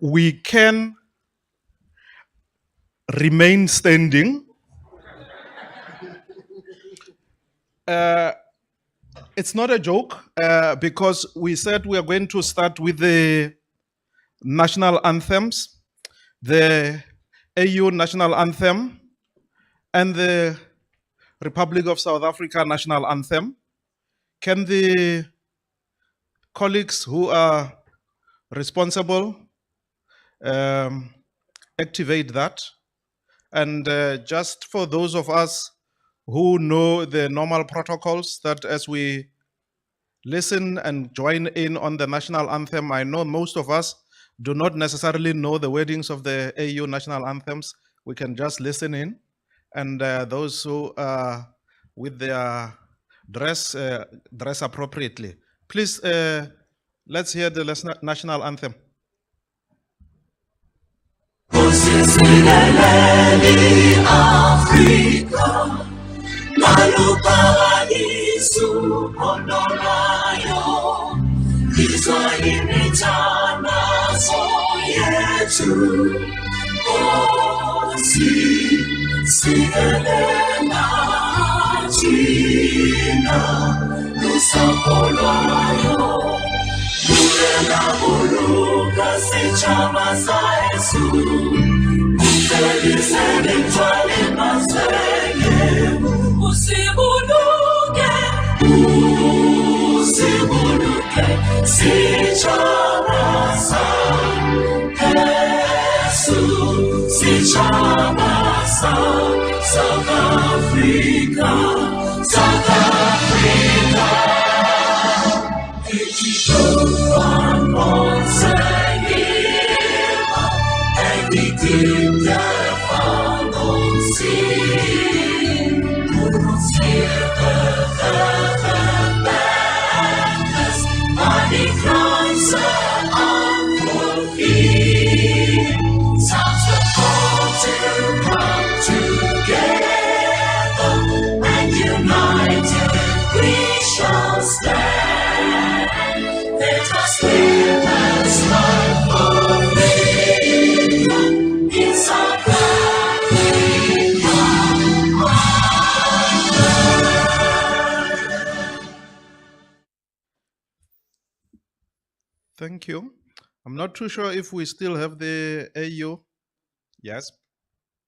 we can remain standing. It's not a joke because we said we are going to start with the national anthems, the AU national anthem, and the Republic of South Africa national anthem. Can the colleagues who are responsible activate that? And just for those of us who know the normal protocols, that as we listen and join in on the national anthem, I know most of us do not necessarily know the wordings of the AU national anthems. We can just listen in. And those who are with their dress appropriately. Please, let's hear the national anthem. Africa, Malupalaisu Onolayo, Izahimitana Soyetu, Osi, Sigelena, China, Lusapolayo, Murela Buluga, Sechama Saesu, Usibuluke, sichamasa, Jesus, sichamasa, South Africa, South Africa. Thank you. I'm not too sure if we still have the AU. Yes,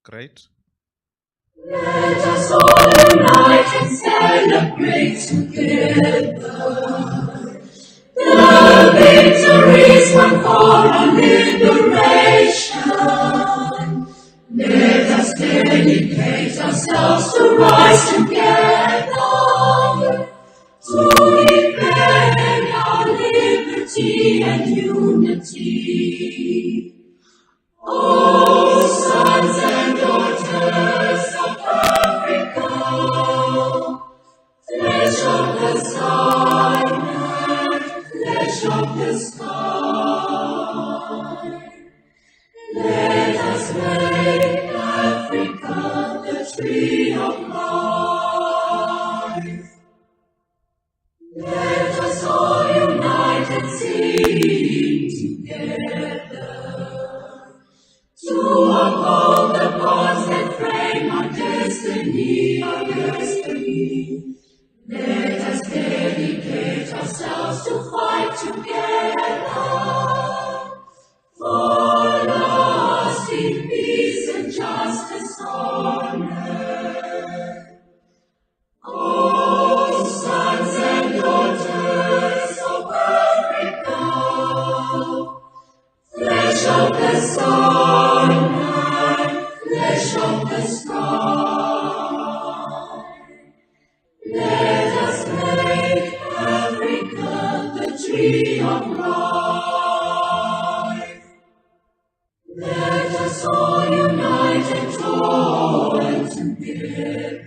great. Let us all unite and celebrate together the victories won for our liberation. Let us dedicate ourselves to rise together to defend our liberty and unity. Oh, sons and daughters of Africa, flesh of the sun and flesh of the sky, let us make Africa the tree of life. Let us all unite and sing together to uphold the bonds that frame our destiny, our destiny. Let us dedicate ourselves to fight together for lasting peace and justice on earth. Oh, sons and daughters of Africa, flesh of the sun and flesh of the sky, let us make Africa the tree of life. Let us all unite and join together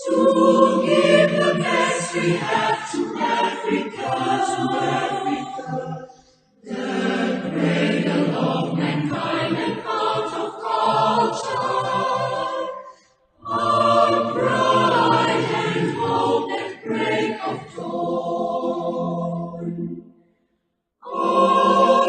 to give the best we have to Africa, the cradle of mankind and fount of culture, our pride and hope at break of dawn. Oh,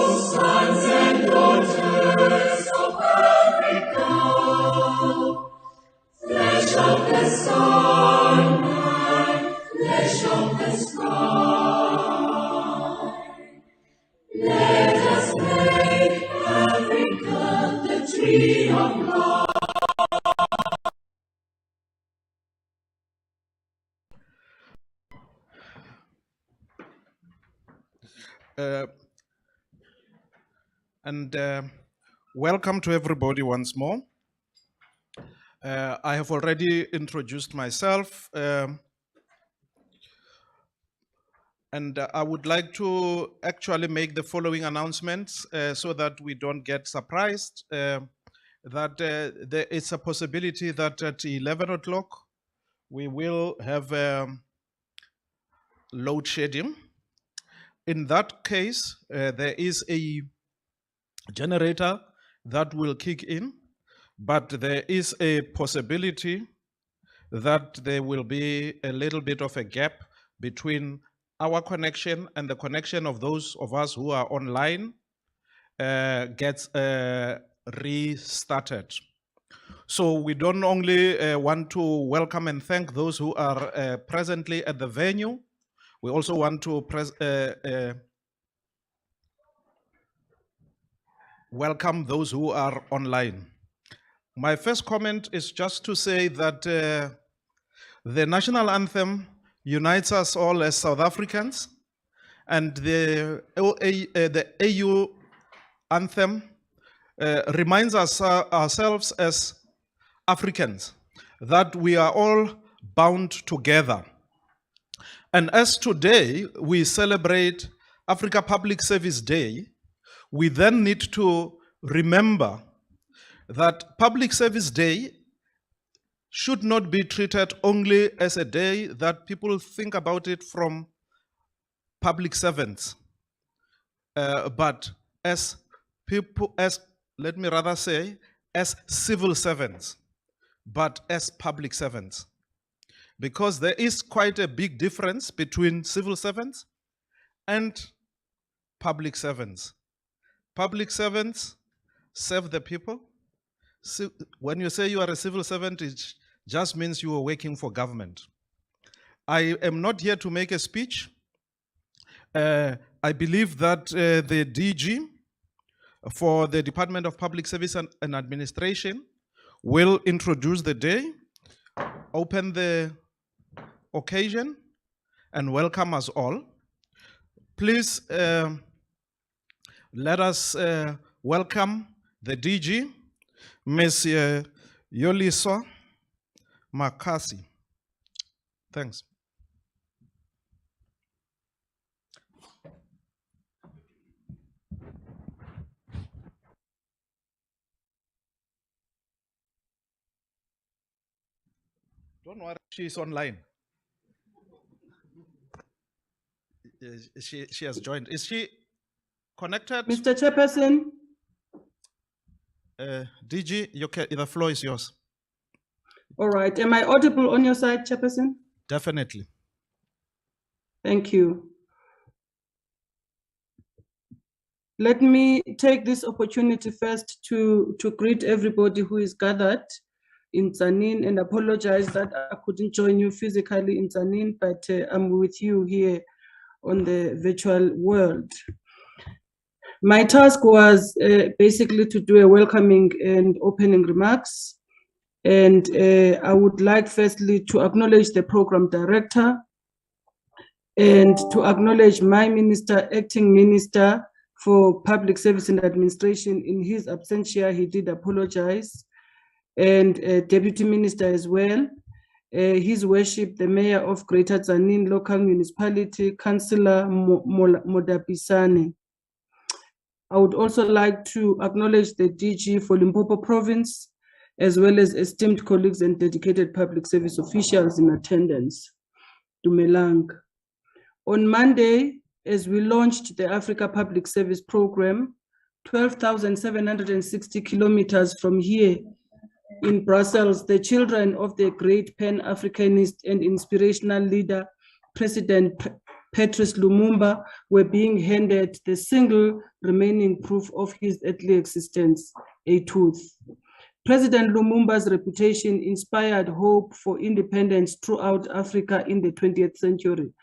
Make Africa the tree of life. Welcome to everybody once more. I have already introduced myself, and I would like to actually make the following announcements so that we don't get surprised that there is a possibility that at 11 o'clock we will have load shedding. In that case, there is a generator that will kick in, but there is a possibility that there will be a little bit of a gap between our connection and the connection of those of us who are online gets restarted. So we don't only want to welcome and thank those who are presently at the venue, we also want to welcome those who are online. My first comment is just to say that the national anthem unites us all as South Africans, and the AU anthem reminds us ourselves as Africans that we are all bound together. And as today we celebrate Africa Public Service Day, we then need to remember that Public Service Day should not be treated only as a day that people think about it from public servants, but as people, let me rather say, as civil servants, but as public servants. Because there is quite a big difference between civil servants and public servants. Public servants serve the people. When you say you are a civil servant, it just means you are working for government. I am not here to make a speech. I believe that the DG for the Department of Public Service and Administration will introduce the day, open the occasion, and welcome us all. Please let us welcome the DG, Ms. Yoliso Makasi. Thanks. Don't worry, she's online. She has joined. Is she connected? Mr. Chairperson. DG, the floor is yours. All right. Am I audible on your side, Chairperson? Definitely. Thank you. Let me take this opportunity first to greet everybody who is gathered in Tzaneen and apologize that I couldn't join you physically in Tzaneen, but I'm with you here on the virtual world. My task was basically to do a welcoming and opening remarks. And I would like firstly to acknowledge the program director and to acknowledge my minister, acting minister for public service and administration. In his absentia, he did apologize. And deputy minister as well. His worship, the mayor of Greater Tzaneen local municipality, Councillor Modabisane. I would also like to acknowledge the DG for Limpopo province, as well as esteemed colleagues and dedicated public service officials in attendance. Dumelang. On Monday, as we launched the Africa Public Service Program, 12,760 kilometers from here in Brussels, the children of the great Pan-Africanist and inspirational leader, President Patrice Lumumba, were being handed the single remaining proof of his earthly existence, a tooth. President Lumumba's reputation inspired hope for independence throughout Africa in the 20th century.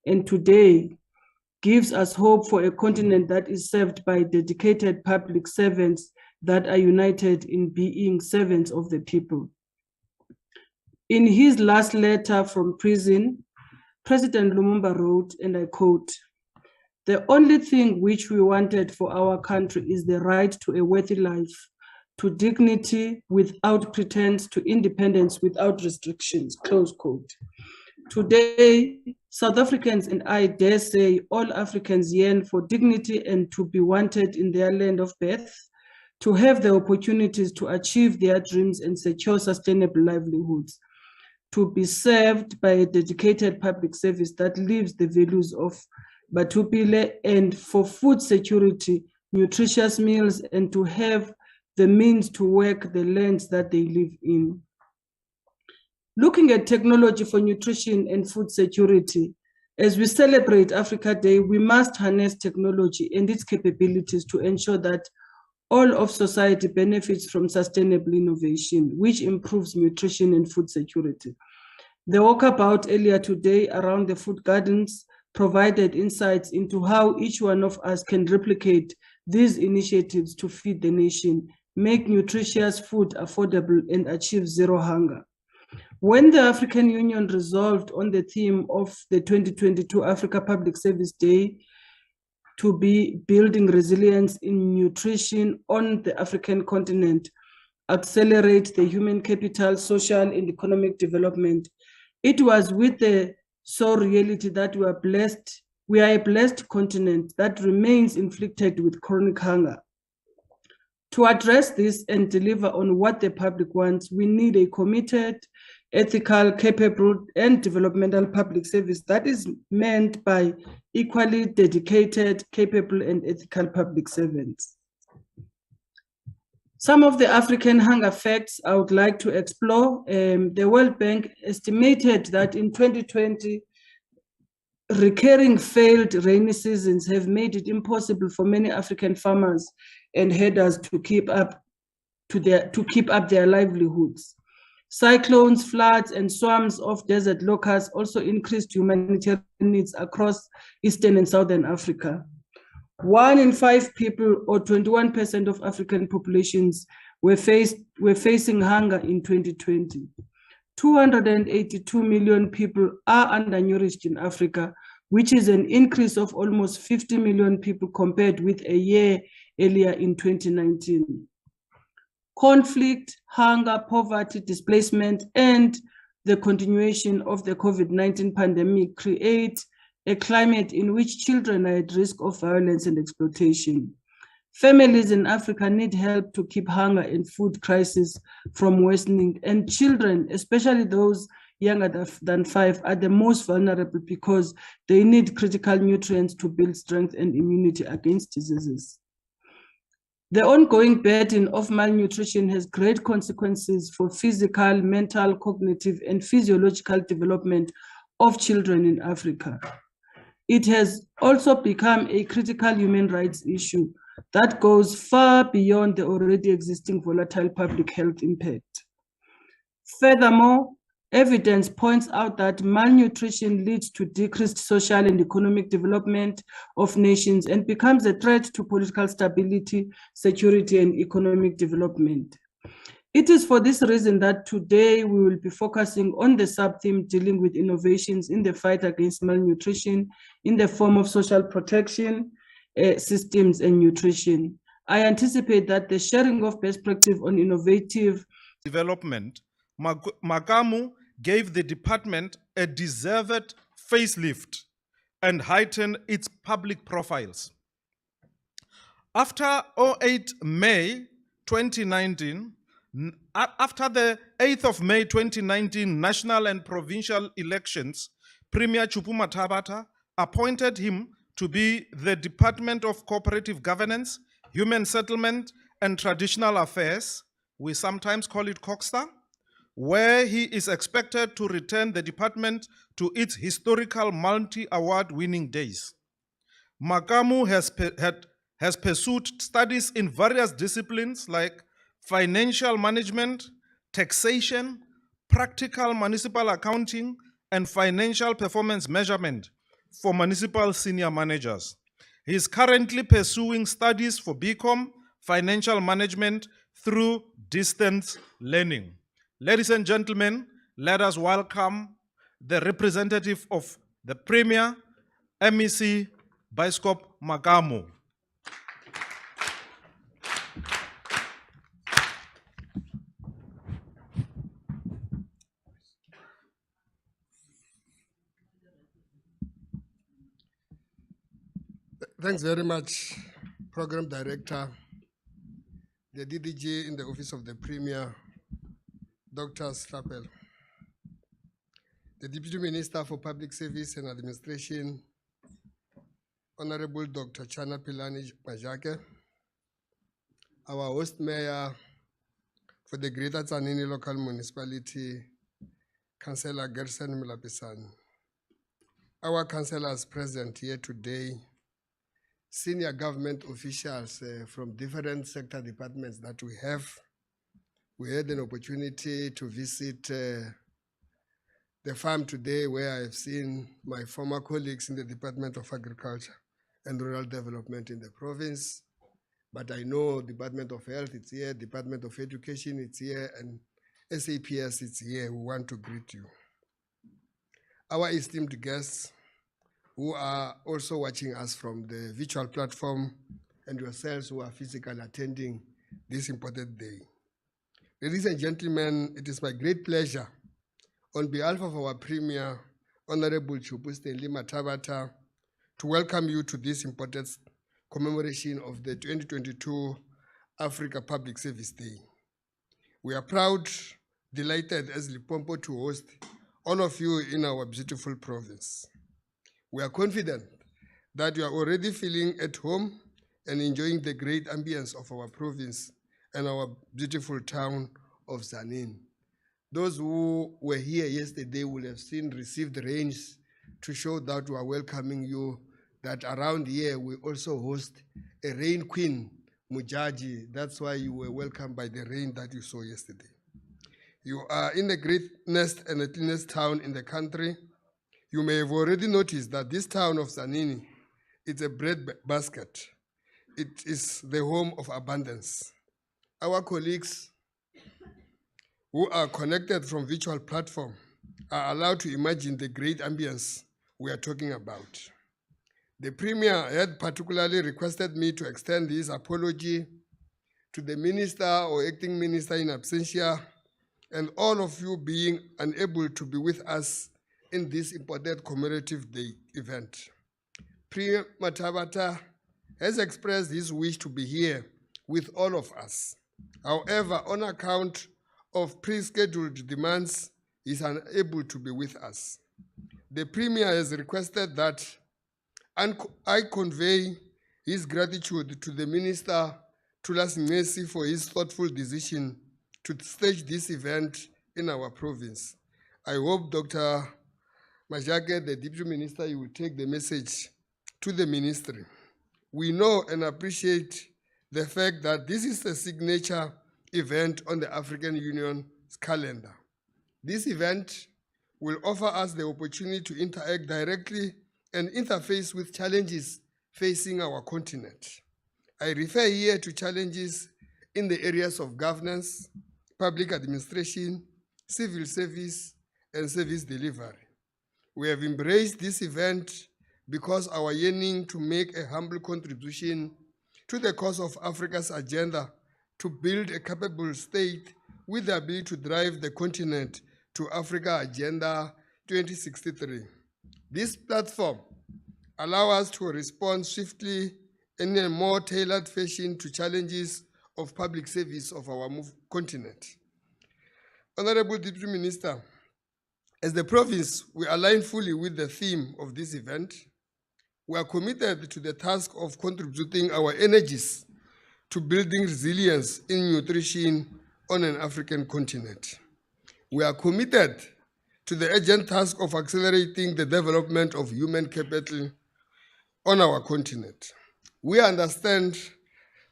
And today, gives us hope for a continent that is served by dedicated public servants that are united in being servants of the people. In his last letter from prison, President Lumumba wrote, and I quote, "The only thing which we wanted for our country is the right to a worthy life, to dignity without pretense, to independence without restrictions," close quote. Today, South Africans, and I dare say all Africans, yearn for dignity and to be wanted in their land of birth, to have the opportunities to achieve their dreams and secure sustainable livelihoods, to be served by a dedicated public service that lives the values of Batupile, and for food security, nutritious meals, and to have the means to work the lands that they live in. Looking at technology for nutrition and food security, as we celebrate Africa Day, we must harness technology and its capabilities to ensure that all of society benefits from sustainable innovation, which improves nutrition and food security. The walkabout earlier today around the food gardens provided insights into how each one of us can replicate these initiatives to feed the nation, make nutritious food affordable, and achieve zero hunger. When the African Union resolved on the theme of the 2022 Africa Public Service Day to be building resilience in nutrition on the African continent, accelerate the human capital, social and economic development, it was with the sore reality that we are a blessed continent that remains inflicted with chronic hunger. To address this and deliver on what the public wants, we need a committed, ethical, capable, and developmental public service that is manned by equally dedicated, capable, and ethical public servants. Some of the African hunger facts I would like to explore. The World Bank estimated that in 2020, recurring failed rainy seasons have made it impossible for many African farmers and herders to keep up their livelihoods. Cyclones, floods, and swarms of desert locusts also increased humanitarian needs across Eastern and Southern Africa. 1 in 5 people, or 21% of African populations, were facing hunger in 2020. 282 million people are undernourished in Africa, which is an increase of almost 50 million people compared with a year earlier in 2019. Conflict, hunger, poverty, displacement, and the continuation of the COVID-19 pandemic create a climate in which children are at risk of violence and exploitation. Families in Africa need help to keep hunger and food crisis from worsening, and children, especially those younger than 5, are the most vulnerable because they need critical nutrients to build strength and immunity against diseases. The ongoing burden of malnutrition has great consequences for physical, mental, cognitive, and physiological development of children in Africa. It has also become a critical human rights issue that goes far beyond the already existing volatile public health impact. Furthermore, evidence points out that malnutrition leads to decreased social and economic development of nations and becomes a threat to political stability, security, and economic development. It is for this reason that today we will be focusing on the sub-theme dealing with innovations in the fight against malnutrition in the form of social protection systems and nutrition. I anticipate that the sharing of best practice on innovative development, Magamu gave the department a deserved facelift and heightened its public profiles. After 08 May 2019, after the 8th of May 2019 national and provincial elections, Premier Chupuma Tabata appointed him to be the Department of Cooperative Governance, Human Settlement, and Traditional Affairs, we sometimes call it COGSTA, where he is expected to return the department to its historical multi-award winning days. Magamu has pursued studies in various disciplines like financial management, taxation, practical municipal accounting, and financial performance measurement, for municipal senior managers. He is currently pursuing studies for BCom financial management through distance learning. Ladies and gentlemen, let us welcome the representative of the Premier, MEC Bishop Makamo. Thanks very much, Program Director, the DDG in the Office of the Premier, Dr. Stapel, the Deputy Minister for Public Service and Administration, Honorable Dr. Chana Pilani Majake, our host mayor for the Greater Tzaneen Local Municipality, Councillor Gerson Mlapisani, our councillors present here today, senior government officials from different sector departments that we have. We had an opportunity to visit the farm today where I have seen my former colleagues in the Department of Agriculture and Rural Development in the province. But I know Department of Health, it's here, Department of Education, it's here, and SAPS, it's here. We want to greet you. Our esteemed guests, who are also watching us from the virtual platform, and yourselves who are physically attending this important day. Ladies and gentlemen, it is my great pleasure, on behalf of our Premier, Honorable Chupu Stanley Matavata, to welcome you to this important commemoration of the 2022 Africa Public Service Day. We are proud, delighted as Limpopo to host all of you in our beautiful province. We are confident that you are already feeling at home and enjoying the great ambience of our province and our beautiful town of Tzaneen. Those who were here yesterday will have received rains to show that we are welcoming you, that around here we also host a rain queen, Mujaji. That's why you were welcomed by the rain that you saw yesterday. You are in the greatest and the cleanest town in the country. You may have already noticed that this town of Tzaneen is a bread basket. It is the home of abundance. Our colleagues who are connected from virtual platform are allowed to imagine the great ambience we are talking about. The Premier had particularly requested me to extend this apology to the Minister or Acting Minister in absentia and all of you being unable to be with us in this important commemorative day event. Premier Matavata has expressed his wish to be here with all of us. However, on account of pre-scheduled demands, he is unable to be with us. The Premier has requested that I convey his gratitude to the Minister Thulas Nxesi for his thoughtful decision to stage this event in our province. I hope Dr. Majake, the Deputy Minister, you will take the message to the ministry. We know and appreciate the fact that this is a signature event on the African Union's calendar. This event will offer us the opportunity to interact directly and interface with challenges facing our continent. I refer here to challenges in the areas of governance, public administration, civil service, and service delivery. We have embraced this event because our yearning to make a humble contribution to the cause of Africa's agenda to build a capable state with the ability to drive the continent to Africa Agenda 2063. This platform allows us to respond swiftly in a more tailored fashion to challenges of public service of our continent. Honorable Deputy Minister, as the province, we align fully with the theme of this event. We are committed to the task of contributing our energies to building resilience in nutrition on an African continent. We are committed to the urgent task of accelerating the development of human capital on our continent. We understand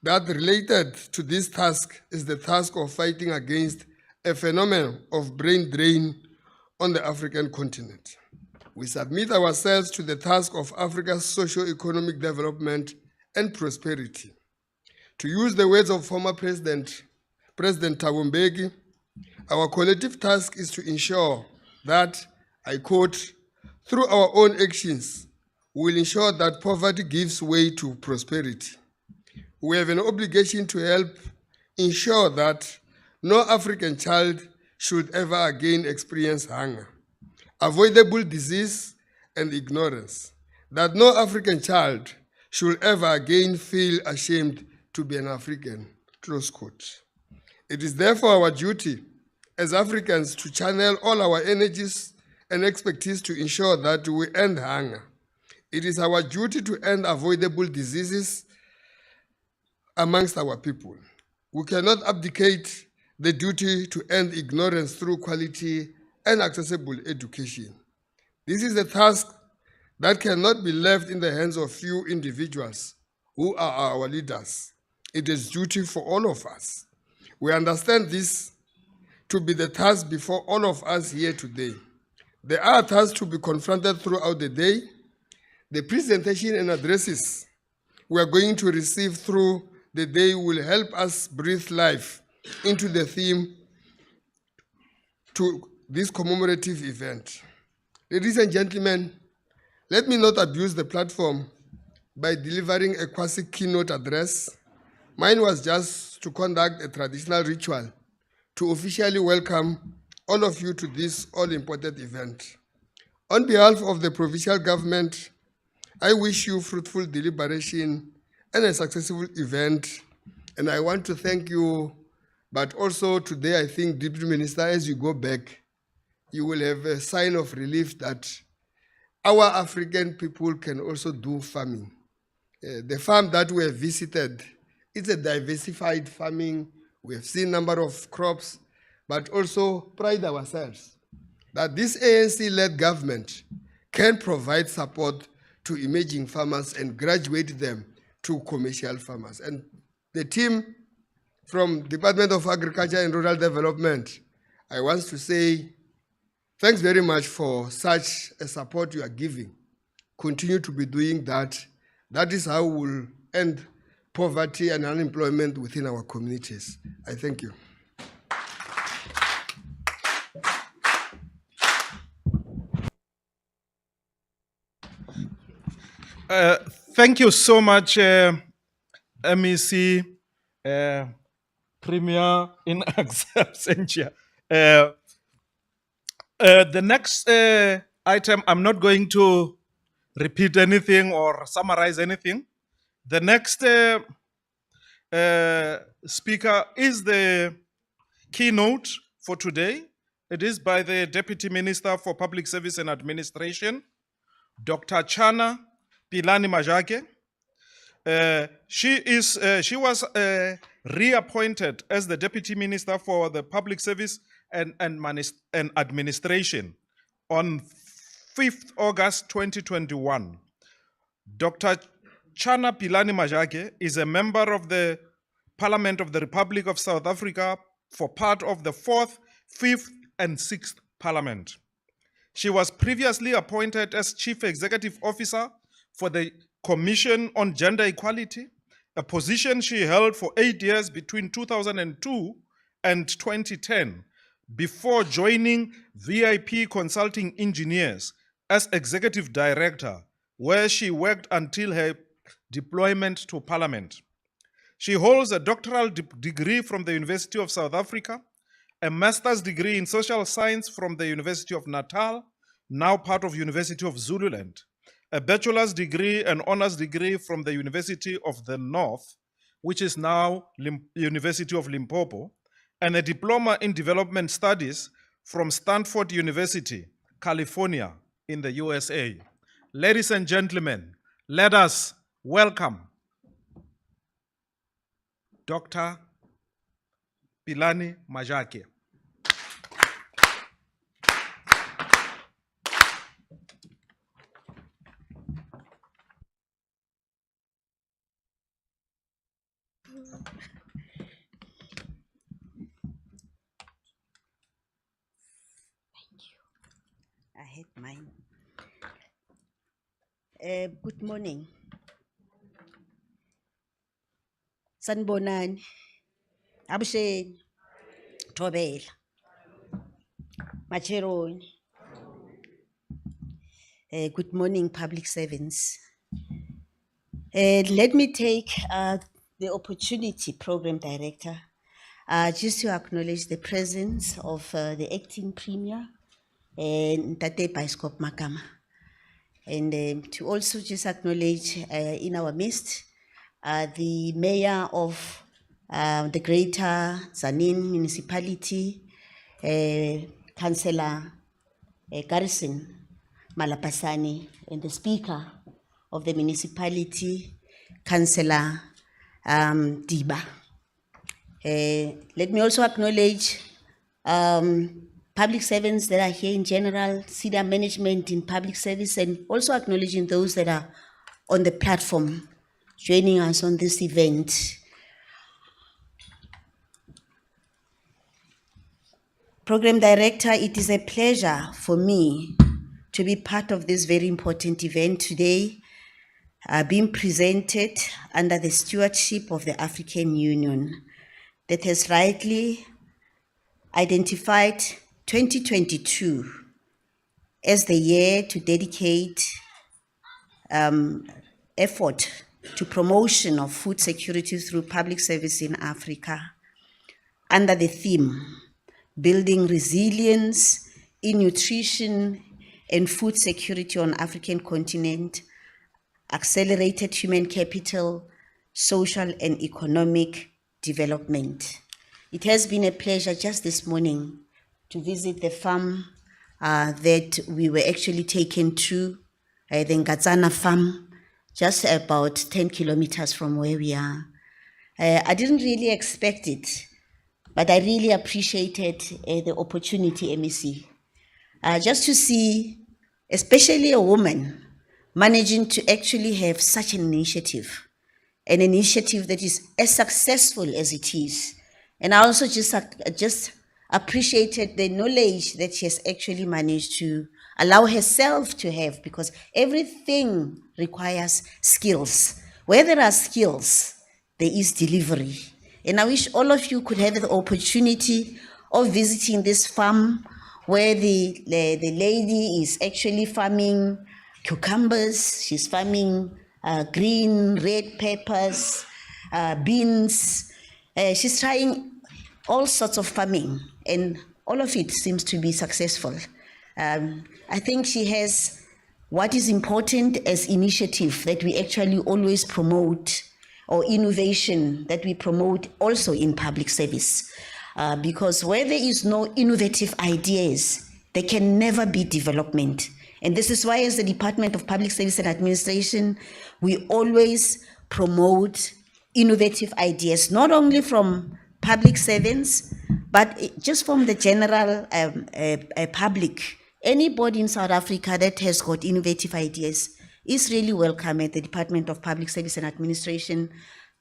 that related to this task is the task of fighting against a phenomenon of brain drain on the African continent. We submit ourselves to the task of Africa's socio-economic development and prosperity. To use the words of former President Thabo Mbeki, our collective task is to ensure that, I quote, through our own actions, we will ensure that poverty gives way to prosperity. We have an obligation to help ensure that no African child should ever again experience hunger, avoidable disease, and ignorance, that no African child should ever again feel ashamed to be an African, close quote. It is therefore our duty as Africans to channel all our energies and expertise to ensure that we end hunger. It is our duty to end avoidable diseases amongst our people. We cannot abdicate the duty to end ignorance through quality and accessible education. This is a task that cannot be left in the hands of few individuals who are our leaders. It is duty for all of us. We understand this to be the task before all of us here today. There are tasks to be confronted throughout the day. The presentation and addresses we are going to receive through the day will help us breathe life into the theme to this commemorative event. Ladies and gentlemen, let me not abuse the platform by delivering a quasi keynote address. Mine was just to conduct a traditional ritual to officially welcome all of you to this all-important event. On behalf of the provincial government, I wish you fruitful deliberation and a successful event. And I want to thank you, but also today I think, Deputy Minister, as you go back, you will have a sign of relief that our African people can also do farming. The farm that we have visited, it's a diversified farming. We have seen a number of crops, but also pride ourselves that this ANC-led government can provide support to emerging farmers and graduate them to commercial farmers. And the team from Department of Agriculture and Rural Development, I want to say thanks very much for such a support you are giving. Continue to be doing that. That is how we'll end poverty and unemployment within our communities. I thank you. Thank you so much, MEC, Premier in absentia. The next item, I'm not going to repeat anything or summarize anything. The next speaker is the keynote for today. It is by the Deputy Minister for Public Service and Administration, Dr. Chana Pilani Majake. She was reappointed as the Deputy Minister for the Public Service and Administration on 5th August 2021. Dr. Chana Pilani Majake is a member of the Parliament of the Republic of South Africa for part of the 4th, 5th, and 6th Parliament. She was previously appointed as Chief Executive Officer for the Commission on Gender Equality, a position she held for 8 years between 2002 and 2010, before joining VIP Consulting Engineers as Executive Director, where she worked until her deployment to Parliament. She holds a doctoral degree from the University of South Africa, a master's degree in social science from the University of Natal, now part of University of Zululand, a bachelor's degree and honors degree from the University of the North, which is now University of Limpopo, and a diploma in development studies from Stanford University, California, in the USA. Ladies and gentlemen, let us welcome Dr. Pilani Majake. I hate mine. Good morning. Sanibonani. Abusheni. Thobela. Macheroni. Good morning, public servants. Let me take the opportunity, Program Director, just to acknowledge the presence of the Acting Premier, Ntate Biskop Makama. And to also just acknowledge in our midst the Mayor of the Greater Zanin Municipality, Councillor Garrison Malapasani, and the Speaker of the municipality, Councillor Diba. Let me also acknowledge public servants that are here in general, senior management in public service, and also acknowledging those that are on the platform joining us on this event. Program Director, it is a pleasure for me to be part of this very important event today, being presented under the stewardship of the African Union that has rightly identified 2022 as the year to dedicate effort to promotion of food security through public service in Africa under the theme, building resilience in nutrition and food security on African continent, accelerated human capital, social and economic development. It has been a pleasure just this morning to visit the farm that we were actually taken to, the Ngatsana farm, just about 10 kilometers from where we are. I didn't really expect it, but I really appreciated the opportunity, MEC, just to see, especially a woman, managing to actually have such an initiative that is as successful as it is. And I also just appreciated the knowledge that she has actually managed to allow herself to have, because everything requires skills. Where there are skills, there is delivery. And I wish all of you could have the opportunity of visiting this farm where the lady is actually farming cucumbers, she's farming green, red peppers, beans. She's trying all sorts of farming, and all of it seems to be successful. I think she has what is important as initiative that we actually always promote, or innovation that we promote also in public service. Because where there is no innovative ideas, there can never be development. And this is why, as the Department of Public Service and Administration, we always promote innovative ideas, not only from public servants, but just from the general public. Anybody in South Africa that has got innovative ideas is really welcome at the Department of Public Service and Administration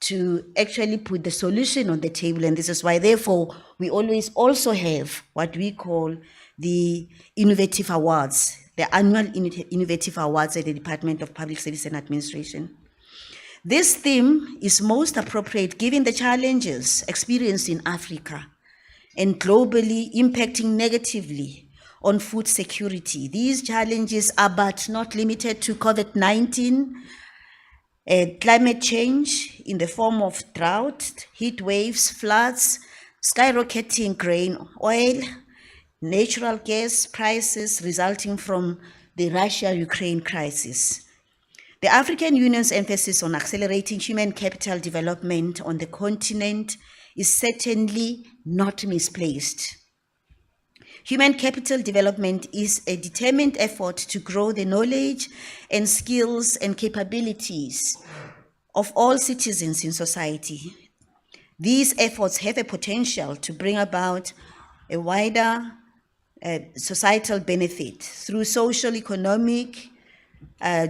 to actually put the solution on the table. And this is why, therefore, we always also have what we call the Innovative Awards, the annual Innovative Awards at the Department of Public Service and Administration. This theme is most appropriate given the challenges experienced in Africa and globally impacting negatively on food security. These challenges are but not limited to COVID-19, climate change in the form of drought, heat waves, floods, skyrocketing grain, oil, natural gas prices resulting from the Russia-Ukraine crisis. The African Union's emphasis on accelerating human capital development on the continent is certainly not misplaced. Human capital development is a determined effort to grow the knowledge and skills and capabilities of all citizens in society. These efforts have a potential to bring about a wider societal benefit through social, economic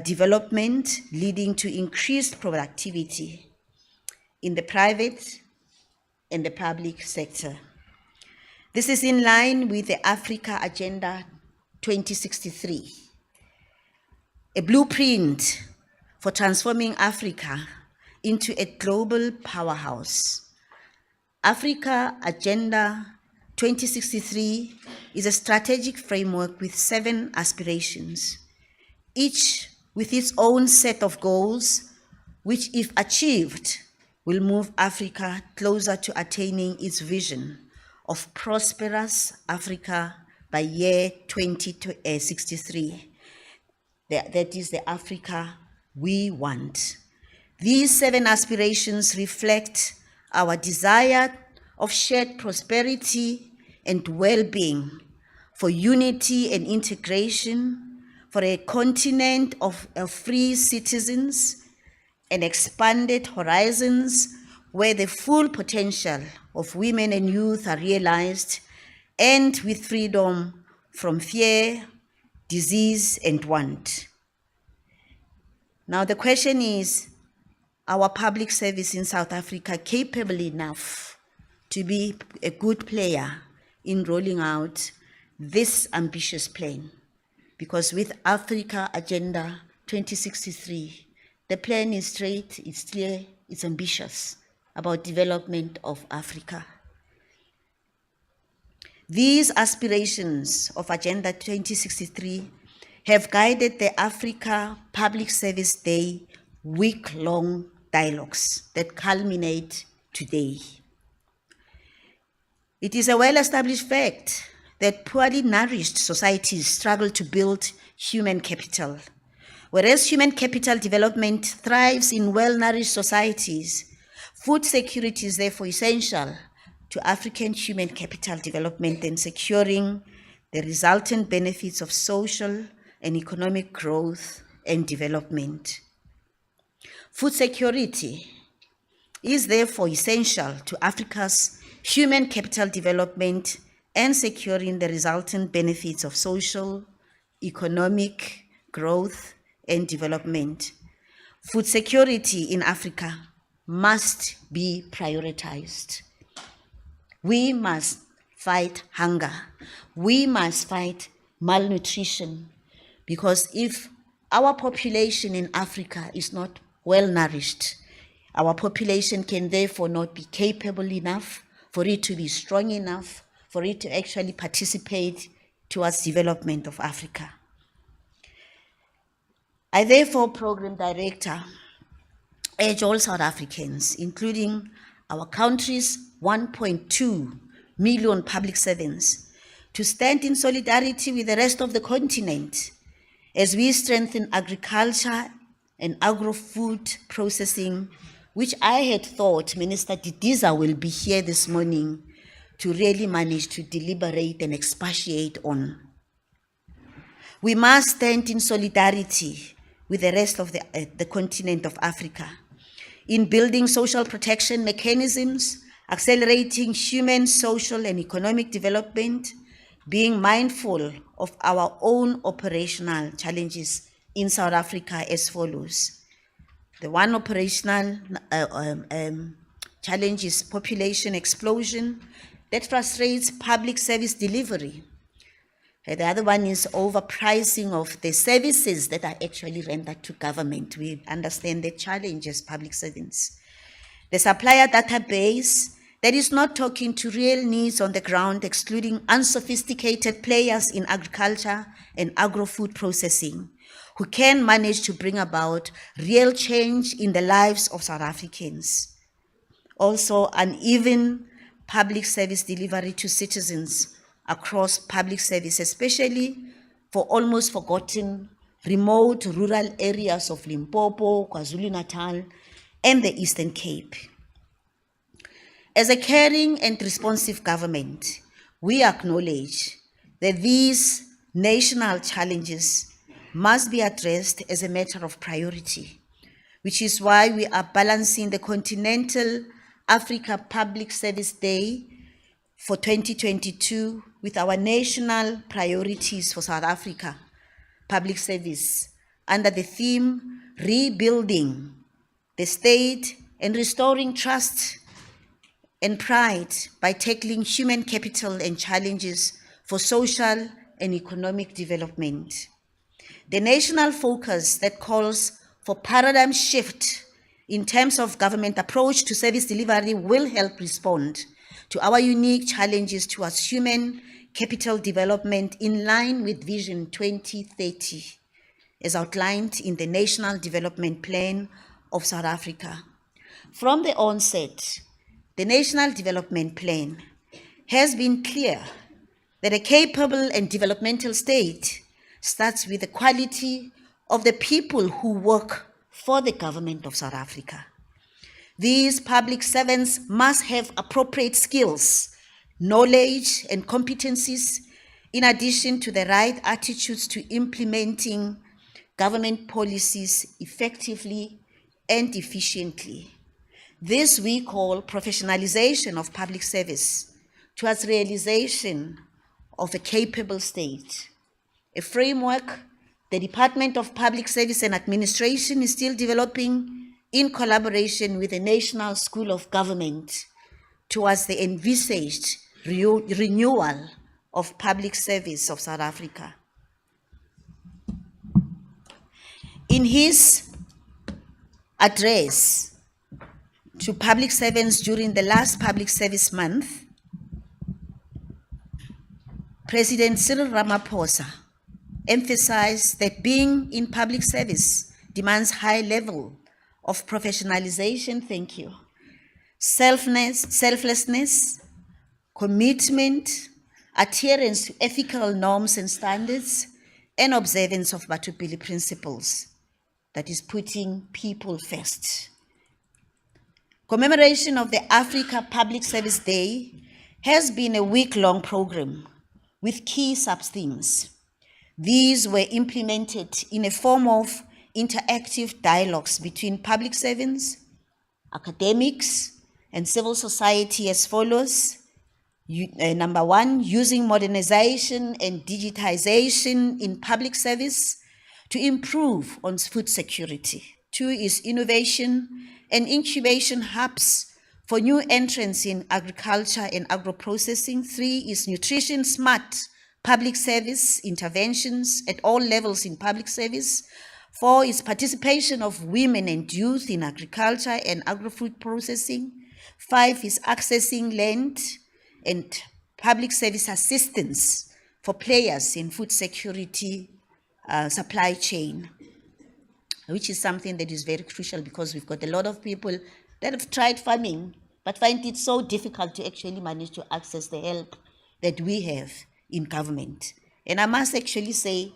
development, leading to increased productivity in the private and the public sector. This is in line with the Africa Agenda 2063, a blueprint for transforming Africa into a global powerhouse. Africa Agenda 2063 is a strategic framework with 7 aspirations, each with its own set of goals, which, if achieved, will move Africa closer to attaining its vision of prosperous Africa by year 2063. That is the Africa we want. These 7 aspirations reflect our desire of shared prosperity and well-being, for unity and integration, for a continent of free citizens and expanded horizons where the full potential of women and youth are realized, and with freedom from fear, disease, and want. Now the question is, our public service in South Africa capable enough to be a good player in rolling out this ambitious plan? Because with Africa Agenda 2063, the plan is straight, it's clear, it's ambitious about development of Africa. These aspirations of Agenda 2063 have guided the Africa Public Service Day week-long dialogues that culminate today. It is a well-established fact that poorly nourished societies struggle to build human capital. Whereas human capital development thrives in well-nourished societies, food security is therefore essential to African human capital development and securing the resultant benefits of social and economic growth and development. Food security is therefore essential to Africa's human capital development and securing the resultant benefits of social, economic growth, and development. Food security in Africa must be prioritized. We must fight hunger. We must fight malnutrition, because if our population in Africa is not well nourished, our population can therefore not be capable enough for it to be strong enough for it to actually participate towards development of Africa. I therefore, Program Director, urge all South Africans, including our country's 1.2 million public servants, to stand in solidarity with the rest of the continent as we strengthen agriculture and agro-food processing, which I had thought Minister Didiza will be here this morning to really manage to deliberate and expatiate on. We must stand in solidarity with the rest of the continent of Africa in building social protection mechanisms, accelerating human, social, and economic development, being mindful of our own operational challenges in South Africa as follows. The one operational challenge is population explosion that frustrates public service delivery. The other one is overpricing of the services that are actually rendered to government. We understand the challenge as public servants. The supplier database that is not talking to real needs on the ground, excluding unsophisticated players in agriculture and agro-food processing, who can manage to bring about real change in the lives of South Africans. Also, uneven public service delivery to citizens across public service, especially for almost forgotten remote rural areas of Limpopo, KwaZulu-Natal, and the Eastern Cape. As a caring and responsive government, we acknowledge that these national challenges must be addressed as a matter of priority, which is why we are balancing the Continental Africa Public Service Day for 2022 with our national priorities for South Africa public service under the theme Rebuilding the State and Restoring Trust and Pride by tackling human capital and challenges for social and economic development. The national focus that calls for paradigm shift in terms of government approach to service delivery will help respond to our unique challenges towards human capital development in line with Vision 2030, as outlined in the National Development Plan of South Africa. From the onset, the National Development Plan has been clear that a capable and developmental state starts with the quality of the people who work for the government of South Africa. These public servants must have appropriate skills, knowledge, and competencies, in addition to the right attitudes to implementing government policies effectively and efficiently. This we call professionalization of public service towards realization of a capable state. A framework the Department of Public Service and Administration is still developing in collaboration with the National School of Government towards the envisaged renewal of public service of South Africa. In his address to public servants during the last Public Service Month, President Cyril Ramaphosa emphasized that being in public service demands high level of professionalization, selflessness, commitment, adherence to ethical norms and standards, and observance of Batupili principles, that is putting people first. Commemoration of the Africa Public Service Day has been a week-long program with key sub-themes. These were implemented in a form of interactive dialogues between public servants, academics, and civil society as follows. Number one, using modernization and digitization in public service to improve on food security. Two is innovation and incubation hubs for new entrants in agriculture and agro-processing. Three is nutrition smart public service interventions at all levels in public service. Four is participation of women and youth in agriculture and agro-food processing. Five is accessing land and public service assistance for players in food security supply chain, which is something that is very crucial because we've got a lot of people that have tried farming but find it so difficult to actually manage to access the help that we have in government. And I must actually say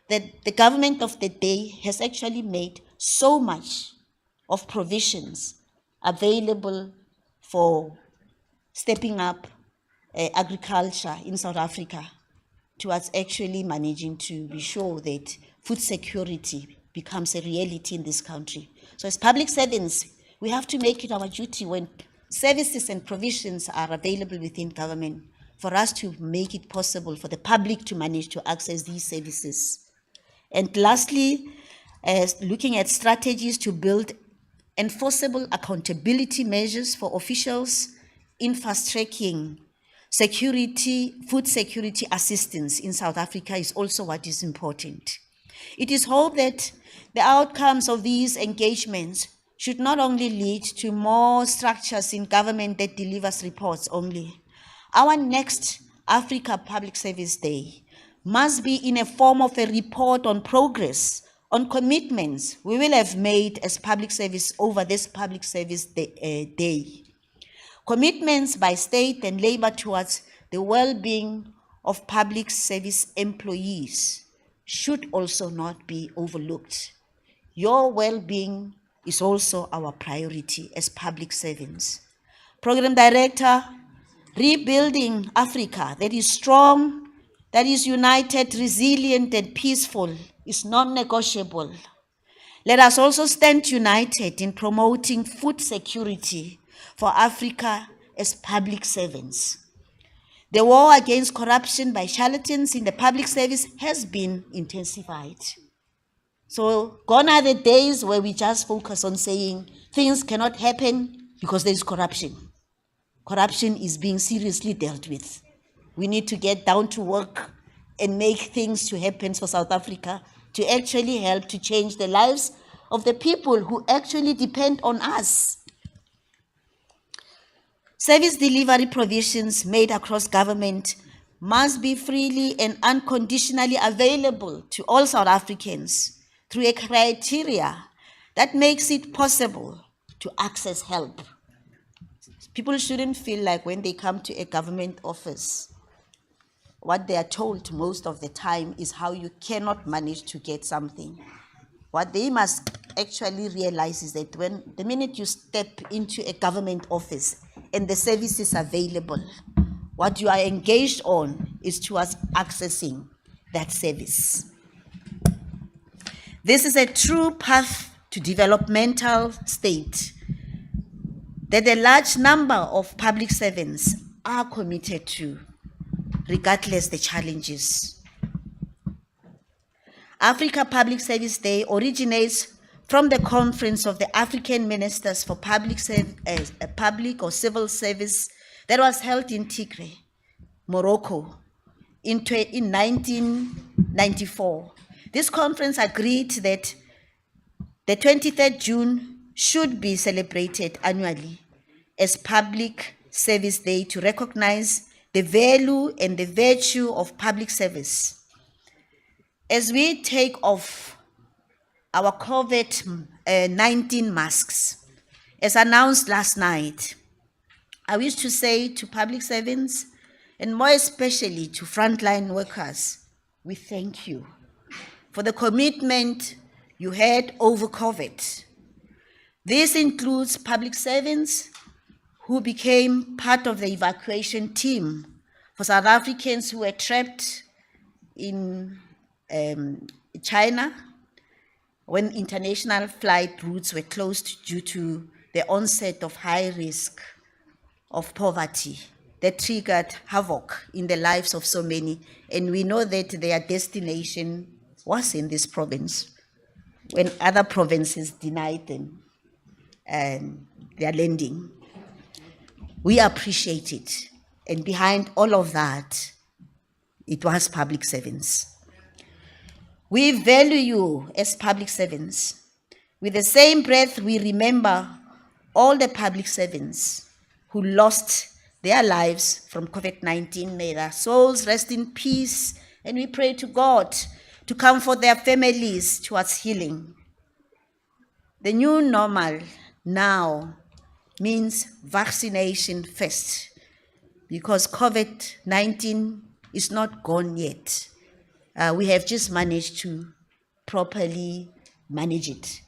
that the government of the day has actually made so much of provisions available for stepping up agriculture in South Africa towards actually managing to be sure that food security becomes a reality in this country. So as public servants, we have to make it our duty when services and provisions are available within government for us to make it possible for the public to manage to access these services. And lastly, looking at strategies to build enforceable accountability measures for officials in fast-tracking security, food security assistance in South Africa is also what is important. It is hoped that the outcomes of these engagements should not only lead to more structures in government that delivers reports only. Our next Africa Public Service Day must be in a form of a report on progress, on commitments we will have made as public service over this Public Service Day. Commitments by state and labor towards the well-being of public service employees should also not be overlooked. Your well-being is also our priority as public servants. Program Director, rebuilding Africa that is strong, that is united, resilient, and peaceful is non-negotiable. Let us also stand united in promoting food security for Africa as public servants. The war against corruption by charlatans in the public service has been intensified. So gone are the days where we just focus on saying things cannot happen because there is corruption. Corruption is being seriously dealt with. We need to get down to work and make things to happen for South Africa to actually help to change the lives of the people who actually depend on us. Service delivery provisions made across government must be freely and unconditionally available to all South Africans through a criteria that makes it possible to access help. People shouldn't feel like when they come to a government office, what they are told most of the time is how you cannot manage to get something. What they must actually realize is that when the minute you step into a government office and the service is available, what you are engaged on is towards accessing that service. This is a true path to developmental state that a large number of public servants are committed to, regardless the challenges. Africa Public Service Day originates from the Conference of the African Ministers for Public or Civil Service that was held in Tigray, Morocco, in 1994. This conference agreed that the 23rd June should be celebrated annually as Public Service Day to recognize the value and the virtue of public service. As we take off our COVID-19 masks, as announced last night, I wish to say to public servants, and more especially to frontline workers, we thank you for the commitment you had over COVID. This includes public servants who became part of the evacuation team for South Africans who were trapped in China when international flight routes were closed due to the onset of high risk of poverty that triggered havoc in the lives of so many. And we know that their destination was in this province when other provinces denied them their landing. We appreciate it. And behind all of that, it was public servants. We value you as public servants. With the same breath, we remember all the public servants who lost their lives from COVID-19. May their souls rest in peace, and we pray to God to comfort their families towards healing. The new normal now means vaccination first, because COVID-19 is not gone yet. We have just managed to properly manage it.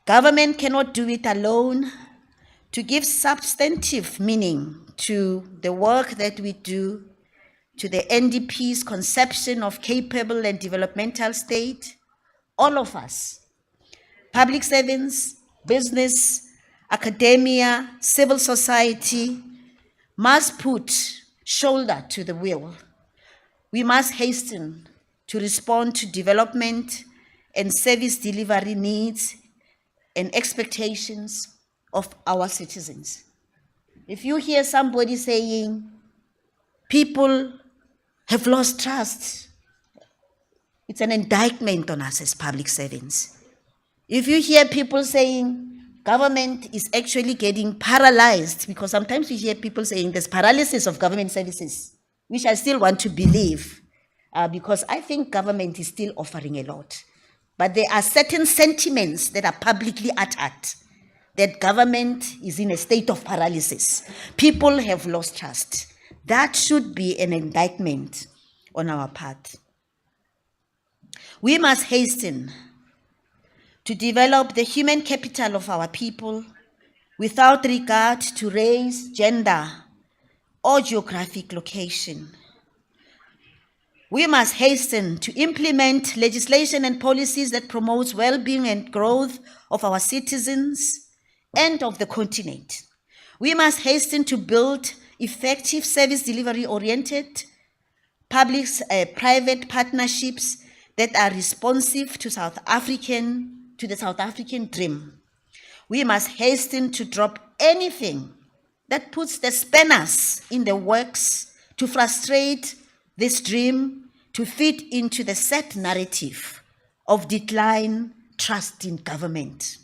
Government cannot do it alone. To give substantive meaning to the work that we do, to the NDP's conception of capable and developmental state, all of us, public servants, business, academia, civil society, must put shoulder to the wheel. We must hasten to respond to development and service delivery needs and expectations of our citizens. If you hear somebody saying people have lost trust, it's an indictment on us as public servants. If you hear people saying government is actually getting paralyzed, because sometimes we hear people saying there's paralysis of government services, which I still want to believe, because I think government is still offering a lot. But there are certain sentiments that are publicly uttered that government is in a state of paralysis. People have lost trust. That should be an indictment on our part. We must hasten to develop the human capital of our people without regard to race, gender, or geographic location. We must hasten to implement legislation and policies that promote well-being and growth of our citizens and of the continent. We must hasten to build effective service delivery-oriented public-private partnerships that are responsive to the South African dream. We must hasten to drop anything that puts the spanners in the works to frustrate this dream, to fit into the set narrative of decline trust in government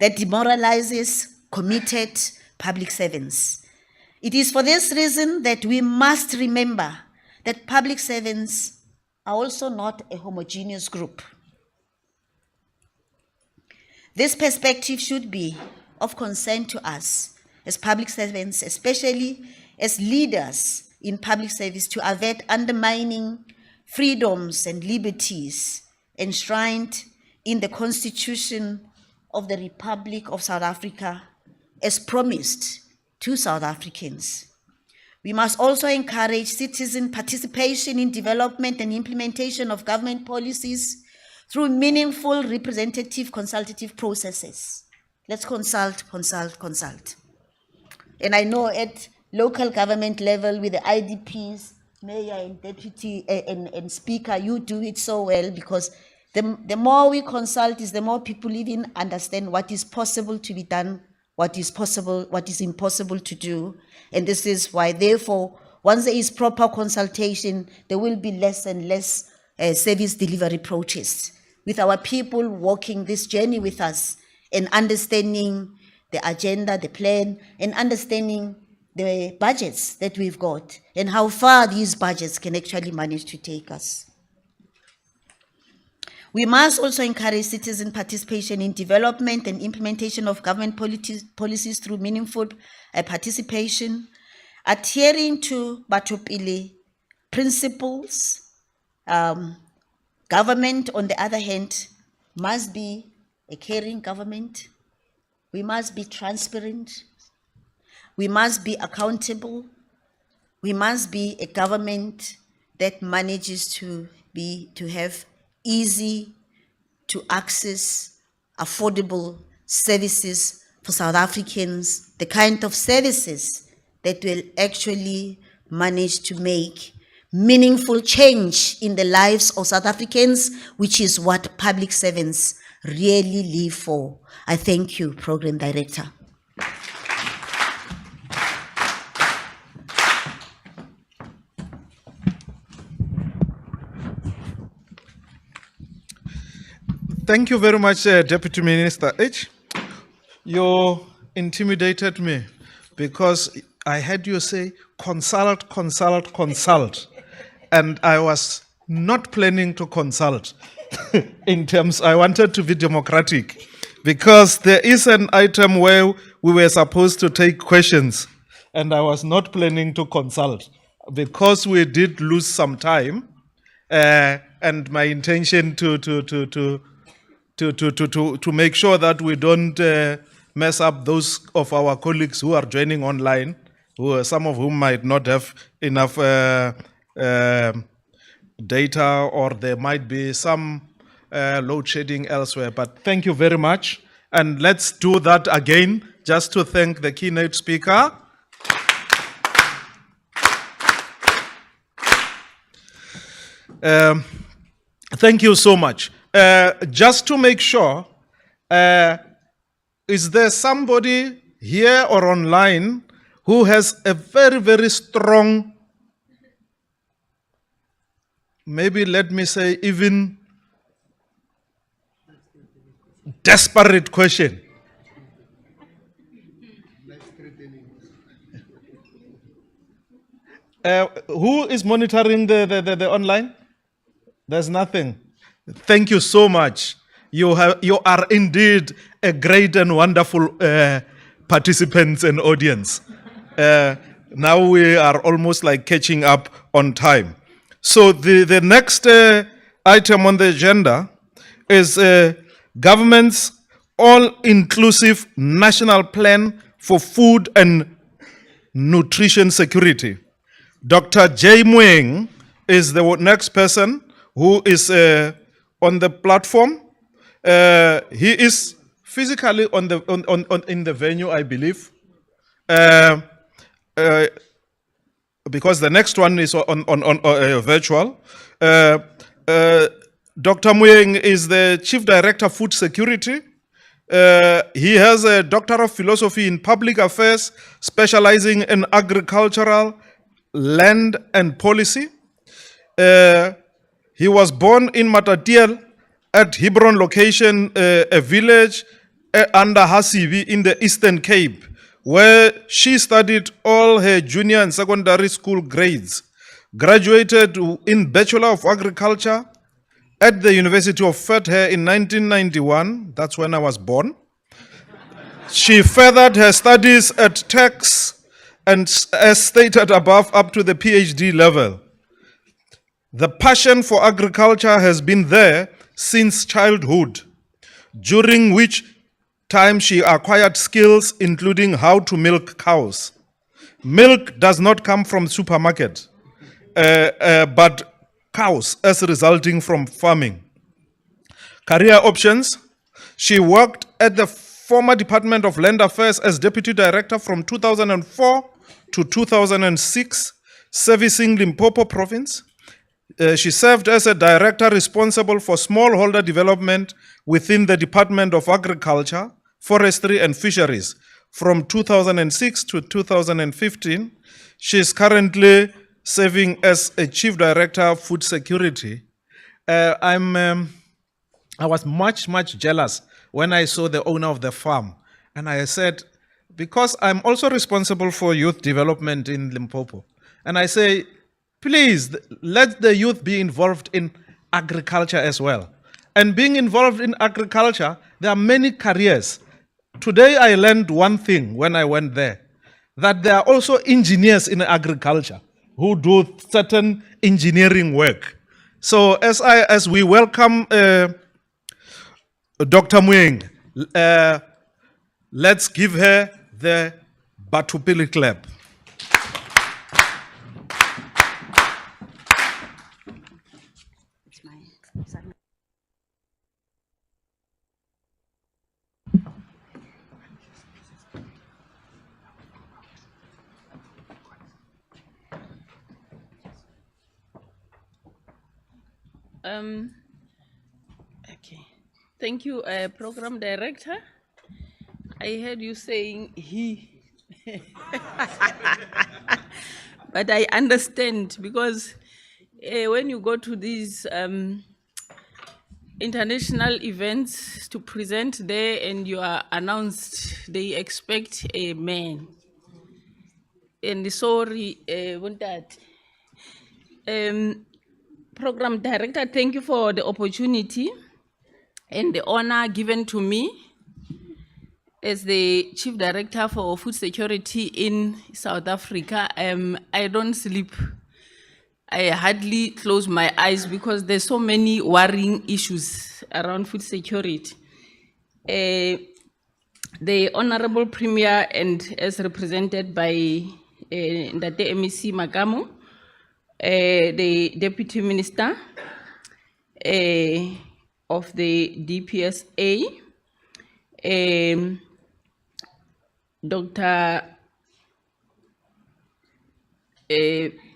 that demoralizes committed public servants. It is for this reason that we must remember that public servants are also not a homogeneous group. This perspective should be of concern to us as public servants, especially as leaders in public service, to avoid undermining freedoms and liberties enshrined in the Constitution of the Republic of South Africa as promised to South Africans. We must also encourage citizen participation in development and implementation of government policies through meaningful representative consultative processes. Let's consult. And I know at local government level with the IDPs, mayor and deputy and speaker, you do it so well, because the more we consult is the more people even understand what is possible to be done, what is possible, what is impossible to do. And this is why, therefore, once there is proper consultation, there will be less and less service delivery protests, with our people walking this journey with us and understanding the agenda, the plan, and understanding the budgets that we've got and how far these budgets can actually manage to take us. We must also encourage citizen participation in development and implementation of government policies through meaningful participation, adhering to Batopili principles. Government, on the other hand, must be a caring government. We must be transparent. We must be accountable. We must be a government that manages to have easy to access, affordable services for South Africans, the kind of services that will actually manage to make meaningful change in the lives of South Africans, which is what public servants really live for. I thank you, Program Director. Thank you very much, Deputy Minister H. You intimidated me because I heard you say consult. And I was not planning to consult in terms, I wanted to be democratic, because there is an item where we were supposed to take questions and I was not planning to consult because we did lose some time, and my intention to make sure that we don't mess up those of our colleagues who are joining online, some of whom might not have enough data, or there might be some load shedding elsewhere. But thank you very much. And let's do that again, just to thank the keynote speaker. Thank you so much. Just to make sure, is there somebody here or online who has a very, very strong, maybe let me say even desperate question? Who is monitoring the online? There's nothing. Thank you so much. You are indeed a great and wonderful participants and audience. Now we are almost like catching up on time. So the next item on the agenda is government's all-inclusive national plan for food and nutrition security. Dr. Jay Mueng is the next person who is on the platform. He is physically in the venue, I believe, because the next one is on virtual. Dr. Mueng is the Chief Director of Food Security. He has a Doctor of Philosophy in Public Affairs, specializing in agricultural, land and policy. He was born in Matatiel at Hebron location, a village under Hasibi in the Eastern Cape, where she studied all her junior and secondary school grades. Graduated in Bachelor of Agriculture at the University of Fether in 1991. That's when I was born. She furthered her studies at Tex and, as stated above, up to the PhD level. The passion for agriculture has been there since childhood, during which time she acquired skills including how to milk cows. Milk does not come from supermarket, but cows as resulting from farming. Career options: she worked at the former Department of Land Affairs as Deputy Director from 2004 to 2006, servicing Limpopo Province. She served as a director responsible for smallholder development within the Department of Agriculture, Forestry and Fisheries from 2006 to 2015. She is currently serving as a Chief Director of Food Security. I was much jealous when I saw the owner of the farm. And I said, because I'm also responsible for youth development in Limpopo. And I say, please, let the youth be involved in agriculture as well. And being involved in agriculture, there are many careers. Today I learned one thing when I went there, that there are also engineers in agriculture who do certain engineering work. So as we welcome Dr. Mueng, let's give her the Batupili clap. Okay. Thank you, Program Director. I heard you saying he. But I understand because when you go to these international events to present there and you are announced, they expect a man. And sorry, Program Director, thank you for the opportunity and the honor given to me as the Chief Director for Food Security in South Africa. I don't sleep. I hardly close my eyes because there's so many worrying issues around food security. The Honorable Premier and as represented by Ndate MEC Makamo, the Deputy Minister of the DPSA, Dr.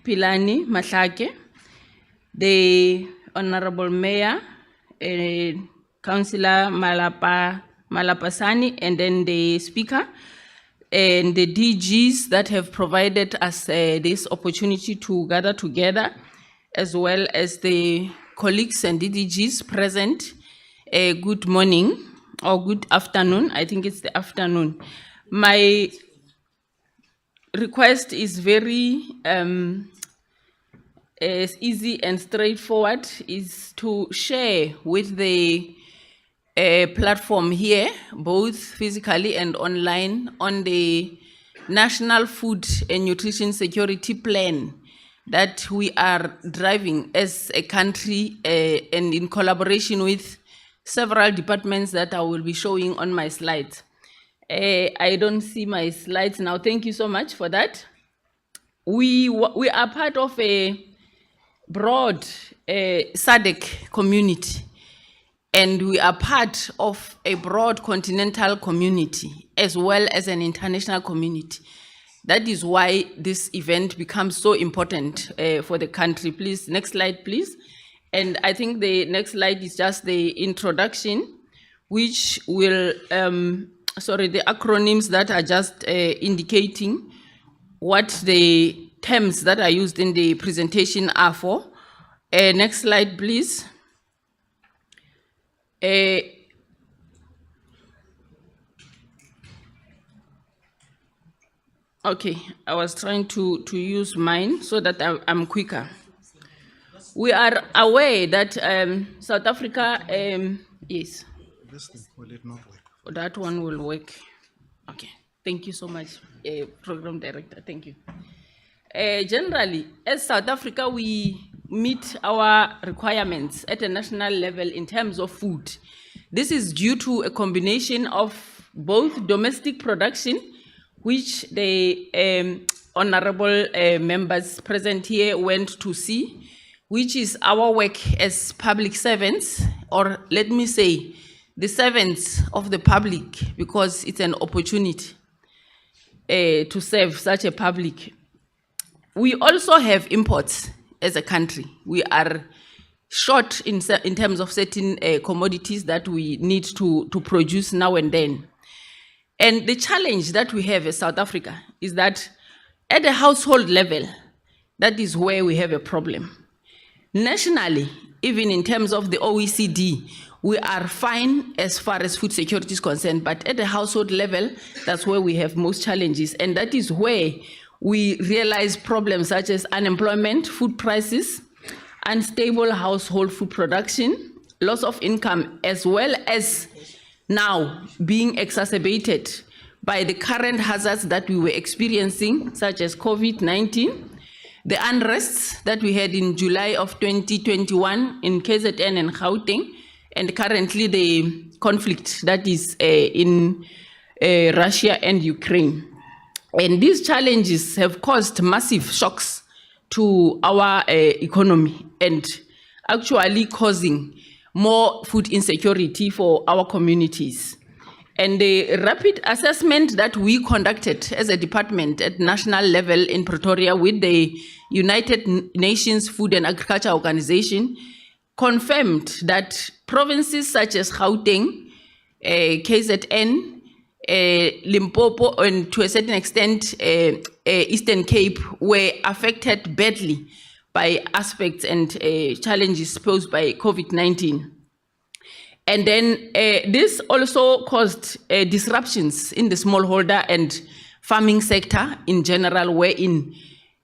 Pilani Mahlake, the Honorable Mayor, Councillor Malapasani, and then the Speaker, and the DGs that have provided us this opportunity to gather together, as well as the colleagues and DDGs present. Good morning or good afternoon. I think it's the afternoon. My request is very easy and straightforward, is to share with the platform here, both physically and online, on the National Food and Nutrition Security Plan that we are driving as a country and in collaboration with several departments that I will be showing on my slides. I don't see my slides now. Thank you so much for that. We are part of a broad SADC community, and we are part of a broad continental community as well as an international community. That is why this event becomes so important for the country. Please, next slide, please. And I think the next slide is just the introduction, which will, the acronyms that are just indicating what the terms that are used in the presentation are for. Next slide, please. Okay, I was trying to use mine so that I'm quicker. We are aware that South Africa, yes, This thing, will it not work? that one will work. Okay, thank you so much, Program Director, thank you. Generally, as South Africa, we meet our requirements at a national level in terms of food. This is due to a combination of both domestic production, which the honorable members present here went to see, which is our work as public servants, or let me say, the servants of the public, because it's an opportunity to serve such a public. We also have imports as a country. We are short in terms of certain commodities that we need to produce now and then. And the challenge that we have as South Africa is that at the household level, that is where we have a problem. Nationally, even in terms of the OECD, we are fine as far as food security is concerned, but at the household level, that's where we have most challenges. And that is where we realize problems such as unemployment, food prices, unstable household food production, loss of income, as well as now being exacerbated by the current hazards that we were experiencing, such as COVID-19, the unrests that we had in July of 2021 in KZN and Gauteng, and currently the conflict that is in Russia and Ukraine. And these challenges have caused massive shocks to our economy and actually causing more food insecurity for our communities. And the rapid assessment that we conducted as a department at national level in Pretoria with the United Nations Food and Agriculture Organization confirmed that provinces such as Gauteng, KZN, Limpopo, and to a certain extent, Eastern Cape were affected badly by aspects and challenges posed by COVID-19. And then this also caused disruptions in the smallholder and farming sector in general, wherein,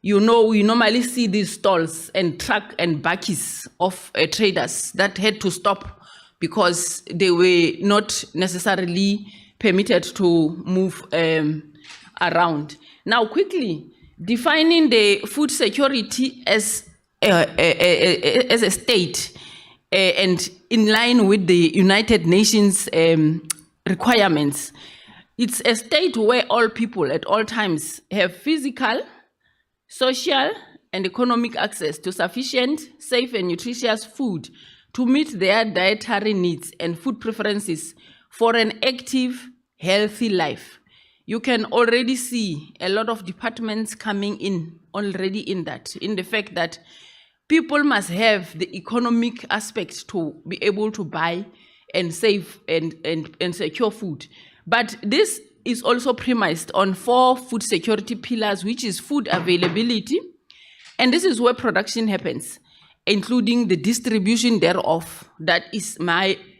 you know, we normally see these stalls and truck and bakkies of traders that had to stop because they were not necessarily permitted to move around. Now, quickly, defining the food security as a state and in line with the United Nations requirements, it's a state where all people at all times have physical, social, and economic access to sufficient, safe, and nutritious food to meet their dietary needs and food preferences for an active, healthy life. You can already see a lot of departments coming in already in that, in the fact that people must have the economic aspect to be able to buy and save and secure food. But this is also premised on 4 food security pillars, which is food availability. And this is where production happens, including the distribution thereof. That is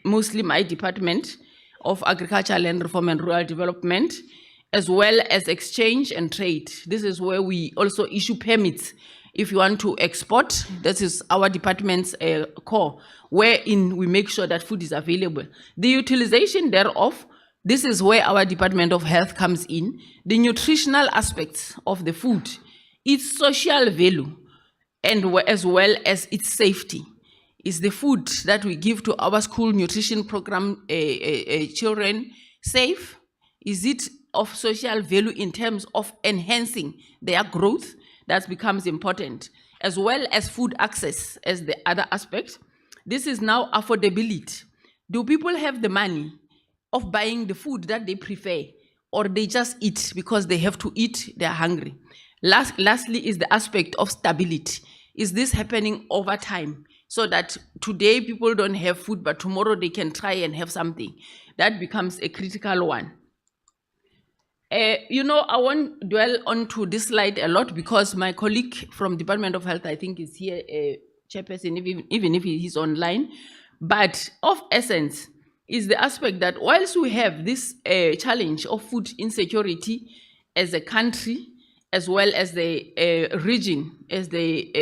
mostly my department of Agriculture, Land Reform and Rural Development, as well as exchange and trade. This is where we also issue permits. If you want to export, this is our department's core, wherein we make sure that food is available. The utilization thereof, this is where our Department of Health comes in. The nutritional aspects of the food, its social value, and as well as its safety. Is the food that we give to our school nutrition program children safe? Is it of social value in terms of enhancing their growth? That becomes important, as well as food access as the other aspect. This is now affordability. Do people have the money of buying the food that they prefer, or they just eat because they have to eat, they're hungry? Lastly is the aspect of stability. Is this happening over time? So that today people don't have food, but tomorrow they can try and have something. That becomes a critical one. You know, I won't dwell onto this slide a lot because my colleague from Department of Health, I think, is here chairperson, even if he's online. But of essence is the aspect that whilst we have this challenge of food insecurity as a country, as well as the region, as the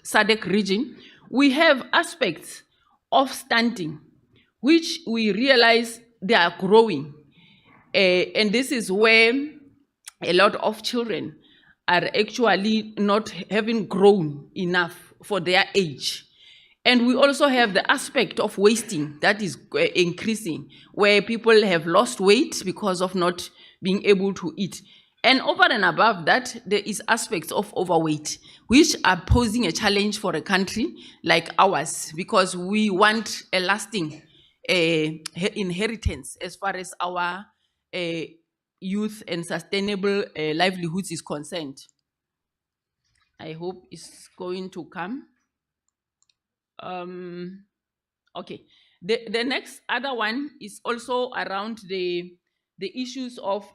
SADC region, we have aspects of stunting, which we realize they are growing. And this is where a lot of children are actually not having grown enough for their age. And we also have the aspect of wasting that is increasing, where people have lost weight because of not being able to eat. And over and above that, there is aspects of overweight, which are posing a challenge for a country like ours, because we want a lasting inheritance as far as our youth and sustainable livelihoods is concerned. I hope it's going to come. Okay, the next other one is also around the issues of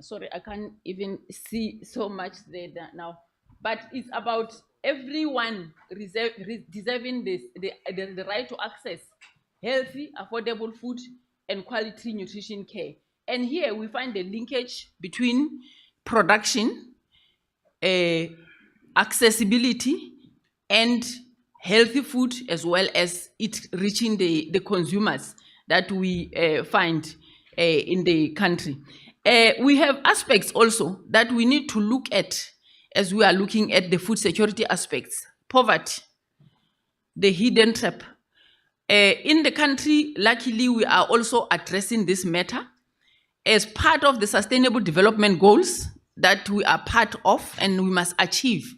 sorry, I can't even see so much there now, but it's about everyone deserving the right to access healthy, affordable food and quality nutrition care. And here we find the linkage between production, accessibility, and healthy food, as well as it reaching the consumers that we find in the country. We have aspects also that we need to look at as we are looking at the food security aspects. Poverty, the hidden trap. In the country, luckily, we are also addressing this matter as part of the Sustainable Development Goals that we are part of, and we must achieve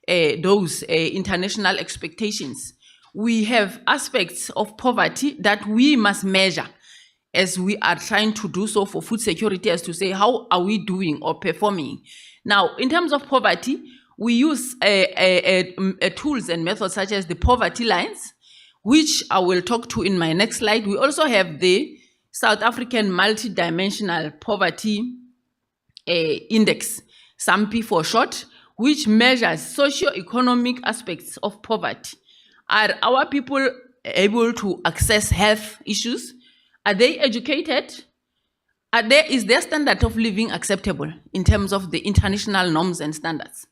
those international expectations. We have aspects of poverty that we must measure as we are trying to do so for food security, as to say, how are we doing or performing? Now, in terms of poverty, we use tools and methods such as the poverty lines, which I will talk to in my next slide. We also have the South African Multidimensional Poverty Index, SAMPI for short, which measures socio-economic aspects of poverty. Are our people able to access health issues? Are they educated? Is their standard of living acceptable in terms of the international norms and standards?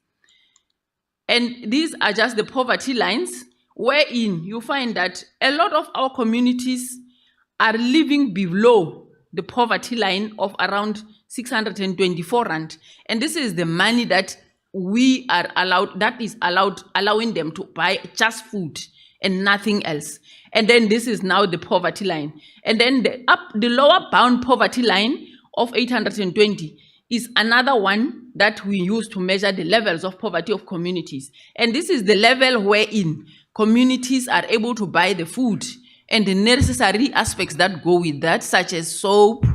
And these are just the poverty lines, wherein you find that a lot of our communities are living below the poverty line of around 624 rand. And this is the money that we are allowing them to buy just food and nothing else. And then this is now the poverty line. And then the lower bound poverty line of 820 is another one that we use to measure the levels of poverty of communities. And this is the level wherein communities are able to buy the food and the necessary aspects that go with that, such as soap,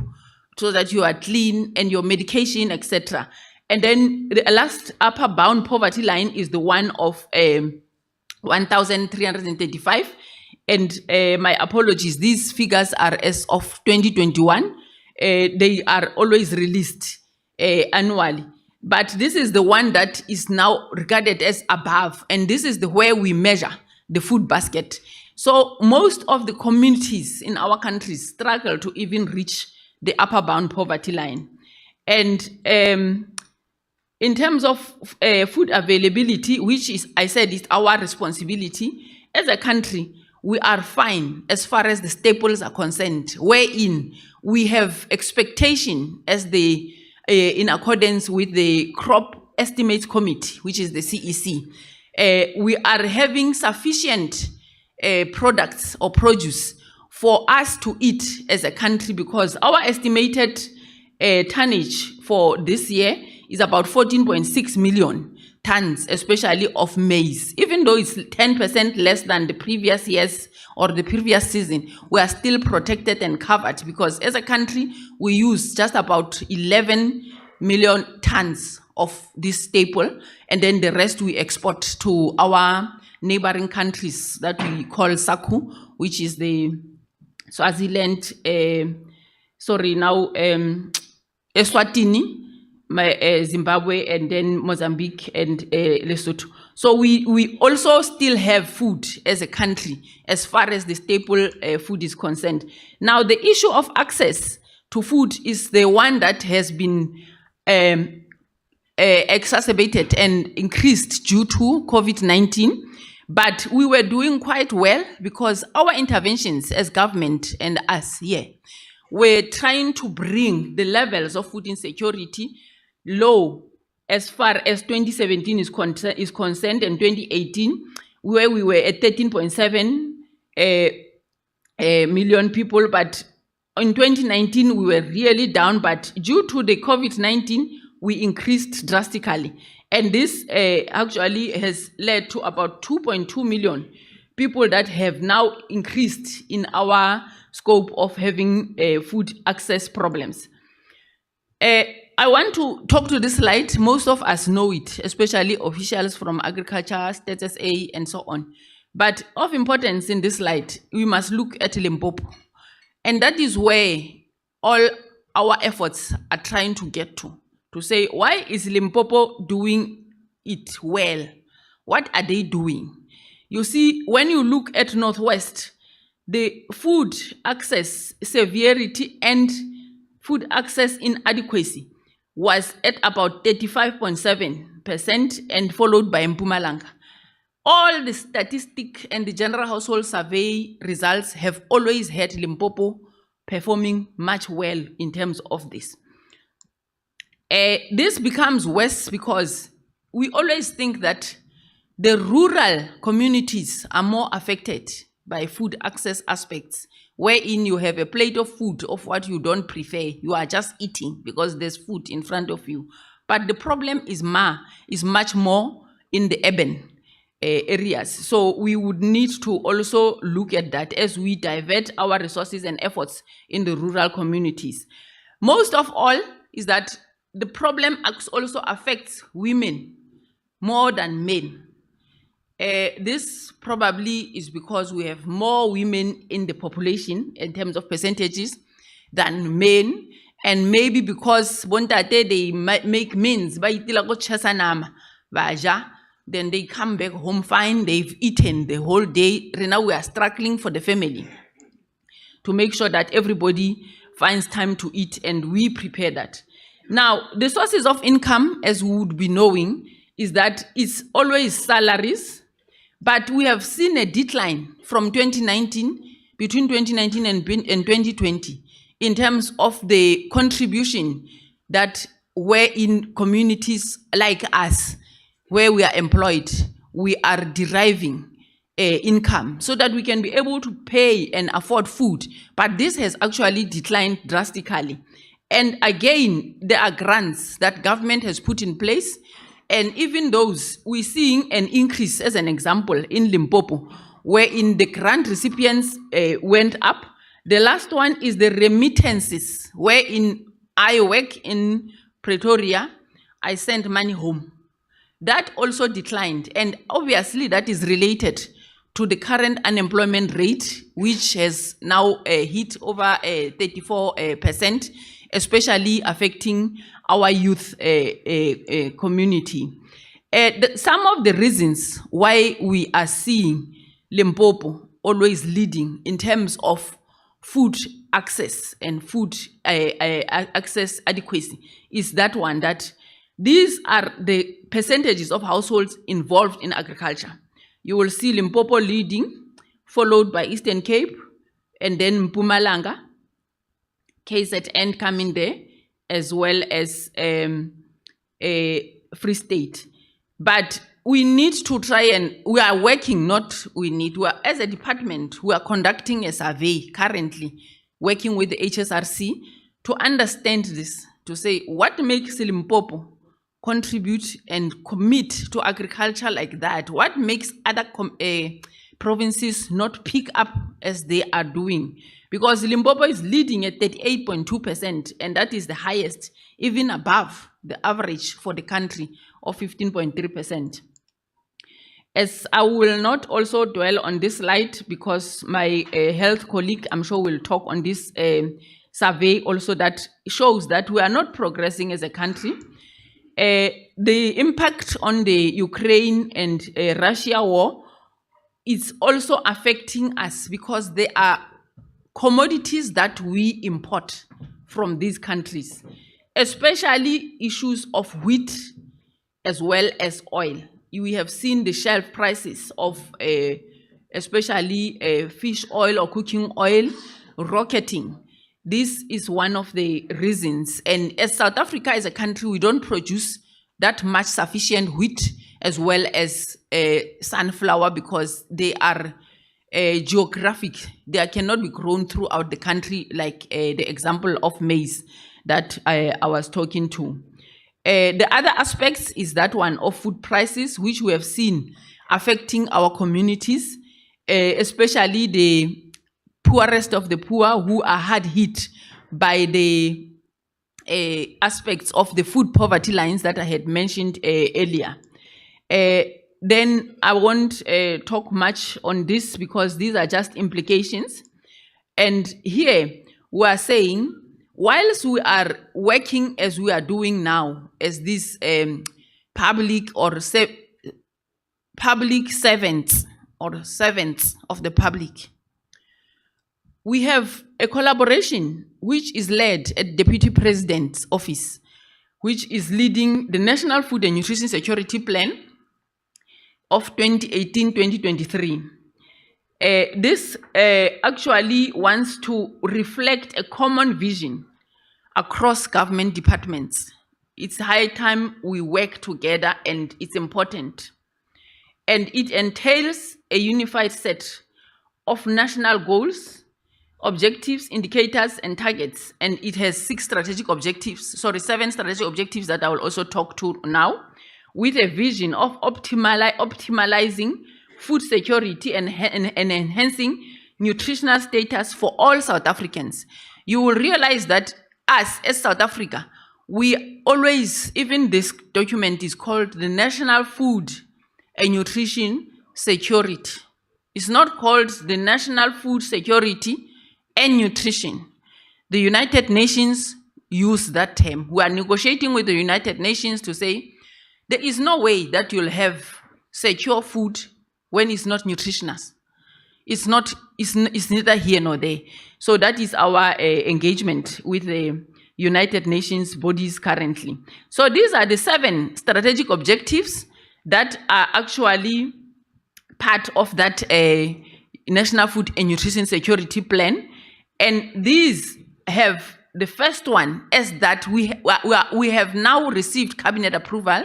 so that you are clean, and your medication, etc. And then the last upper bound poverty line is the one of 1,335. And my apologies, these figures are as of 2021. They are always released annually. But this is the one that is now regarded as above. And this is where we measure the food basket. So most of the communities in our countries struggle to even reach the upper bound poverty line. And in terms of food availability, which is, I said, is our responsibility, as a country, we are fine as far as the staples are concerned, wherein we have expectation as in accordance with the Crop Estimates Committee, which is the CEC. We are having sufficient products or produce for us to eat as a country, because our estimated tonnage for this year is about 14.6 million tons, especially of maize. Even though it's 10% less than the previous years or the previous season, we are still protected and covered, because as a country, we use just about 11 million tons of this staple, and then the rest we export to our neighboring countries that we call SACU, which is the Swaziland, Eswatini, Zimbabwe, and then Mozambique and Lesotho. So we also still have food as a country as far as the staple food is concerned. Now, the issue of access to food is the one that has been exacerbated and increased due to COVID-19. But we were doing quite well because our interventions as government and us here were trying to bring the levels of food insecurity low as far as 2017 is concerned, and 2018, where we were at 13.7 million people. But in 2019, we were really down. But due to the COVID-19, we increased drastically. And this actually has led to about 2.2 million people that have now increased in our scope of having food access problems. I want to talk to this slide. Most of us know it, especially officials from agriculture, Status A, and so on. But of importance in this slide, we must look at Limpopo. And that is where all our efforts are trying to get to say, why is Limpopo doing it well? What are they doing? You see, when you look at Northwest, the food access severity and food access inadequacy was at about 35.7% and followed by Mpumalanga. All the statistic and the general household survey results have always had Limpopo performing much well in terms of this. This becomes worse because we always think that the rural communities are more affected by food access aspects, wherein you have a plate of food of what you don't prefer. You are just eating because there's food in front of you. But the problem is much more in the urban areas. So we would need to also look at that as we divert our resources and efforts in the rural communities. Most of all is that the problem also affects women more than men. This probably is because we have more women in the population in terms of percentages than men, and maybe because bontate they make means by then they come back home fine, they've eaten the whole day. Right now we are struggling for the family to make sure that everybody finds time to eat, and we prepare that. Now, the sources of income, as we would be knowing, is that it's always salaries. But we have seen a decline from 2019, between 2019 and 2020, in terms of the contribution that were in communities like us, where we are employed, we are deriving income so that we can be able to pay and afford food. But this has actually declined drastically. And again, there are grants that government has put in place. And even those, we're seeing an increase, as an example, in Limpopo, wherein the grant recipients went up. The last one is the remittances, wherein I work in Pretoria, I send money home. That also declined. And obviously, that is related to the current unemployment rate, which has now hit over 34%, especially affecting our youth community. Some of the reasons why we are seeing Limpopo always leading in terms of food access and food access adequacy is that one, that these are the percentages of households involved in agriculture. You will see Limpopo leading, followed by Eastern Cape, and then Mpumalanga, KZN coming there, as well as Free State. But we need to try, and we are working, as a department, we are conducting a survey currently, working with the HSRC to understand this, to say what makes Limpopo contribute and commit to agriculture like that? What makes other provinces not pick up as they are doing? Because Limpopo is leading at 38.2%, and that is the highest, even above the average for the country of 15.3%. As I will not also dwell on this slide because my health colleague, I'm sure, will talk on this survey also, that shows that we are not progressing as a country. The impact on the Ukraine and Russia war is also affecting us because there are commodities that we import from these countries, especially issues of wheat as well as oil. We have seen the shelf prices of especially fish oil or cooking oil rocketing. This is one of the reasons. And as South Africa is a country, we don't produce that much sufficient wheat as well as sunflower because they are geographic. They cannot be grown throughout the country like the example of maize that I was talking to. The other aspects is that one of food prices, which we have seen affecting our communities, especially the poorest of the poor who are hard hit by the aspects of the food poverty lines that I had mentioned earlier. Then I won't talk much on this because these are just implications. And here we are saying, whilst we are working as we are doing now, as these public servants or servants of the public, we have a collaboration which is led at Deputy President's office, which is leading the National Food and Nutrition Security Plan of 2018-2023. This actually wants to reflect a common vision across government departments. It's high time we work together, and it's important. And it entails a unified set of national goals, objectives, indicators, and targets. And it has seven strategic objectives that I will also talk to now, with a vision of optimizing food security and enhancing nutritional status for all South Africans. You will realize that us, as South Africa, we always, even this document is called the National Food and Nutrition Security. It's not called the National Food Security and Nutrition. The United Nations use that term. We are negotiating with the United Nations to say there is no way that you'll have secure food when it's not nutritious. It's neither here nor there. So that is our engagement with the United Nations bodies currently. So these are the 7 strategic objectives that are actually part of that National Food and Nutrition Security Plan. And these have the first one as that we have now received cabinet approval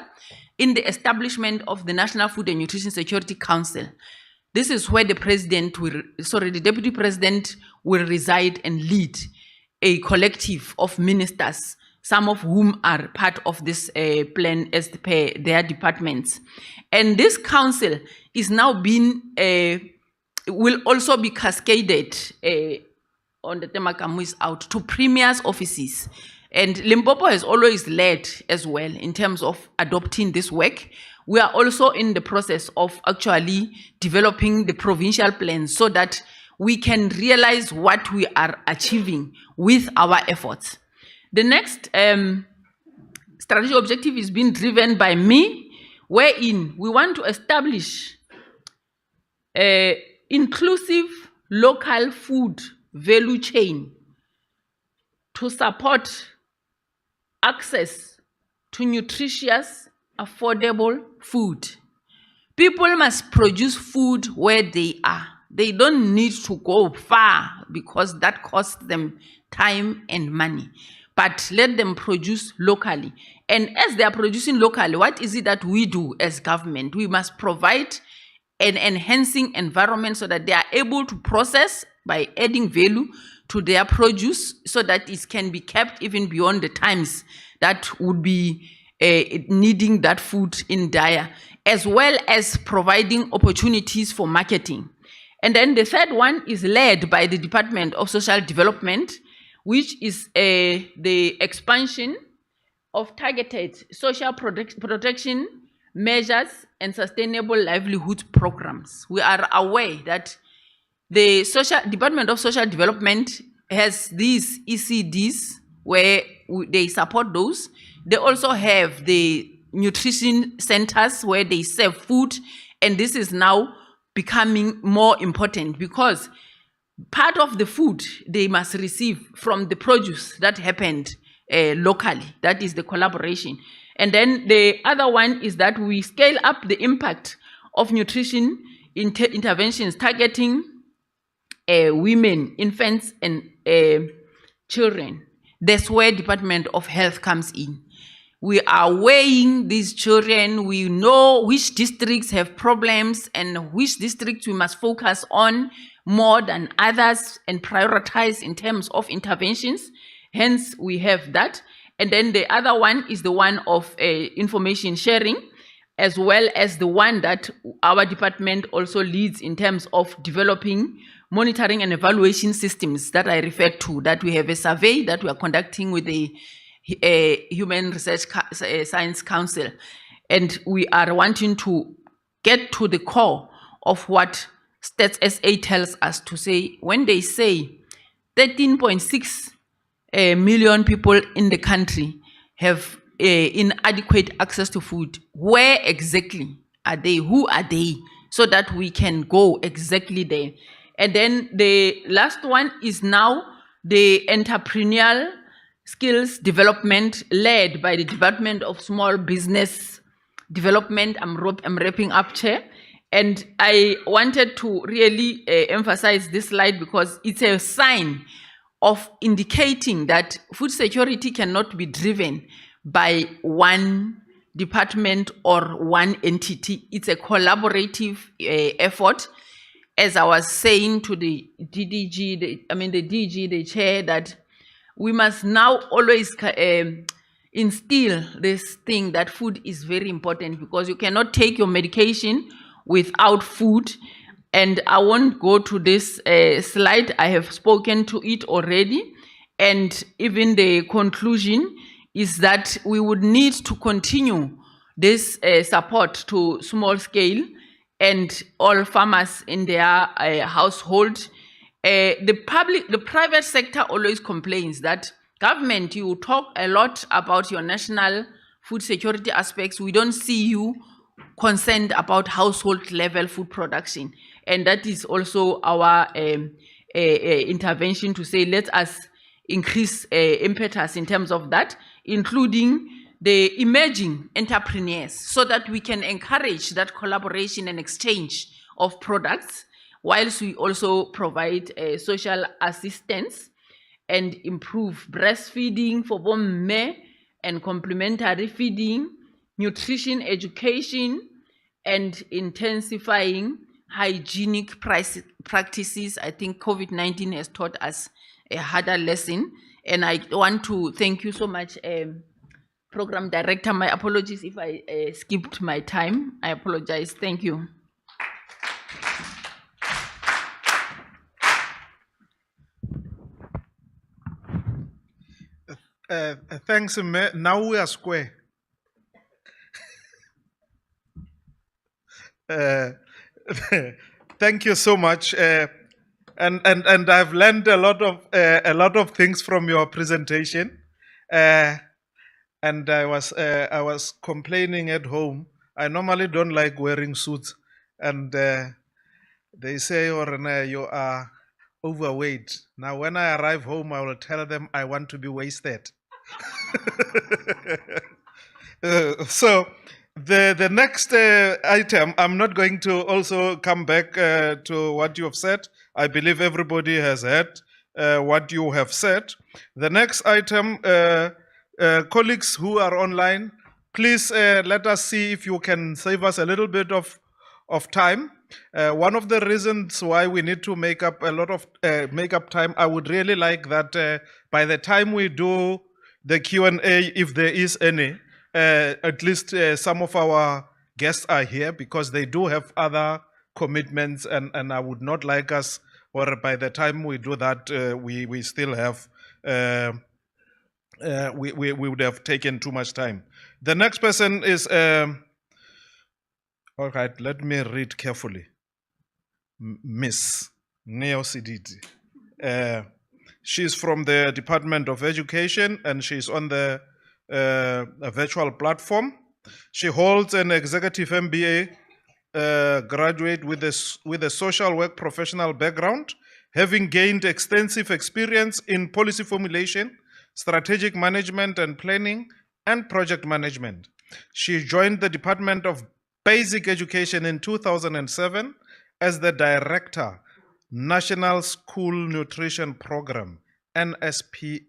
in the establishment of the National Food and Nutrition Security Council. This is where the Deputy President will reside and lead a collective of ministers, some of whom are part of this plan as per their departments. And this council is now will also be cascaded on the Temakamu out to premier's offices. And Limpopo has always led as well in terms of adopting this work. We are also in the process of actually developing the provincial plans so that we can realize what we are achieving with our efforts. The next strategic objective is being driven by me, wherein we want to establish an inclusive local food value chain to support access to nutritious, affordable food. People must produce food where they are. They don't need to go far because that costs them time and money. But let them produce locally. And as they are producing locally, what is it that we do as government? We must provide an enhancing environment so that they are able to process by adding value to their produce so that it can be kept even beyond the times that would be needing that food in dire, as well as providing opportunities for marketing. And then the third one is led by the Department of Social Development, which is the expansion of targeted social protection measures and sustainable livelihood programs. We are aware that the Department of Social Development has these ECDs where they support those. They also have the nutrition centers where they serve food, and this is now becoming more important because part of the food they must receive from the produce that happened locally. That is the collaboration. And then the other one is that we scale up the impact of nutrition interventions targeting women, infants, and children. That's where Department of Health comes in. We are weighing these children. We know which districts have problems and which districts we must focus on more than others and prioritize in terms of interventions. Hence, we have that. And then the other one is the one of information sharing, as well as the one that our department also leads in terms of developing monitoring and evaluation systems that I referred to, that we have a survey that we are conducting with the Human Research Science Council. And we are wanting to get to the core of what Stats SA tells us to say. When they say 13.6 million people in the country have inadequate access to food, where exactly are they? Who are they? So that we can go exactly there. And then the last one is now the entrepreneurial skills development led by the Department of Small Business Development. I'm wrapping up, Chair. And I wanted to really emphasize this slide because it's a sign of indicating that food security cannot be driven by one department or one entity. It's a collaborative effort. As I was saying to the DDG, the chair, that we must now always instill this thing that food is very important, because you cannot take your medication without food. And I won't go to this slide. I have spoken to it already. And even the conclusion is that we would need to continue this support to small scale and all farmers in their household. The private sector always complains that government, you talk a lot about your national food security aspects. We don't see you concerned about household level food production. And that is also our intervention to say, let us increase impetus in terms of that, including the emerging entrepreneurs, so that we can encourage that collaboration and exchange of products, whilst we also provide social assistance and improve breastfeeding for women and complementary feeding, nutrition education, and intensifying hygienic practices. I think COVID-19 has taught us a harder lesson. And I want to thank you so much, Program Director. My apologies if I skipped my time. I apologize. Thank you. Thanks, now we are square. Thank you so much, and I've learned a lot of things from your presentation. And I was complaining at home. I normally don't like wearing suits, and they say, "Orena, you are overweight." Now, when I arrive home, I will tell them I want to be wasted. So the next item, I'm not going to also come back to what you have said. I believe everybody has heard what you have said. The next item, colleagues who are online, please let us see if you can save us a little bit of time. One of the reasons why we need to make up a lot of time, I would really like that by the time we do the Q&A, if there is any, at least some of our guests are here, because they do have other commitments, and I would not like us, or by the time we do that, we still have, we would have taken too much time. The next person is, all right, let me read carefully. Miss Neo Siditi. She's from the Department of Education, and she's on the a virtual platform. She holds an executive MBA graduate with a social work professional background, having gained extensive experience in policy formulation, strategic management and planning, and project management. She joined the Department of Basic Education in 2007 as the Director, National School Nutrition Program, NSNP,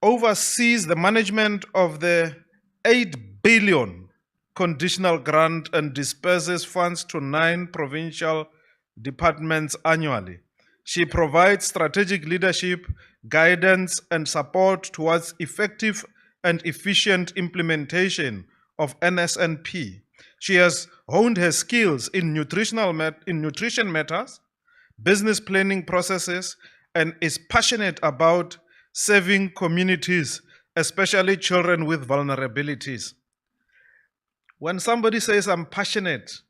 oversees the management of the 8 billion conditional grant and disperses funds to 9 provincial departments annually. She provides strategic leadership, guidance, and support towards effective and efficient implementation of NSNP. She has honed her skills in nutrition matters, business planning processes, and is passionate about serving communities, especially children with vulnerabilities. When somebody says I'm passionate,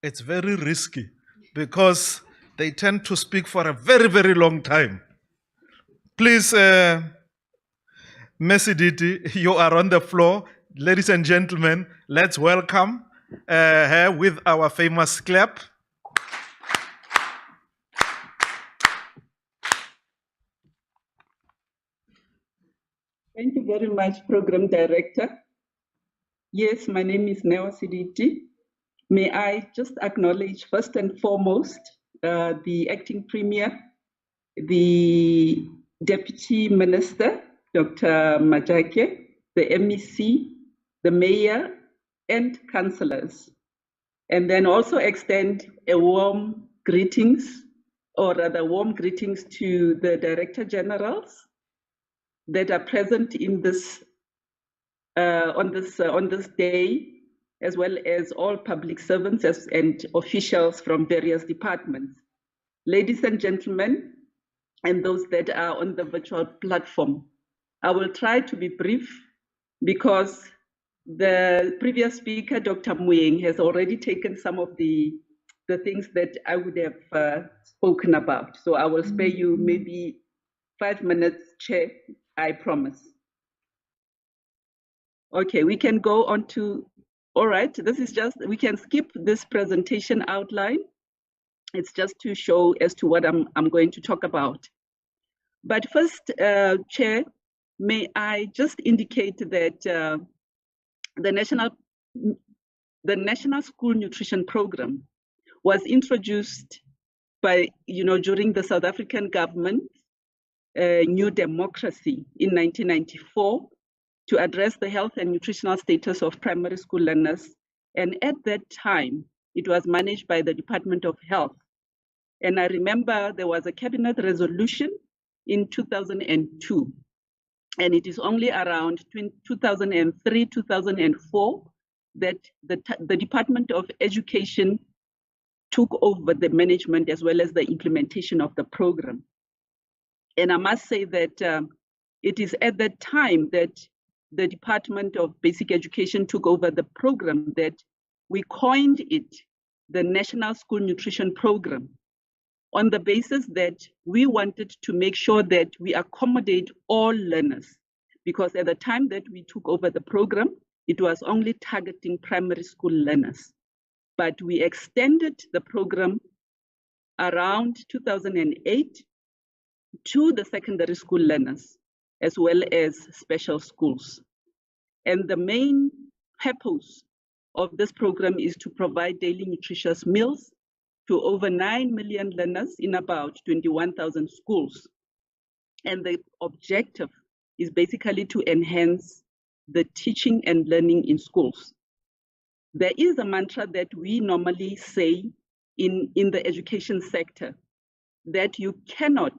it's very risky because they tend to speak for a very, very long time. Please, Mesiditi, you are on the floor. Ladies and gentlemen, let's welcome her with our famous clap. Thank you very much, Program Director. Yes, my name is Newa Siditi. May I just acknowledge first and foremost the Acting Premier, the Deputy Minister, Dr. Majake, the MEC, the Mayor, and councillors. And then also extend a warm greetings, or rather warm greetings to the Director Generals that are present in this on this day, as well as all public servants and officials from various departments. Ladies and gentlemen, and those that are on the virtual platform, I will try to be brief because the previous speaker, Dr. Muyeng, has already taken some of the things that I would have spoken about. So I will spare you maybe 5 minutes, Chair, I promise. Okay, we can go on to, all right, this is just, we can skip this presentation outline. It's just to show as to what I'm going to talk about. But first, Chair, may I just indicate that the National School Nutrition Program was introduced by, during the South African government, New Democracy in 1994 to address the health and nutritional status of primary school learners. And at that time, it was managed by the Department of Health. And I remember there was a cabinet resolution in 2002. And it is only around 2003, 2004 that the Department of Education took over the management as well as the implementation of the program. And I must say that it is at that time that the Department of Basic Education took over the program that we coined it the National School Nutrition Program, on the basis that we wanted to make sure that we accommodate all learners. Because at the time that we took over the program, it was only targeting primary school learners. But we extended the program around 2008 to the secondary school learners, as well as special schools. And the main purpose of this program is to provide daily nutritious meals to over 9 million learners in about 21,000 schools. And the objective is basically to enhance the teaching and learning in schools. There is a mantra that we normally say in the education sector, that you cannot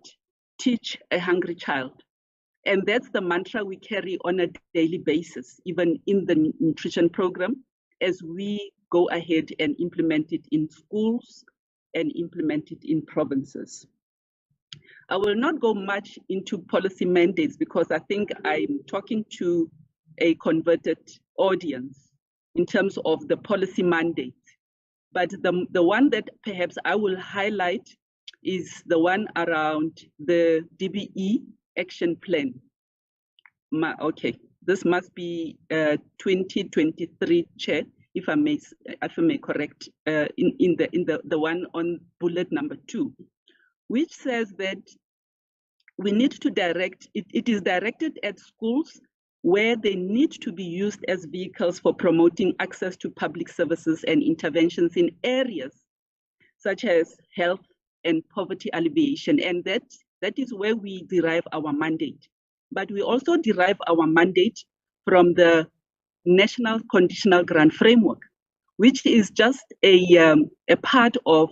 teach a hungry child. And that's the mantra we carry on a daily basis, even in the nutrition program, as we go ahead and implement it in schools and implement it in provinces. I will not go much into policy mandates because I think I'm talking to a converted audience in terms of the policy mandate. But the one that perhaps I will highlight is the one around the DBE action plan. Okay, this must be 2023, Chair, if I may correct, in the one on bullet number 2, which says that we need to direct, it is directed at schools where they need to be used as vehicles for promoting access to public services and interventions in areas such as health and poverty alleviation. And that is where we derive our mandate. But we also derive our mandate from the National Conditional Grant Framework, which is just a part of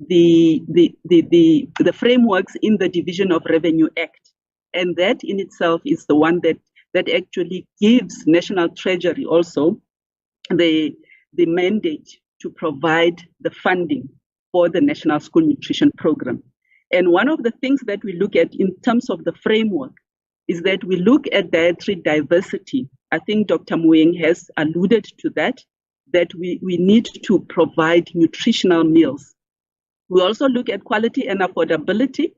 the frameworks in the Division of Revenue Act. And that in itself is the one that actually gives National Treasury also the mandate to provide the funding for the National School Nutrition Program. And one of the things that we look at in terms of the framework is that we look at dietary diversity. I think Dr. Moeng has alluded to that we need to provide nutritional meals. We also look at quality and affordability,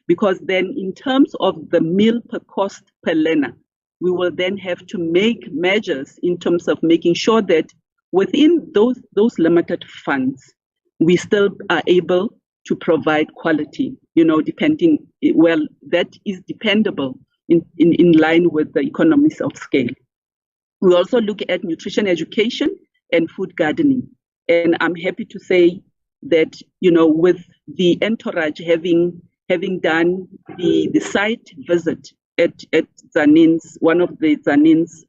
because then in terms of the meal per cost per learner, we will then have to make measures in terms of making sure that within those limited funds, we still are able to provide quality, depending, well, that is dependable in line with the economies of scale. We also look at nutrition education and food gardening. And I'm happy to say that, with the entourage having done the site visit at Zanin's, one of the Zanin's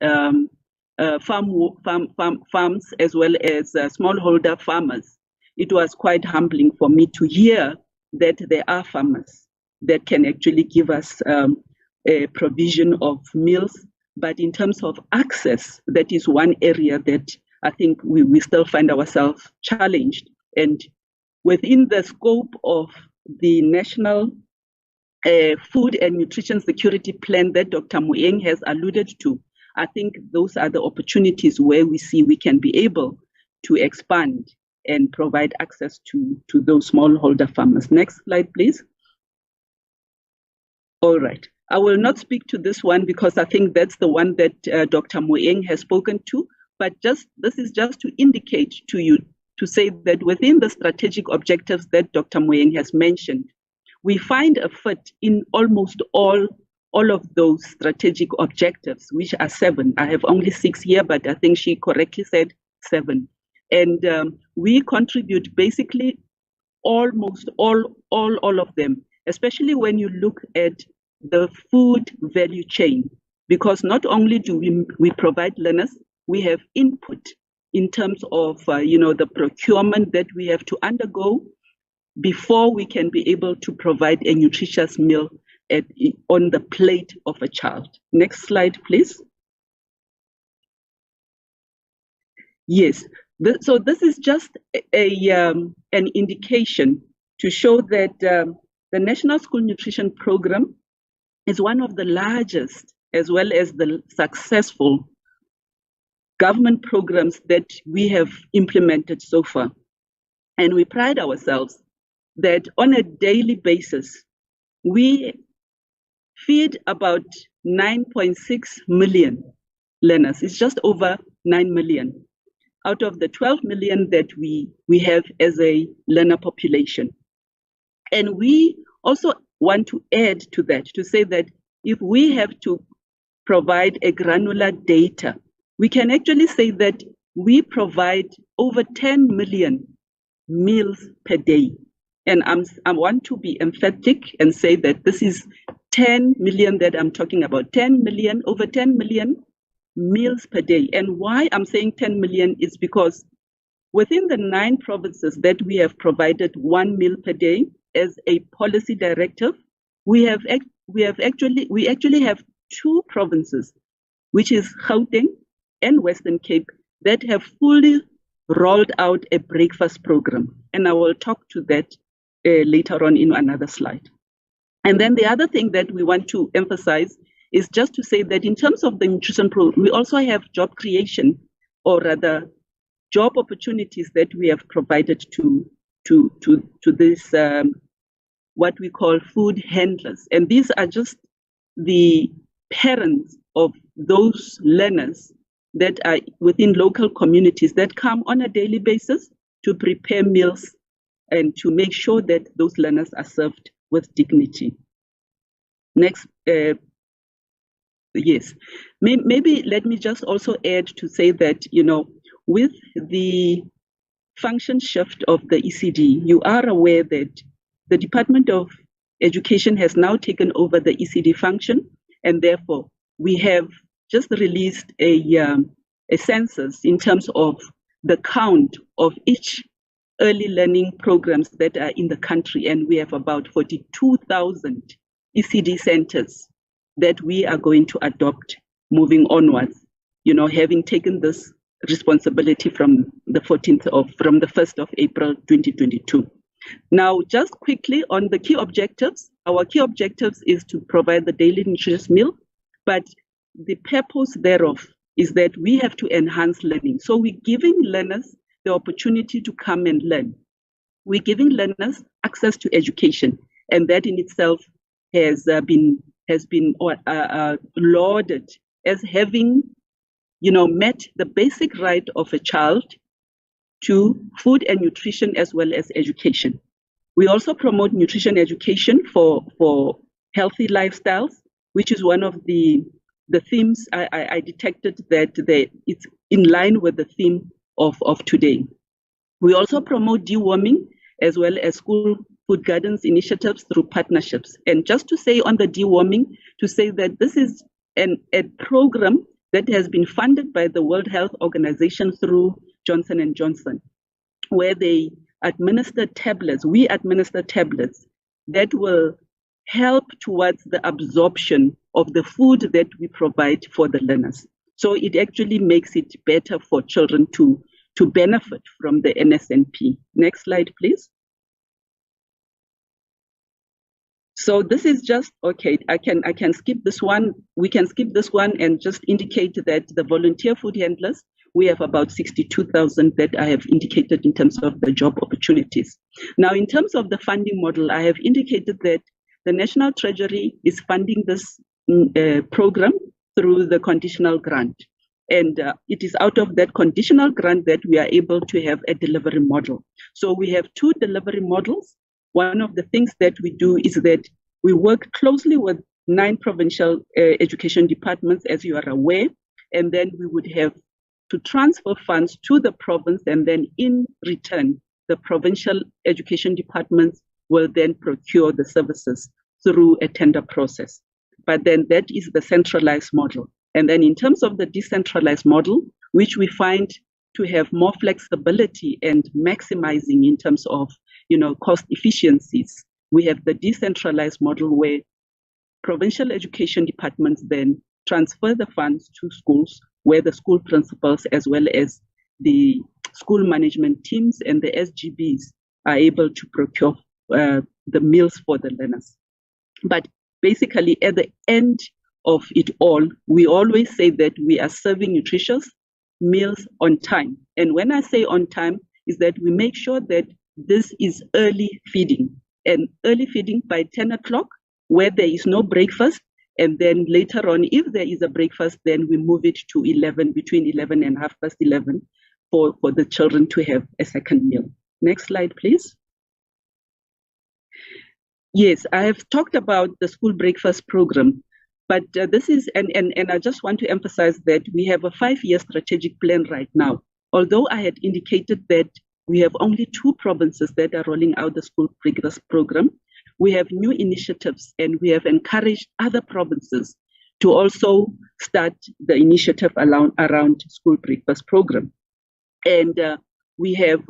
farms, as well as smallholder farmers, it was quite humbling for me to hear that there are farmers that can actually give us a provision of meals. But in terms of access, that is one area that I think we still find ourselves challenged. And within the scope of the National Food and Nutrition Security Plan that Dr. Moeng has alluded to, I think those are the opportunities where we see we can be able to expand and provide access to those smallholder farmers. Next slide, please. All right. I will not speak to this one because I think that's the one that Dr. Moeng has spoken to, but this is just to indicate to you, to say that within the strategic objectives that Dr. Moeng has mentioned, we find a fit in almost all of those strategic objectives, which are 7. I have only 6 here, but I think she correctly said 7. And we contribute basically almost all of them, especially when you look at the food value chain, because not only do we provide learners, we have input in terms of the procurement that we have to undergo before we can be able to provide a nutritious meal on the plate of a child. Next slide, please. Yes, so this is just an indication to show that the National School Nutrition Program is one of the largest as well as the successful government programs that we have implemented so far. And we pride ourselves that on a daily basis, we feed about 9.6 million learners. It's just over 9 million out of the 12 million that we have as a learner population. And we also want to add to that, to say that if we have to provide a granular data, we can actually say that we provide over 10 million meals per day. And I want to be emphatic and say that this is 10 million that I'm talking about, 10 million, over 10 million meals per day. And why I'm saying 10 million is because within the 9 provinces that we have provided 1 meal per day as a policy directive, we actually have 2 provinces, which is Gauteng and Western Cape, that have fully rolled out a breakfast program. And I will talk to that later on in another slide. And then the other thing that we want to emphasize is just to say that in terms of the nutrition program, we also have job creation, or rather job opportunities that we have provided to this what we call food handlers. And these are just the parents of those learners that are within local communities that come on a daily basis to prepare meals and to make sure that those learners are served with dignity. Next, yes, maybe let me just also add to say that, you know, with the function shift of the ECD, you are aware that the Department of Education has now taken over the ECD function, and therefore we have just released a census in terms of the count of each early learning programs that are in the country, and we have about 42,000 ECD centers that we are going to adopt moving onwards, you know, having taken this responsibility from the 1st of April 2022. Now, just quickly on the key objectives, our key objectives is to provide the daily nutritious meal, but the purpose thereof is that we have to enhance learning. So we're giving learners the opportunity to come and learn. We're giving learners access to education, and that in itself has been lauded as having, you know, met the basic right of a child to food and nutrition as well as education. We also promote nutrition education for healthy lifestyles, which is one of the themes I detected that it's in line with the theme of today. We also promote deworming as well as school food gardens initiatives through partnerships. And just to say on the deworming, to say that this is a program that has been funded by the World Health Organization through Johnson & Johnson, where they administer tablets, we administer tablets that will help towards the absorption of the food that we provide for the learners. So it actually makes it better for children to benefit from the NSNP. Next slide, please. So this is just, okay, I can skip this one. We can skip this one and just indicate that the volunteer food handlers, we have about 62,000 that I have indicated in terms of the job opportunities. Now, in terms of the funding model, I have indicated that the National Treasury is funding this program through the conditional grant. And it is out of that conditional grant that we are able to have a delivery model. So we have two delivery models. One of the things that we do is that we work closely with 9 provincial education departments, as you are aware, and then we would have to transfer funds to the province, and then in return, the provincial education departments will then procure the services through a tender process. But then that is the centralized model. And then in terms of the decentralized model, which we find to have more flexibility and maximizing in terms of, you know, cost efficiencies, we have the decentralized model where provincial education departments then transfer the funds to schools, where the school principals as well as the school management teams and the SGBs are able to procure the meals for the learners. But basically, at the end of it all, we always say that we are serving nutritious meals on time. And when I say on time, is that we make sure that this is early feeding, and early feeding by 10 o'clock, where there is no breakfast. And then later on, if there is a breakfast, then we move it to 11, between 11 and 11:30 for the children to have a second meal. Next slide, please. Yes, I have talked about the school breakfast program, but this is, and I just want to emphasize that we have a 5-year strategic plan right now. Although I had indicated that we have only 2 provinces that are rolling out the school breakfast program, we have new initiatives, and we have encouraged other provinces to also start the initiative around school breakfast program. And we have,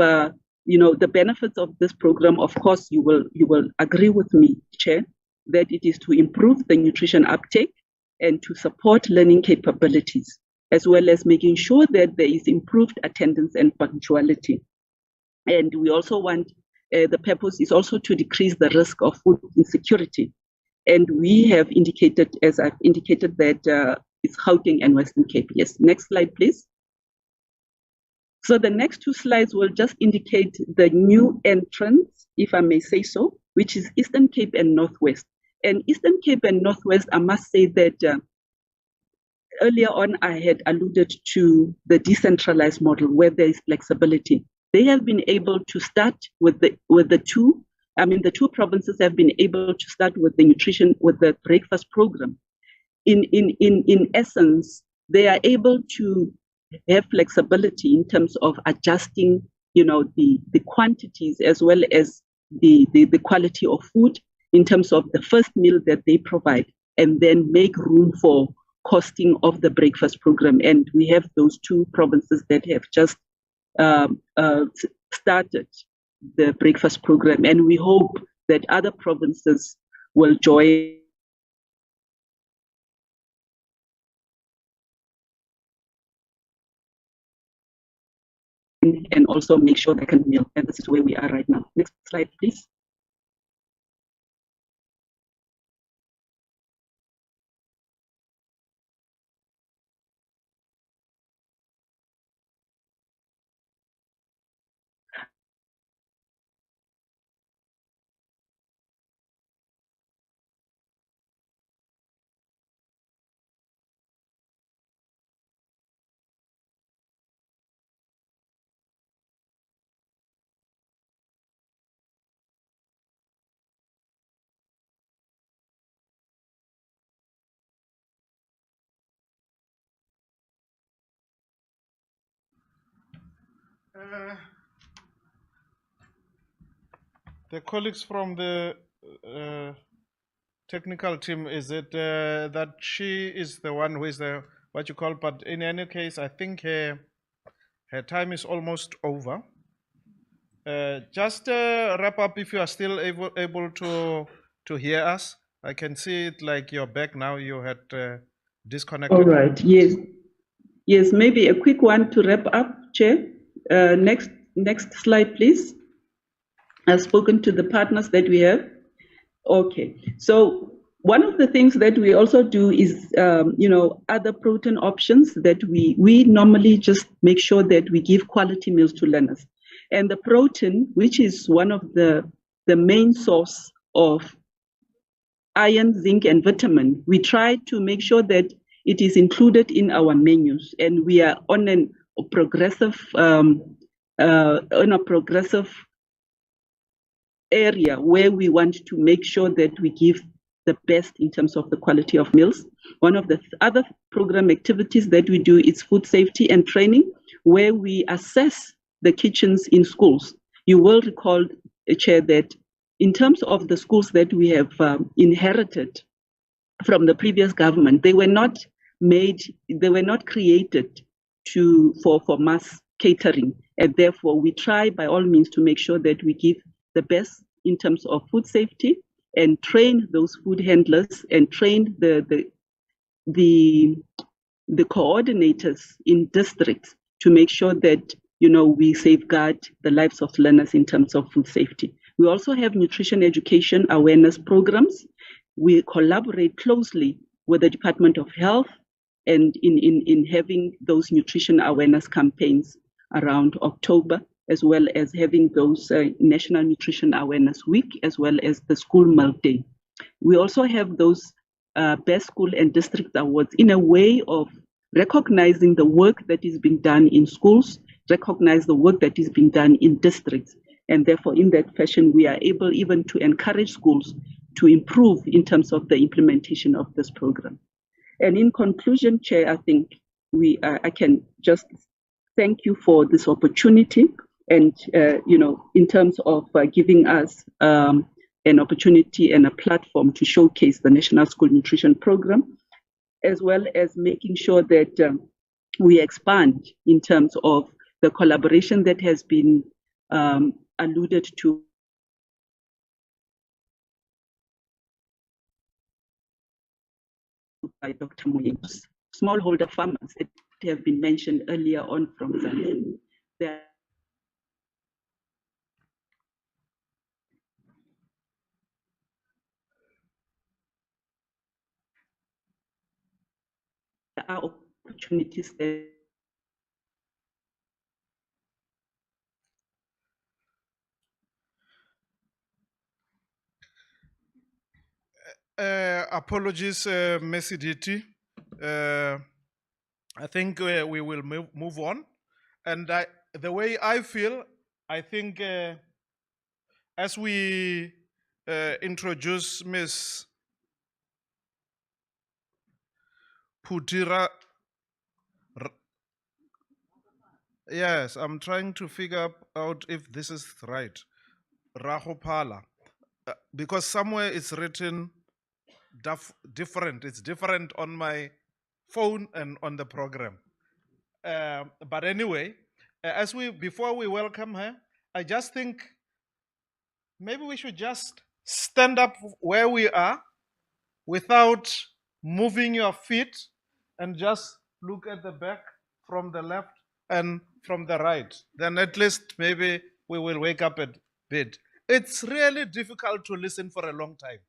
you know, the benefits of this program. Of course, you will agree with me, Chair, that it is to improve the nutrition uptake and to support learning capabilities, as well as making sure that there is improved attendance and punctuality. And we also want, the purpose is also to decrease the risk of food insecurity. And we have indicated, as I've indicated, that it's Gauteng and Western Cape. Yes, next slide, please. So the next 2 slides will just indicate the new entrants, if I may say so, which is Eastern Cape and Northwest. And Eastern Cape and Northwest, I must say that earlier on, I had alluded to the decentralized model where there is flexibility. They have been able to start with the two. I mean, the two provinces have been able to start with the breakfast program. In essence, they are able to have flexibility in terms of adjusting, the quantities as well as the quality of food in terms of the first meal that they provide, and then make room for costing of the breakfast program. And we have those two provinces that have just started the breakfast program, and we hope that other provinces will join and also make sure they can meal. And this is where we are right now. Next slide, please. The colleagues from the technical team, is it that she is the one who is the what you call? But in any case, I think her time is almost over. Just wrap up if you are still able to hear us. I can see it like you're back now. You had disconnected. All right. Yes. Maybe a quick one to wrap up, Chair. Next slide, please. I've spoken to the partners that we have. Okay. So one of the things that we also do is, other protein options that we normally just make sure that we give quality meals to learners. And the protein, which is one of the main source of iron, zinc, and vitamin, we try to make sure that it is included in our menus. And we are on a progressive area where we want to make sure that we give the best in terms of the quality of meals. One of the other program activities that we do is food safety and training, where we assess the kitchens in schools. You will recall, Chair, that in terms of the schools that we have inherited from the previous government, they were not created for mass catering, and therefore we try by all means to make sure that we give the best in terms of food safety and train those food handlers and train the coordinators in districts to make sure that we safeguard the lives of learners in terms of food safety. We also have nutrition education awareness programs. We collaborate closely with the Department of Health and in having those nutrition awareness campaigns around October, as well as having those National Nutrition Awareness Week, as well as the School Milk Day. We also have those Best School and District Awards in a way of recognizing the work that is being done in schools, recognize the work that is being done in districts. And therefore, in that fashion, we are able even to encourage schools to improve in terms of the implementation of this program. And in conclusion, Chair, I think I can just thank you for this opportunity. And, in terms of giving us an opportunity and a platform to showcase the National School Nutrition Program, as well as making sure that we expand in terms of the collaboration that has been alluded to by Dr. Moyes. Smallholder farmers that have been mentioned earlier on from Zambia. There are opportunities there. Apologies, Messi Diti. I think we will move on. And the way I feel, I think as we introduce Miss Putira, yes, I'm trying to figure out if this is right. Rahopala. Because somewhere it's written different. It's different on my phone and on the program. But anyway, before we welcome her, I just think maybe we should just stand up where we are without moving your feet and just look at the back from the left and from the right. Then at least maybe we will wake up a bit. It's really difficult to listen for a long time.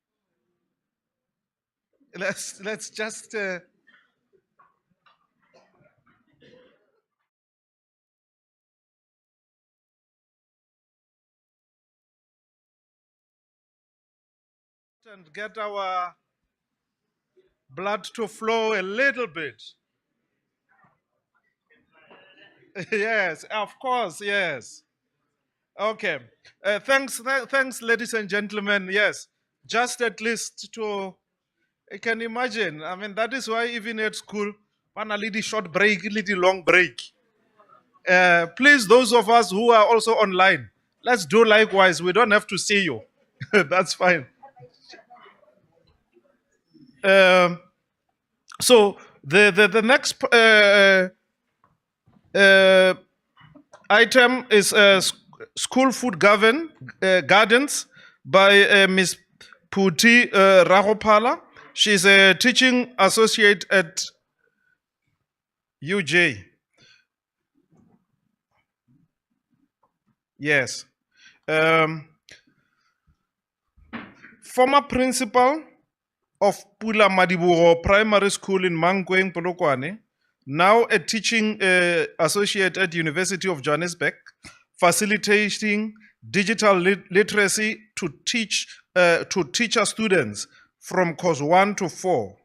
Let's just and get our blood to flow a little bit. Yes, of course, yes. Okay. Thanks, ladies and gentlemen. Yes, just at least to, I can imagine. I mean, that is why even at school, one a little short break, a little long break. Please, those of us who are also online, let's do likewise. We don't have to see you. That's fine. Um, so the next item is school food gardens by Ms. Puti Rahopala. She's a teaching associate at UJ. Yes. Former principal of Pula Madiburo Primary School in Mankweng, Polokwane, now a teaching associate at University of Johannesburg, facilitating digital literacy to teacher students from course 1 to 4.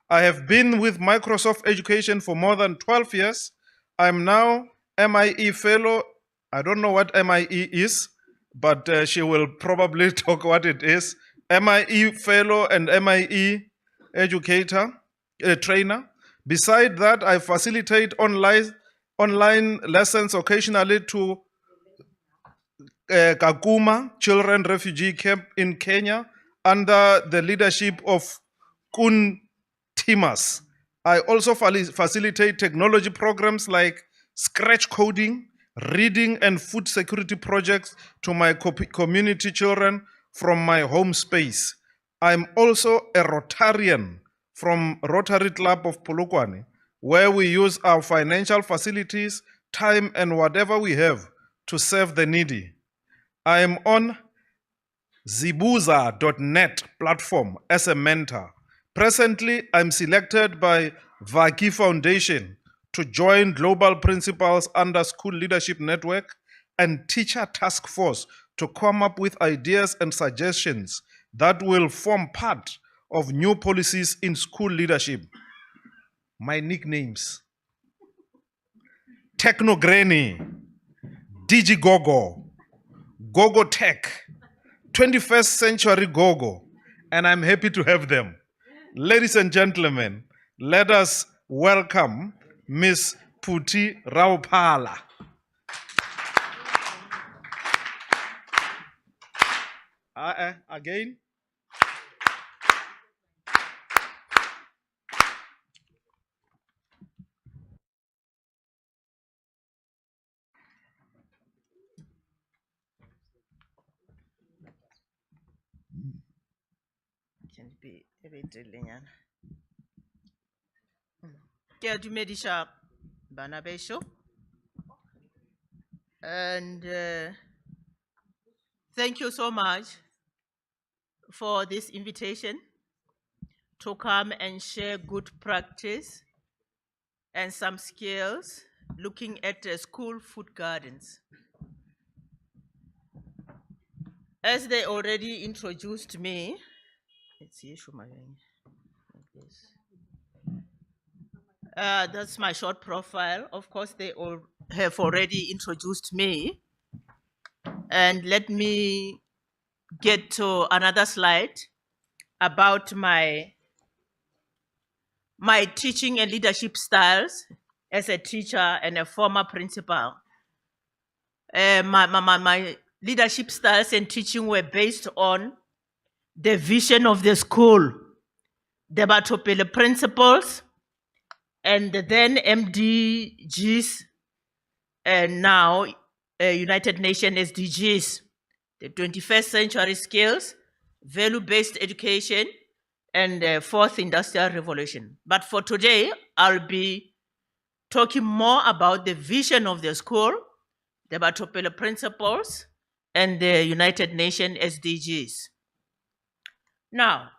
I have been with Microsoft Education for more than 12 years. I'm now MIE fellow. I don't know what MIE is, but she will probably talk what it is. MIE fellow and MIE educator, trainer. Beside that, I facilitate online lessons occasionally to Kakuma Children Refugee Camp in Kenya under the leadership of Kun Timas. I also facilitate technology programs like scratch coding, reading, and food security projects to my community children from my home space. I'm also a Rotarian from Rotary Club of Polokwane, where we use our financial facilities, time, and whatever we have to serve the needy. I am on zibuza.net platform as a mentor. Presently, I'm selected by Vaki Foundation to join Global Principals under School Leadership Network and Teacher Task Force to come up with ideas and suggestions that will form part of new policies in school leadership. My nicknames: Techno Granny, DigiGogo, Gogo Tech, 21st Century Gogo, and I'm happy to have them. Ladies and gentlemen, let us welcome Miss Puti Raupala. Again. Ke a dumedisha bana besho. And thank you so much for this invitation to come and share good practice and some skills looking at school food gardens. As they already introduced me, It's issue my like this. That's my short profile. Of course, they all have already introduced me. And let me get to another slide about my teaching and leadership styles as a teacher and a former principal. My leadership styles and teaching were based on the vision of the school, the Batopele principles, and then MDGs, and now United Nations SDGs, the 21st century skills, value-based education, and fourth industrial revolution. But for today, I'll be talking more about the vision of the school, the Batopele principles, and the United Nations SDGs. Now,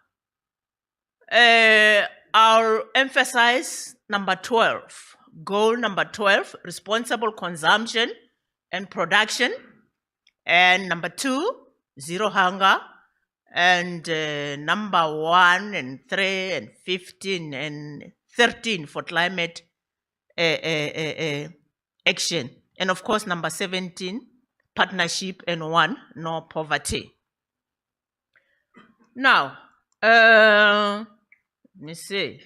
I'll emphasize number 12, goal number 12, responsible consumption and production, and number 2, zero hunger, and number 1 and 3 and 15 and 13 for climate action, and of course number 17, partnership, and 1, no poverty. Now, let me see.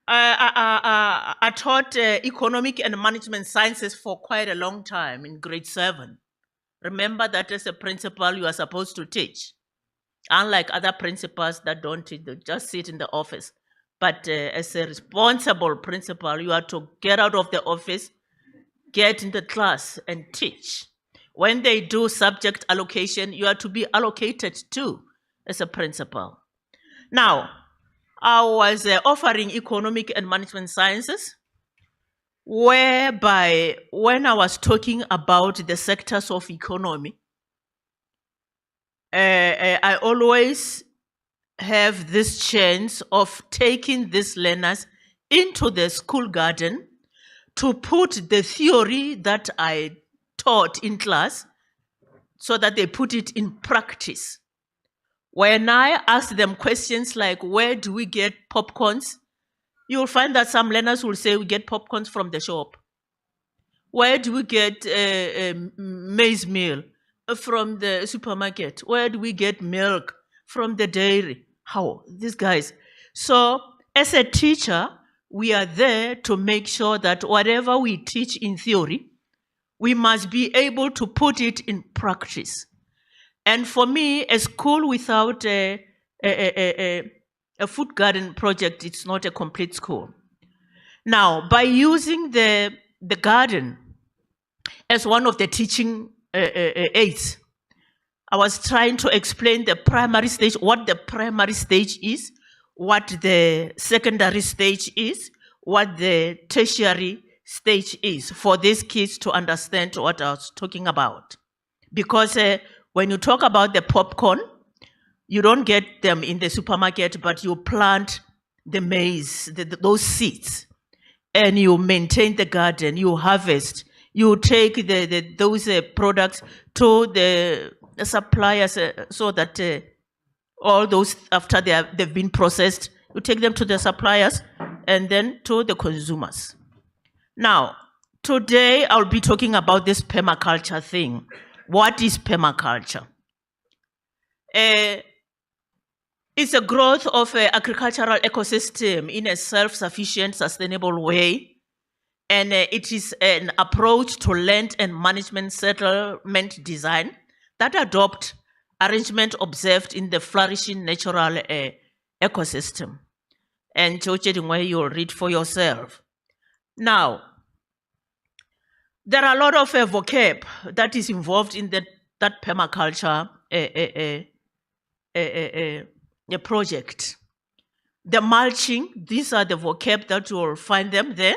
I taught economic and management sciences for quite a long time in grade 7. Remember that as a principal, you are supposed to teach. Unlike other principals that don't teach, they just sit in the office. But as a responsible principal, you are to get out of the office, get in the class and teach. When they do subject allocation, you are to be allocated too as a principal. Now, I was offering economic and management sciences, whereby when I was talking about the sectors of economy, I always have this chance of taking these learners into the school garden to put the theory that I taught in class so that they put it in practice. When I ask them questions like, where do we get popcorns? You'll find that some learners will say we get popcorns from the shop. Where do we get maize meal? From the supermarket. Where do we get milk? From the dairy. How? These guys. So as a teacher, we are there to make sure that whatever we teach in theory, we must be able to put it in practice. And for me, a school without a food garden project, it's not a complete school. Now, by using the garden as one of the teaching aids, I was trying to explain the primary stage, what the primary stage is, what the secondary stage is, what the tertiary stage is, for these kids to understand what I was talking about. Because when you talk about the popcorn, you don't get them in the supermarket, but you plant the maize, those seeds, and you maintain the garden, you harvest, you take those products to the suppliers so that all those, after they've been processed, you take them to the suppliers and then to the consumers. Now, today I'll be talking about this permaculture thing. What is permaculture? It's a growth of an agricultural ecosystem in a self-sufficient, sustainable way. And it is an approach to land and management settlement design that adopt arrangement observed in the flourishing natural ecosystem. And where you'll read for yourself. Now, there are a lot of vocab that is involved in that permaculture project. The mulching, these are the vocab that you will find them there.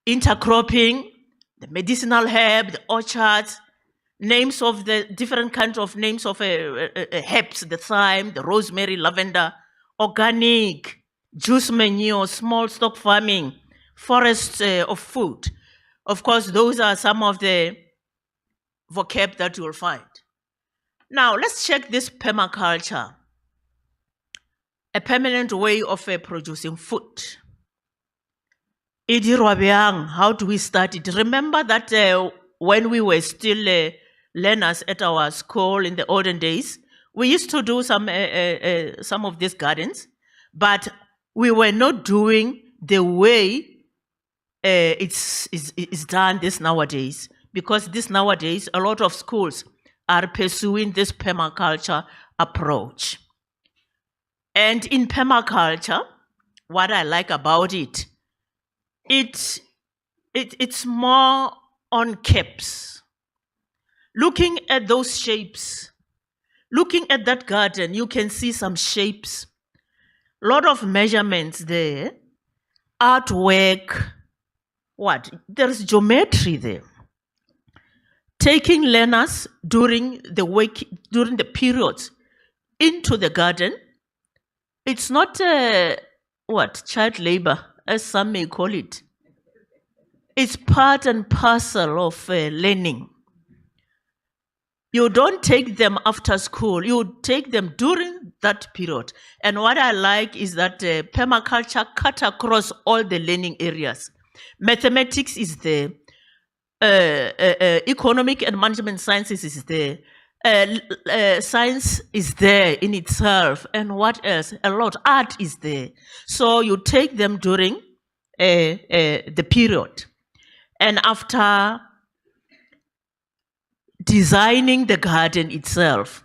Intercropping, the medicinal herb, the orchards, names of the different kinds of names of herbs, the thyme, the rosemary, lavender, organic, juice manure, small stock farming, forests of food. Of course, those are some of the vocab that you will find. Now, let's check this permaculture. a permanent way of producing food. E dirwa bjang? How do we start it? Remember that when we were still learners at our school in the olden days, we used to do some of these gardens, but we were not doing the way it's done this nowadays, because this nowadays a lot of schools are pursuing this permaculture approach. And in permaculture, what I like about it, it's more on caps. Looking at those shapes, looking at that garden, you can see some shapes, a lot of measurements there, artwork. What? There's geometry there. Taking learners during the periods into the garden, it's not child labor, as some may call it. It's part and parcel of learning. You don't take them after school, you take them during that period. And what I like is that permaculture cut across all the learning areas. Mathematics is there, economic and management sciences is there, science is there in itself, and what else? A lot. Art is there. So you take them during the period. And after designing the garden itself,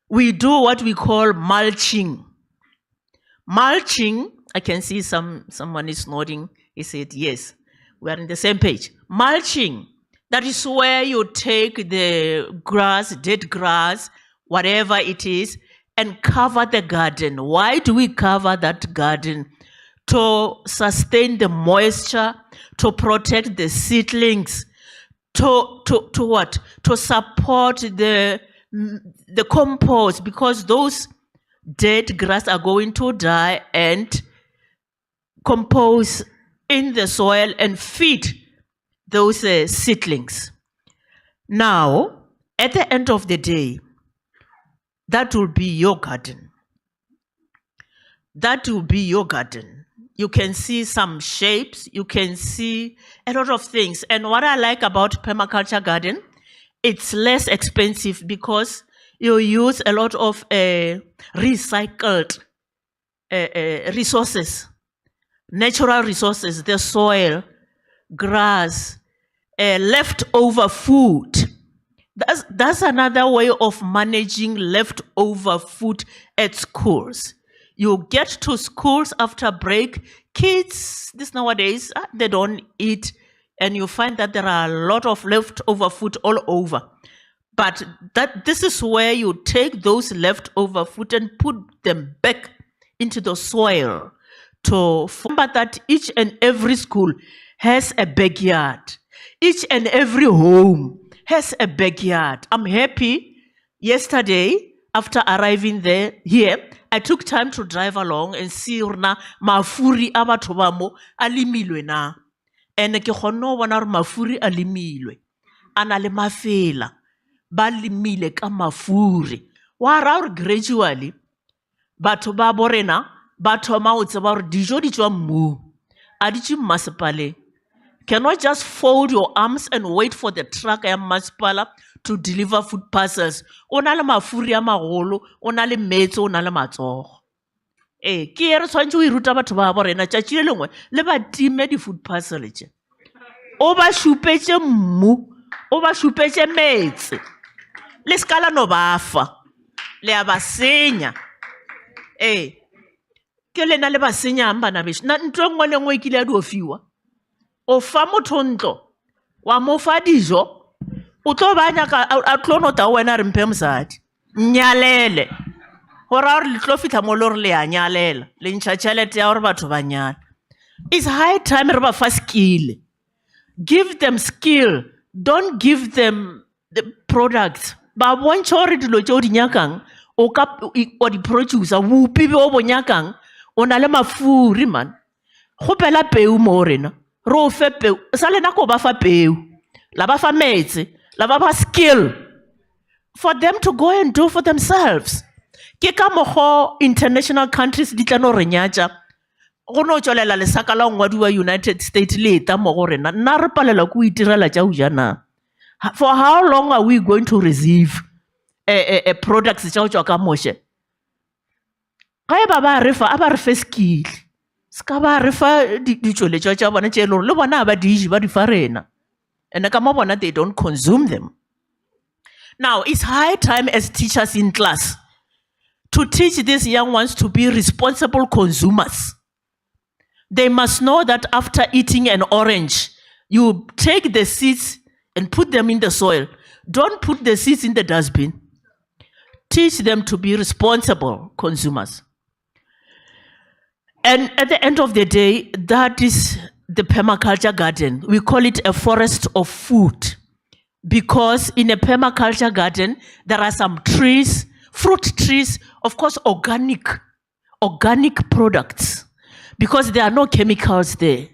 we do what we call mulching. Mulching, I can see someone is nodding. He said, yes, we are on the same page. Mulching, that is where you take the grass, dead grass, whatever it is, and cover the garden. Why do we cover that garden? To sustain the moisture, to protect the seedlings, to what? To support the compost, because those dead grass are going to die and compose in the soil and feed those seedlings. Now, at the end of the day, that will be your garden. That will be your garden. You can see some shapes, you can see a lot of things. And what I like about permaculture garden, it's less expensive because you use a lot of recycled resources, natural resources, the soil, grass, leftover food. That's another way of managing leftover food at schools. You get to schools after break, kids, this nowadays, they don't eat, and you find that there are a lot of leftover food all over. But this is where you take those leftover food and put them back into the soil to remember that each and every school has a backyard. Each and every home has a backyard. I'm happy. Yesterday, after arriving here, I took time to drive along and see rna mafuri a batho ba mo a lemilwe na. And ke kgonne ho bona hore mafuri a lemilwe. A na le mafela. Ba lemile ka mafuri. Wa ra hore gradually batho ba borena ba thoma ho tseba hore dijo di tswa mmu. A di tswe masepaleng. Cannot just fold your arms and wait for the truck ya masepala to deliver food parcels. O na le mafuri a magolo, o na le metsi, o na le matsogo. Ke re tshwantse o iruta batho ba borena tšatši le lengwe le ba time di food parcel tše. O ba šupetše mmu, o ba šupetše metsi. Le ska la no ba fa. Le a ba senya. Ke lena le ba senyang bana beso. Na ntho e nngwe le nngwe e kile ya di ofiwa. O fa motho ntlo, wa mo fa dijo, o tlo ba nyaka a tlo nota wena re mphe mosadi. Nyalele. Go ra hore le tlo fitlha mo le hore le a nyalela, le ntsha tšhelete ya hore batho ba nyala. It's high time re ba fa skill. Give them skill. Don't give them the products. Ba bontšha hore dilo tšeo di nyakang, o di producer, bupi be o bo nyakang, o na le mafuri man. Kgopela peu mo rena. Ro fe peu. Sa lena ko ba fa peu. La ba fa metsi. La ba fa skill. For them to go and do for themselves. Ke ka mokgo international countries di tla no re nyatša go no tšwelela lesaka la ngwadi wa United States le eta mo go rena nna re palela ko itirela tša uja na. For how long are we going to receive products tša go tšwa ka moše? Ga e ba re fa a ba re fe skill ska ba re fa ditšweletšwa tša bona tše e le gore le bona ba di ba di fa rena and ka mo bona they don't consume them. Now it's high time as teachers in class to teach these young ones to be responsible consumers. They must know that after eating an orange, you take the seeds and put them in the soil. Don't put the seeds in the dustbin. Teach them to be responsible consumers. And at the end of the day, that is the permaculture garden. We call it a forest of food because in a permaculture garden, there are some trees, fruit trees, of course, organic products because there are no chemicals there.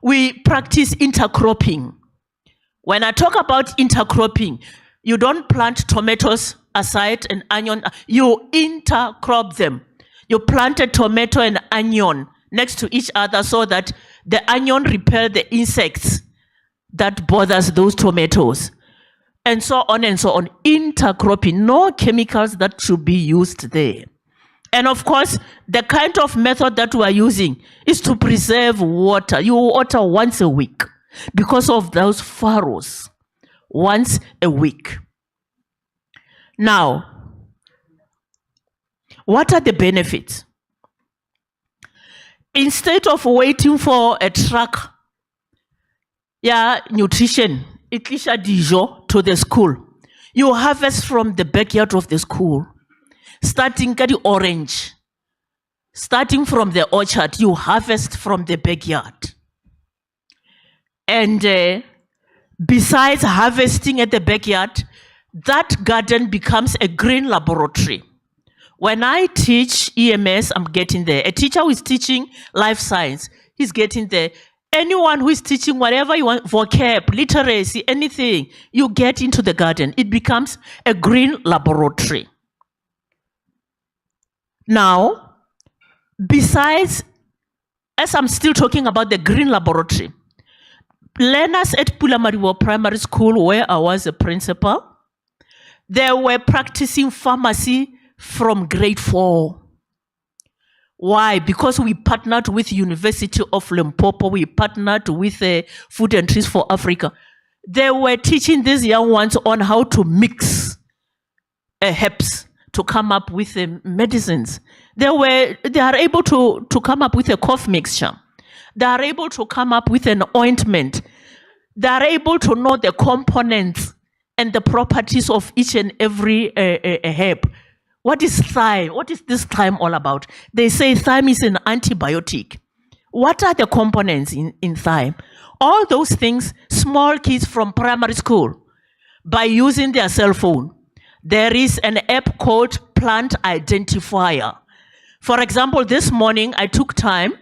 We practice intercropping. When I talk about intercropping, you don't plant tomatoes aside and onion, you intercrop them. You plant a tomato and onion next to each other so that the onion repel the insects that bothers those tomatoes. And so on and so on. Intercropping, no chemicals that should be used there. And of course, the kind of method that we are using is to preserve water. You water once a week because of those furrows. Once a week. Now, what are the benefits? Instead of waiting for a truck, nutrition, itlisha dijo to the school, you harvest from the backyard of the school. Starting at the orange, starting from the orchard, you harvest from the backyard. And besides harvesting at the backyard, that garden becomes a green laboratory. When I teach EMS, I'm getting there. A teacher who is teaching life science, he's getting there. Anyone who is teaching whatever you want, vocab, literacy, anything, you get into the garden. It becomes a green laboratory. Now, besides, as I'm still talking about the green laboratory, learners at Pulamariwo Primary School, where I was a principal, they were practicing pharmacy from grade 4. Why? Because we partnered with University of Limpopo, we partnered with Food and Trees for Africa. They were teaching these young ones on how to mix herbs to come up with medicines. They are able to come up with a cough mixture. They are able to come up with an ointment. They are able to know the components and the properties of each and every herb. What is thyme? What is this thyme all about? They say thyme is an antibiotic. What are the components in thyme? All those things, small kids from primary school, by using their cell phone. There is an app called Plant Identifier. For example, this morning I took time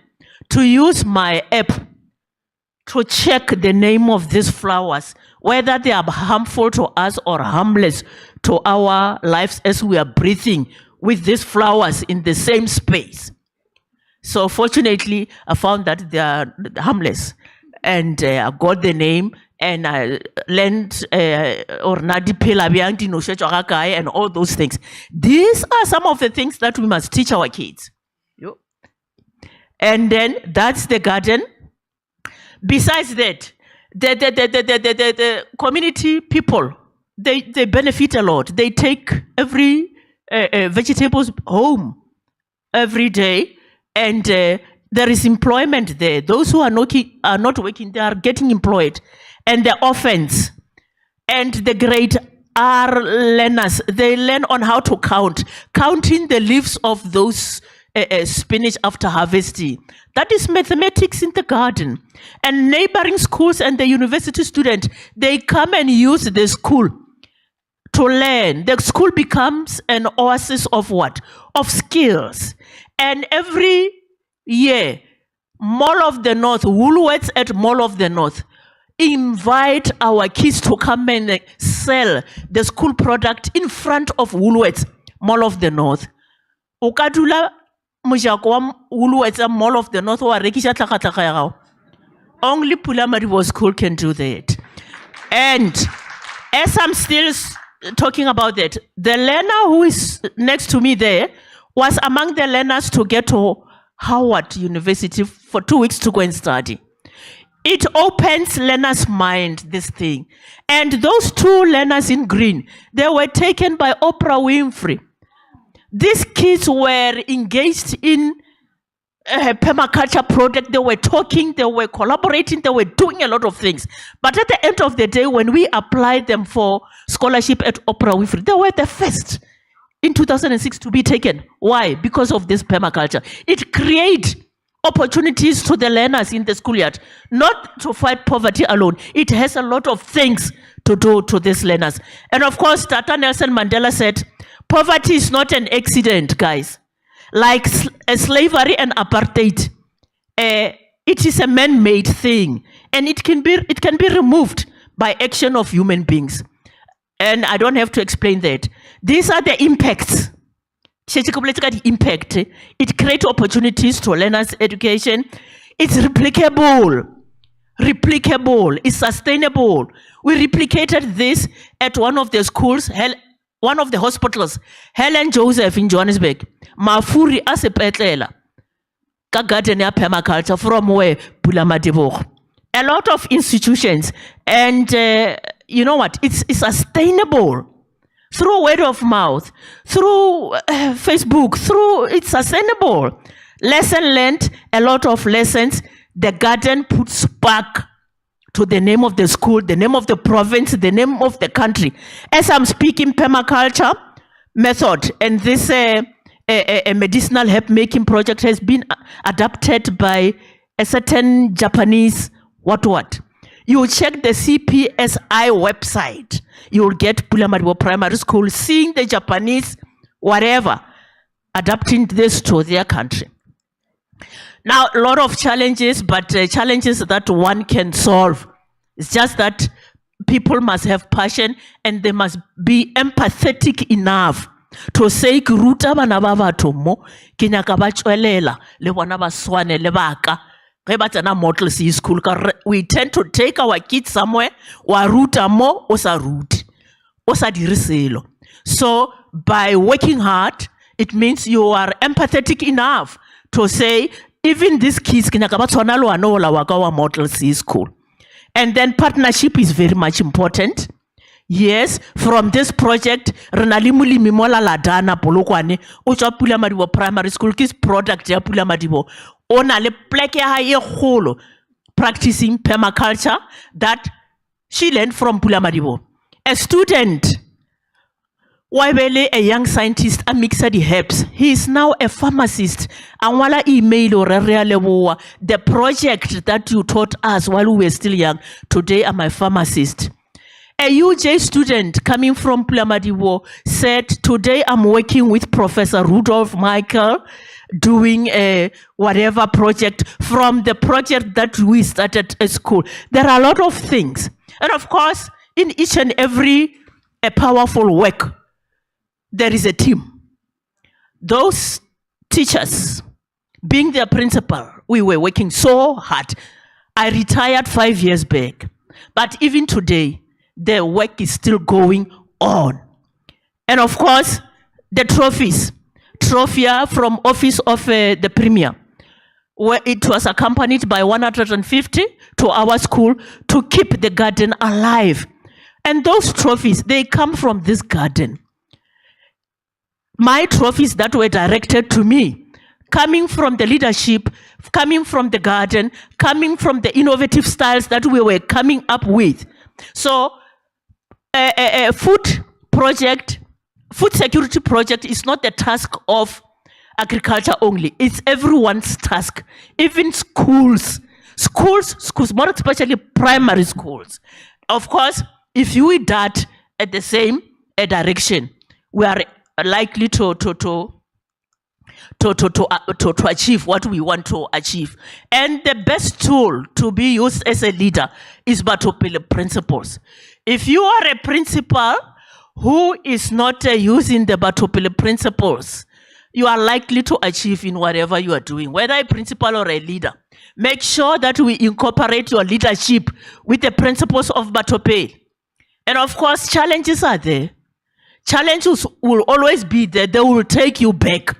to use my app to check the name of these flowers, whether they are harmful to us or harmless to our lives as we are breathing with these flowers in the same space. So fortunately, I found that they are harmless. And I got the name and I learned and all those things. These are some of the things that we must teach our kids. And then that's the garden. Besides that, the community people, they benefit a lot. They take every vegetables home every day, and there is employment there. Those who are not working, they are getting employed. And the orphans and the grade R learners, they learn on how to count, counting the leaves of those spinach after harvesting. That is mathematics in the garden. And neighboring schools and the university student, they come and use the school to learn. The school becomes an oasis of what? Of skills. And every year, Mall of the North, Woolworths at Mall of the North, invite our kids to come and sell the school product in front of Woolworths. Mall of the North. O ka dula mojako wa Woolworths Mall of the North wa rekisha tlhakatlhaka ya gago. Only Pula Madibo School can do that. And as I'm still talking about that, the learner who is next to me there was among the learners to get to Howard University for 2 weeks to go and study. It opens learners' mind, this thing. And those 2 learners in green, they were taken by Oprah Winfrey. These kids were engaged in a permaculture project. They were talking, they were collaborating, they were doing a lot of things. But at the end of the day, when we applied them for scholarship at Oprah Winfrey, they were the first in 2006 to be taken. Why? Because of this permaculture. It creates opportunities to the learners in the schoolyard, not to fight poverty alone. It has a lot of things to do to these learners. And of course, Tata Nelson Mandela said, poverty is not an accident, guys. Like slavery and apartheid, it is a man-made thing, and it can be removed by action of human beings. And I don't have to explain that. These are the impacts. Impact. It creates opportunities to learners' education. It's replicable. It's sustainable. We replicated this at one of the schools, one of the hospitals, Helen Joseph in Johannesburg. Mafuri asepetlela. Ka garden ya permaculture from where Pula Madibo. A lot of institutions, and you know what? It's sustainable. Through word of mouth, through Facebook, it's sustainable. Lesson learned, a lot of lessons. The garden puts back to the name of the school, the name of the province, the name of the country. As I'm speaking, permaculture method and this a medicinal herb making project has been adapted by a certain Japanese what. You check the CPSI website, you'll get Pula Madibo Primary School seeing the Japanese, whatever, adapting this to their country. Now, a lot of challenges, but challenges that one can solve. It's just that people must have passion and they must be empathetic enough to say, Kuruta bana ba batho mo, ke nyaka ba tswelela le bona ba swane le baka. Model C school, we tend to take our kids somewhere, wa ruta mo, o sa ruti, o sa dire selo. So by working hard, it means you are empathetic enough to say, even these kids, model C school. And then partnership is very much important. Yes, from this project, Renali Mimola Ladana Polokwane, Ucha Pula Madibo Primary School, kids product ya Pula Madibo. Ona le pleke haye holo practicing permaculture that she learned from Pula Madibo. A student, Waibele, a young scientist, a mixer the herbs. He is now a pharmacist. And wala email or the project that you taught us while we were still young, today I'm a pharmacist. A UJ student coming from Pula Madibo said, today I'm working with Professor Rudolph Michael, doing a whatever project from the project that we started at school. There are a lot of things. And of course, in each and every powerful work, there is a team. Those teachers, being their principal, we were working so hard. I retired 5 years back. But even today, the work is still going on. And of course, the trophies. Trophy from office of the premier, where it was accompanied by 150 to our school to keep the garden alive. And those trophies, they come from this garden. My trophies that were directed to me, coming from the leadership, coming from the garden, coming from the innovative styles that we were coming up with. So a food security project is not the task of agriculture only. It's everyone's task. Even schools, more especially primary schools. Of course, if we dart at the same direction, we are likely to achieve what we want to achieve. And the best tool to be used as a leader is Batopele principles. If you are a principal who is not using the Batopele principles, you are likely to achieve in whatever you are doing, whether a principal or a leader. Make sure that we incorporate your leadership with the principles of Batopele. And of course, challenges are there. Challenges will always be there. They will take you back.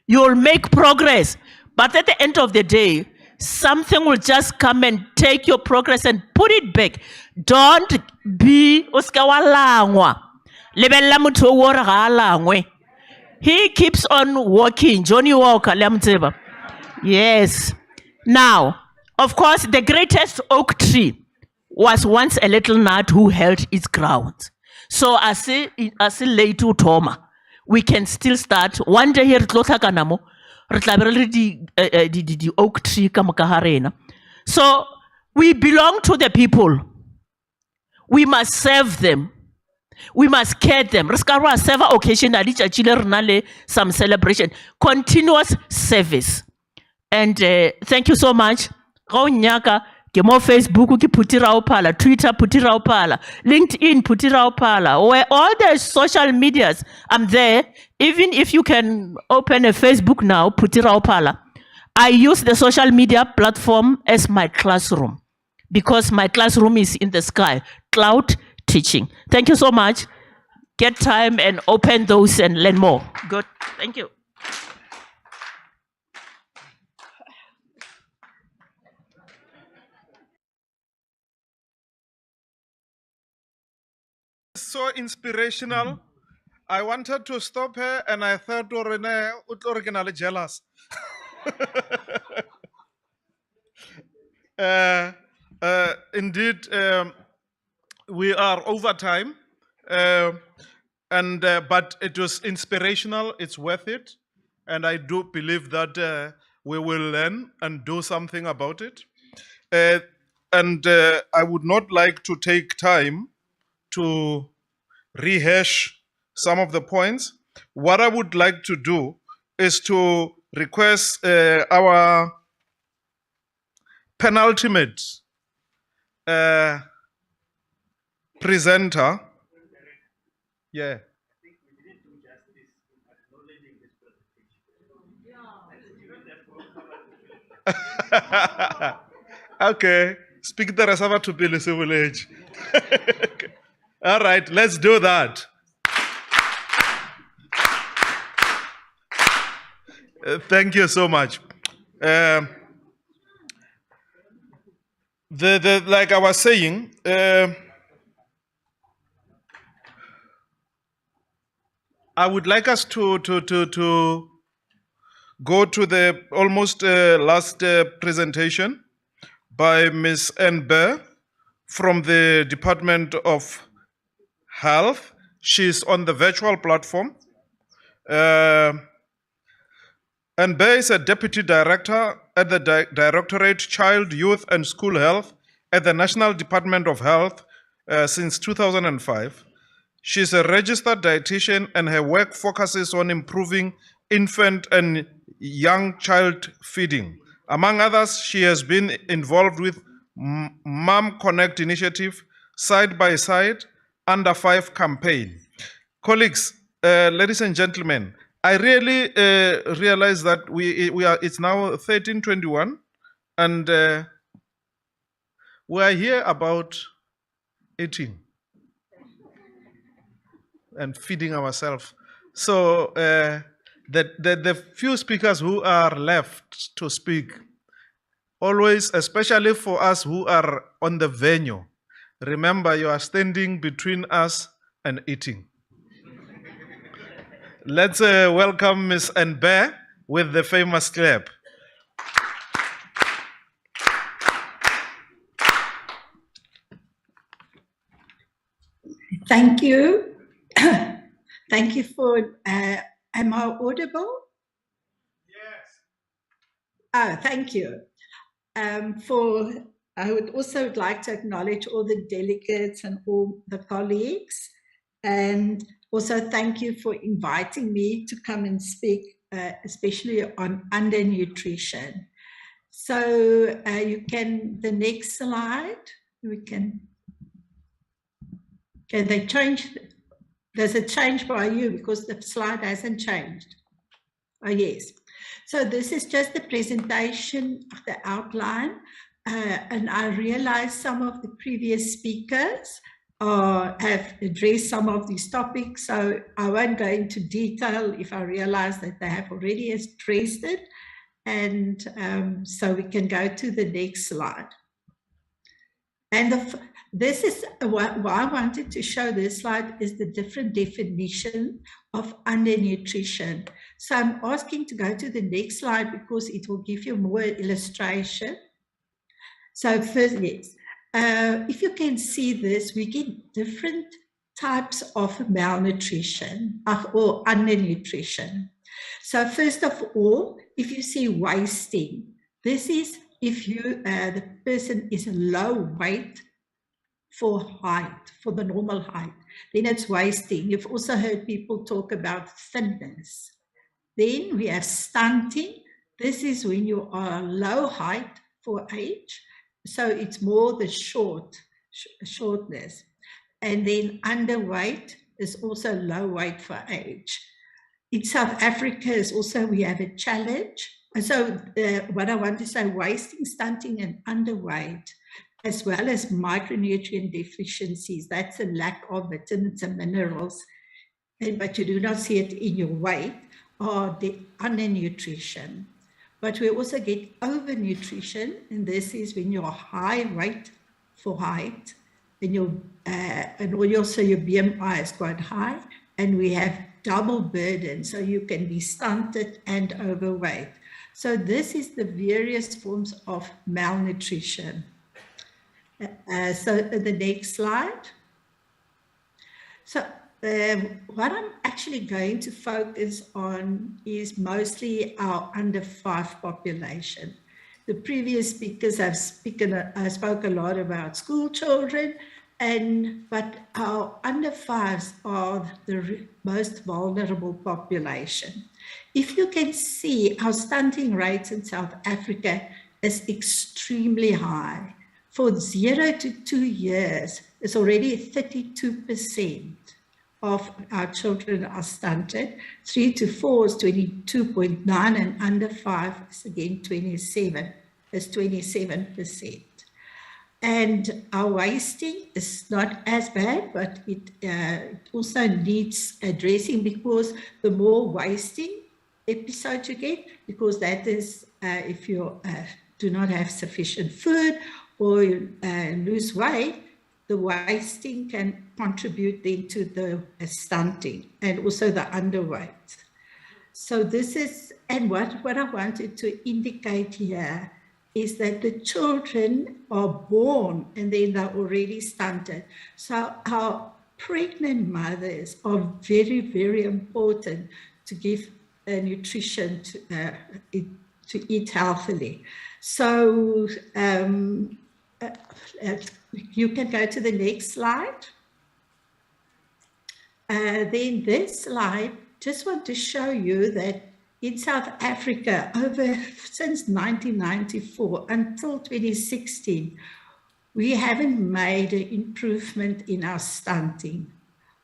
You'll make progress. But at the end of the day, something will just come and take your progress and put it back. Don't be uskawalangwa. Lebella muthu o gore ga a langwe. He keeps on walking. Johnny Walker, lemtseba. Yes. Now, of course, the greatest oak tree was once a little nut who held its ground. So as a late to Toma, we can still start. One day here at Lotakanamo, the oak tree kamakaharena. So we belong to the people. We must serve them. We must care them. Riskarwa serve occasionally, some celebration, continuous service. And thank you so much. Ke mo Facebook ki putira opala, Twitter putira opala, LinkedIn putira opala, where all the social medias, I'm there. Even if you can open a Facebook now, putira opala. I use the social media platform as my classroom because my classroom is in the sky, cloud teaching. Thank you so much. Get time and open those and learn more. Good. Thank you. So inspirational. I wanted to stop her and I thought Rene originally jealous. Indeed, we are over time, but it was inspirational. It's worth it, and I do believe that we will learn and do something about it. I would not like to take time to rehash some of the points. What I would like to do is to request our penultimate presenter. Yeah. Okay. Speak the Rasava to Billy village. All right, let's do that. Thank you so much. Like I was saying, I would like us to go to the almost last presentation by Ms. Nbe from the Department of Health. She's on the virtual platform. Nbe is a Deputy Director at the Directorate Child, Youth and School Health at the National Department of Health since 2005. She's a registered dietitian and her work focuses on improving infant and young child feeding. Among others, she has been involved with Mom Connect initiative, Side by Side, Under 5 campaign. Colleagues, ladies and gentlemen, I really realize that it's now 13:21 and we are here about eating and feeding ourselves. So the few speakers who are left to speak, always, especially for us who are on the venue, remember you are standing between us and eating. Let's welcome Ms. Nbe with the famous clap. Thank you. Thank you for, am I audible? Yes. Oh, thank you. I would also like to acknowledge all the delegates and all the colleagues, and also thank you for inviting me to come and speak, especially on undernutrition. So the next slide, can they change? Does it change by you? Because the slide hasn't changed. Oh, yes. So this is just the presentation of the outline. And I realize some of the previous speakers have addressed some of these topics. So I won't go into detail if I realize that they have already addressed it. And so we can go to the next slide. And this is why I wanted to show this slide is the different definition of undernutrition. So I'm asking to go to the next slide because it will give you more illustration. So first, yes, if you can see this, we get different types of malnutrition or undernutrition. So first of all, if you see wasting, this is if the person is low weight for height, for the normal height, then it's wasting. You've also heard people talk about thinness. Then we have stunting. This is when you are low height for age. So it's more the shortness. And then underweight is also low weight for age. In South Africa is also, we have a challenge. And so what I want to say, wasting, stunting, and underweight, as well as micronutrient deficiencies, that's a lack of vitamins and minerals, but you do not see it in your weight, or the undernutrition. But we also get overnutrition, and this is when you're high weight for height, and also your BMI is quite high, and we have double burden, so you can be stunted and overweight. So this is the various forms of malnutrition. So the next slide. So what I'm actually going to focus on is mostly our under 5 population. The previous speakers have spoke a lot about school children, but our under 5s are the most vulnerable population. If you can see, our stunting rates in South Africa is extremely high. For 0 to 2 years, it's already 32% of our children are stunted. 3 to 4 is 22.9, and under 5 is again 27%. And our wasting is not as bad, but it also needs addressing, because the more wasting episode you get, because that is if you do not have sufficient food or lose weight, the wasting can contribute then to the stunting and also the underweight. So this is, and what I wanted to indicate here is that the children are born and then they're already stunted. So our pregnant mothers are very, very important to give nutrition to eat healthily. So you can go to the next slide. Then this slide, just want to show you that in South Africa, since 1994 until 2016, we haven't made an improvement in our stunting.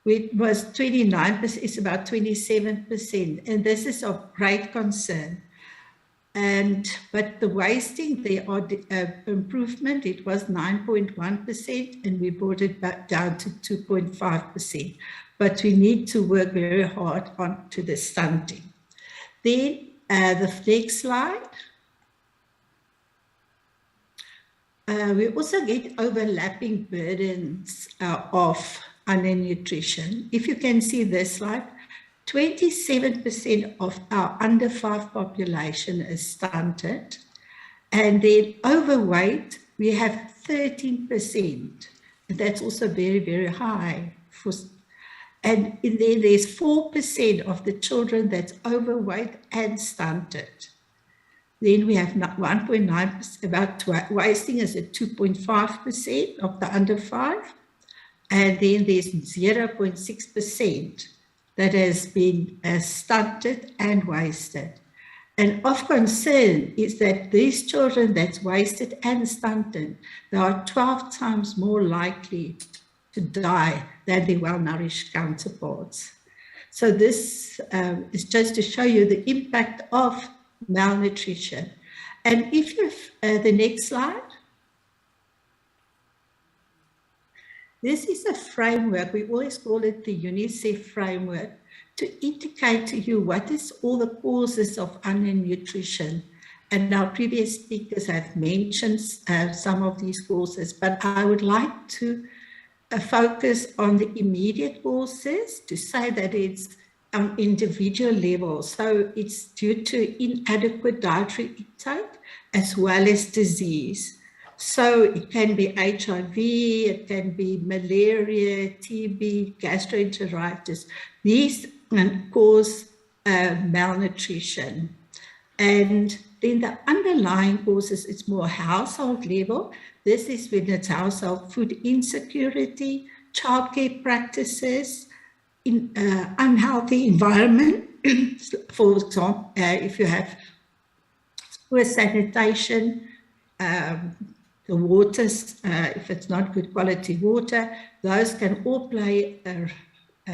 It was 29%, it's about 27%, and this is of great concern. But the wasting, there are improvement. It was 9.1%, and we brought it back down to 2.5%. But we need to work very hard on to the stunting. Then the next slide. We also get overlapping burdens of undernutrition. If you can see this slide, 27% of our under 5 population is stunted. And then overweight, we have 13%. And that's also very, very high. And then there's 4% of the children that's overweight and stunted. Then we have 1.9%, about wasting is at 2.5% of the under 5. And then there's 0.6% that has been stunted and wasted. And of concern is that these children that's wasted and stunted, they are 12 times more likely to die than their well-nourished counterparts. So this is just to show you the impact of malnutrition. And if you the next slide. This is a framework, we always call it the UNICEF framework, to indicate to you what is all the causes of undernutrition. And our previous speakers have mentioned some of these causes, but I would like to focus on the immediate causes, to say that it's on individual level. So it's due to inadequate dietary intake as well as disease. So it can be HIV, it can be malaria, TB, gastroenteritis. These cause malnutrition. And then the underlying causes, it's more household level. This is when it's household food insecurity, childcare practices, unhealthy environment. For example, if you have poor sanitation, the waters, if it's not good quality water, those can all play a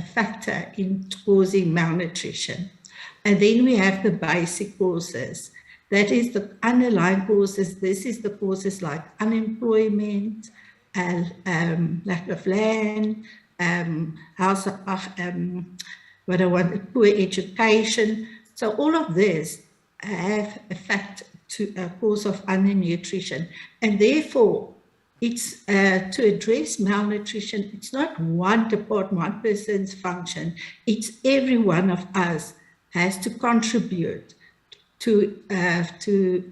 factor in causing malnutrition. And then we have the basic causes. That is the underlying causes. This is the causes like unemployment, lack of land, poor education. So all of this have a fact to a cause of undernutrition. And therefore, it's to address malnutrition, it's not one department, one person's function. It's every one of us has to contribute to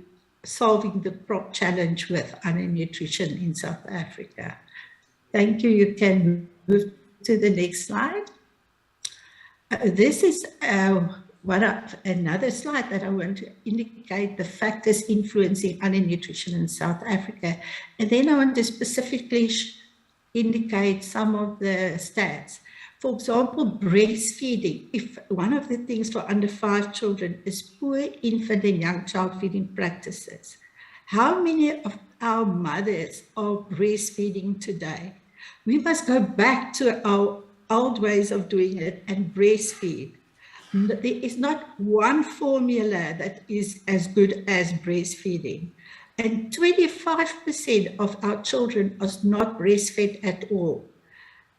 solving the challenge with undernutrition in South Africa. Thank you. You can move to the next slide. This is another slide that I want to indicate the factors influencing undernutrition in South Africa. And then I want to specifically indicate some of the stats. For example, breastfeeding. If one of the things for under 5 children is poor infant and young child feeding practices, how many of our mothers are breastfeeding today? We must go back to our old ways of doing it and breastfeed. There is not one formula that is as good as breastfeeding. And 25% of our children are not breastfed at all.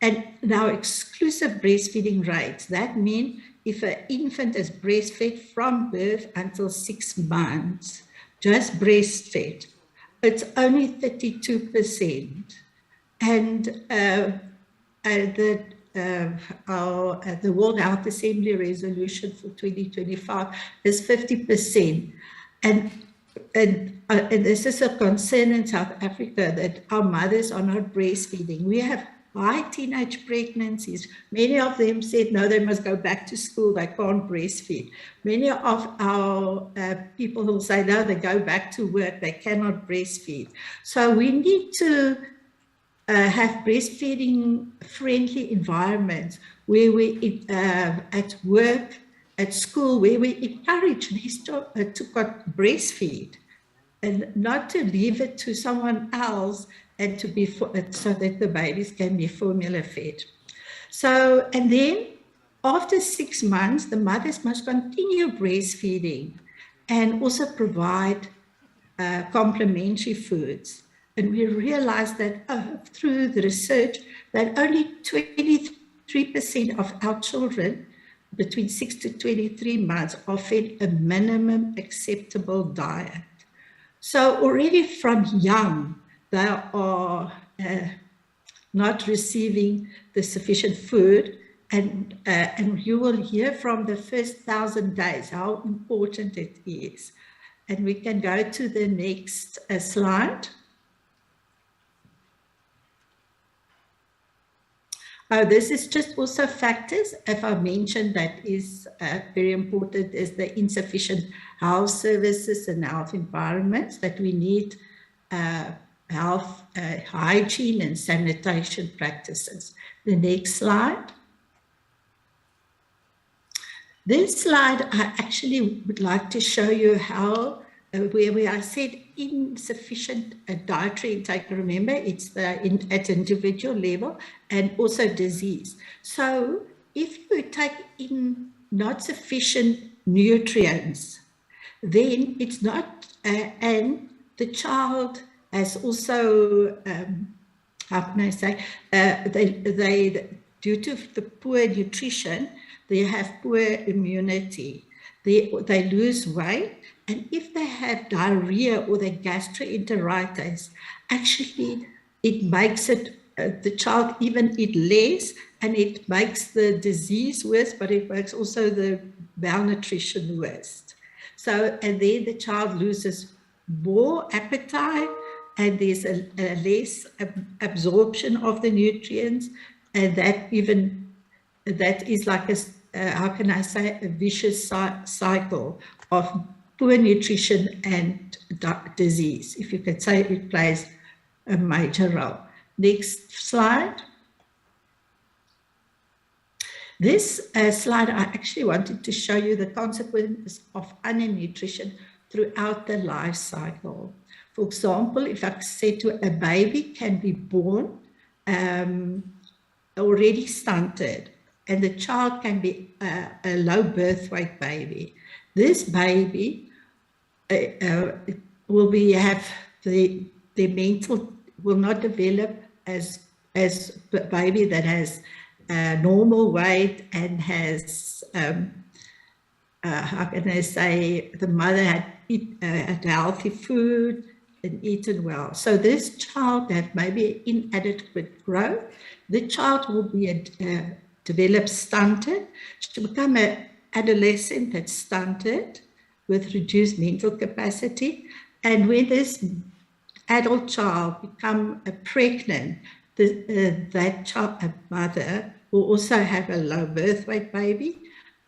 And now exclusive breastfeeding rates, that means if an infant is breastfed from birth until 6 months, just breastfed, it's only 32%. And the World Health Assembly resolution for 2025 is 50%. And this is a concern in South Africa that our mothers are not breastfeeding. We have high teenage pregnancies. Many of them said, no, they must go back to school, they can't breastfeed. Many of our people who say, no, they go back to work, they cannot breastfeed. So we need to have breastfeeding friendly environments where we, at work, at school, where we encourage these to breastfeed and not to leave it to someone else and to be so that the babies can be formula fed. So, and then after 6 months, the mothers must continue breastfeeding and also provide complementary foods. And we realized that through the research that only 23% of our children between 6 to 23 months are fed a minimum acceptable diet. So already from young, they are not receiving the sufficient food. And you will hear from the first 1,000 days how important it is. And we can go to the next slide. This is just also factors, if I mentioned that is very important, is the insufficient health services and health environments that we need health, hygiene and sanitation practices. The next slide. This slide, I actually would like to show you how where I said insufficient dietary intake, remember it's at individual level, and also disease. So if you take in not sufficient nutrients, then it's not, and the child has also, how can I say, they due to the poor nutrition, they have poor immunity. They lose weight, and if they have diarrhea or the gastroenteritis, actually it makes it, the child even eat less, and it makes the disease worse, but it makes also the malnutrition worse. So, and then the child loses more appetite, and there's a less absorption of the nutrients, and that is like a, how can I say, a vicious cycle of poor nutrition and disease. If you could say it plays a major role. Next slide. This slide, I actually wanted to show you the consequences of undernutrition throughout the life cycle. For example, if I say to a baby can be born already stunted, and the child can be a low birth weight baby. This baby will have the mental, will not develop as a baby that has normal weight and has, how can I say, the mother had healthy food and eaten well. So this child that maybe inadequate growth, the child will be develop stunted, to become an adolescent that's stunted with reduced mental capacity. And when this adult child become pregnant, that child, a mother, will also have a low birth weight baby.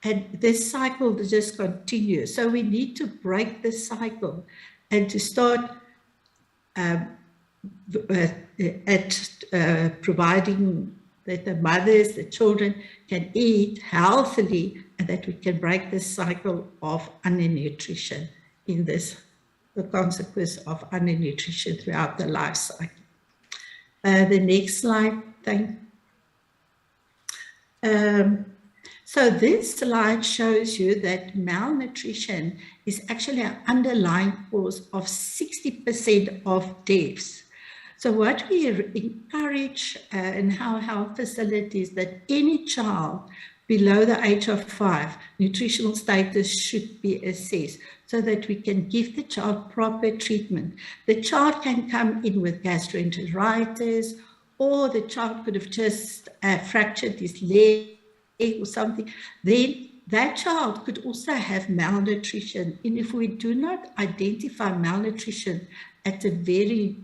And this cycle just continues. So we need to break the cycle and to start providing that the mothers, the children can eat healthily, and that we can break this cycle of undernutrition in this, the consequence of undernutrition throughout the life cycle. The next slide, thank you. So this slide shows you that malnutrition is actually an underlying cause of 60% of deaths. So what we encourage in our health facilities, that any child below the age of 5, nutritional status should be assessed so that we can give the child proper treatment. The child can come in with gastroenteritis, or the child could have just fractured his leg or something. Then that child could also have malnutrition. And if we do not identify malnutrition at a very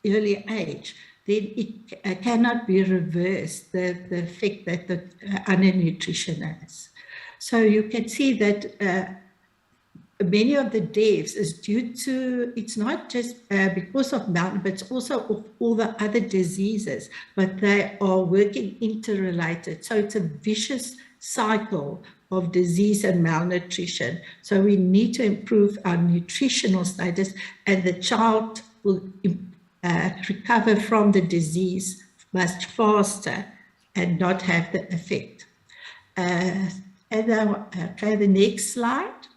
early age, then it cannot be reversed, the effect that the undernutrition has. So you can see that many of the deaths is due to, it's not just because of malnutrition, but it's also of all the other diseases, but they are working interrelated. So it's a vicious cycle of disease and malnutrition. So we need to improve our nutritional status, and the child will recover from the disease much faster and not have the effect. Okay, the next slide.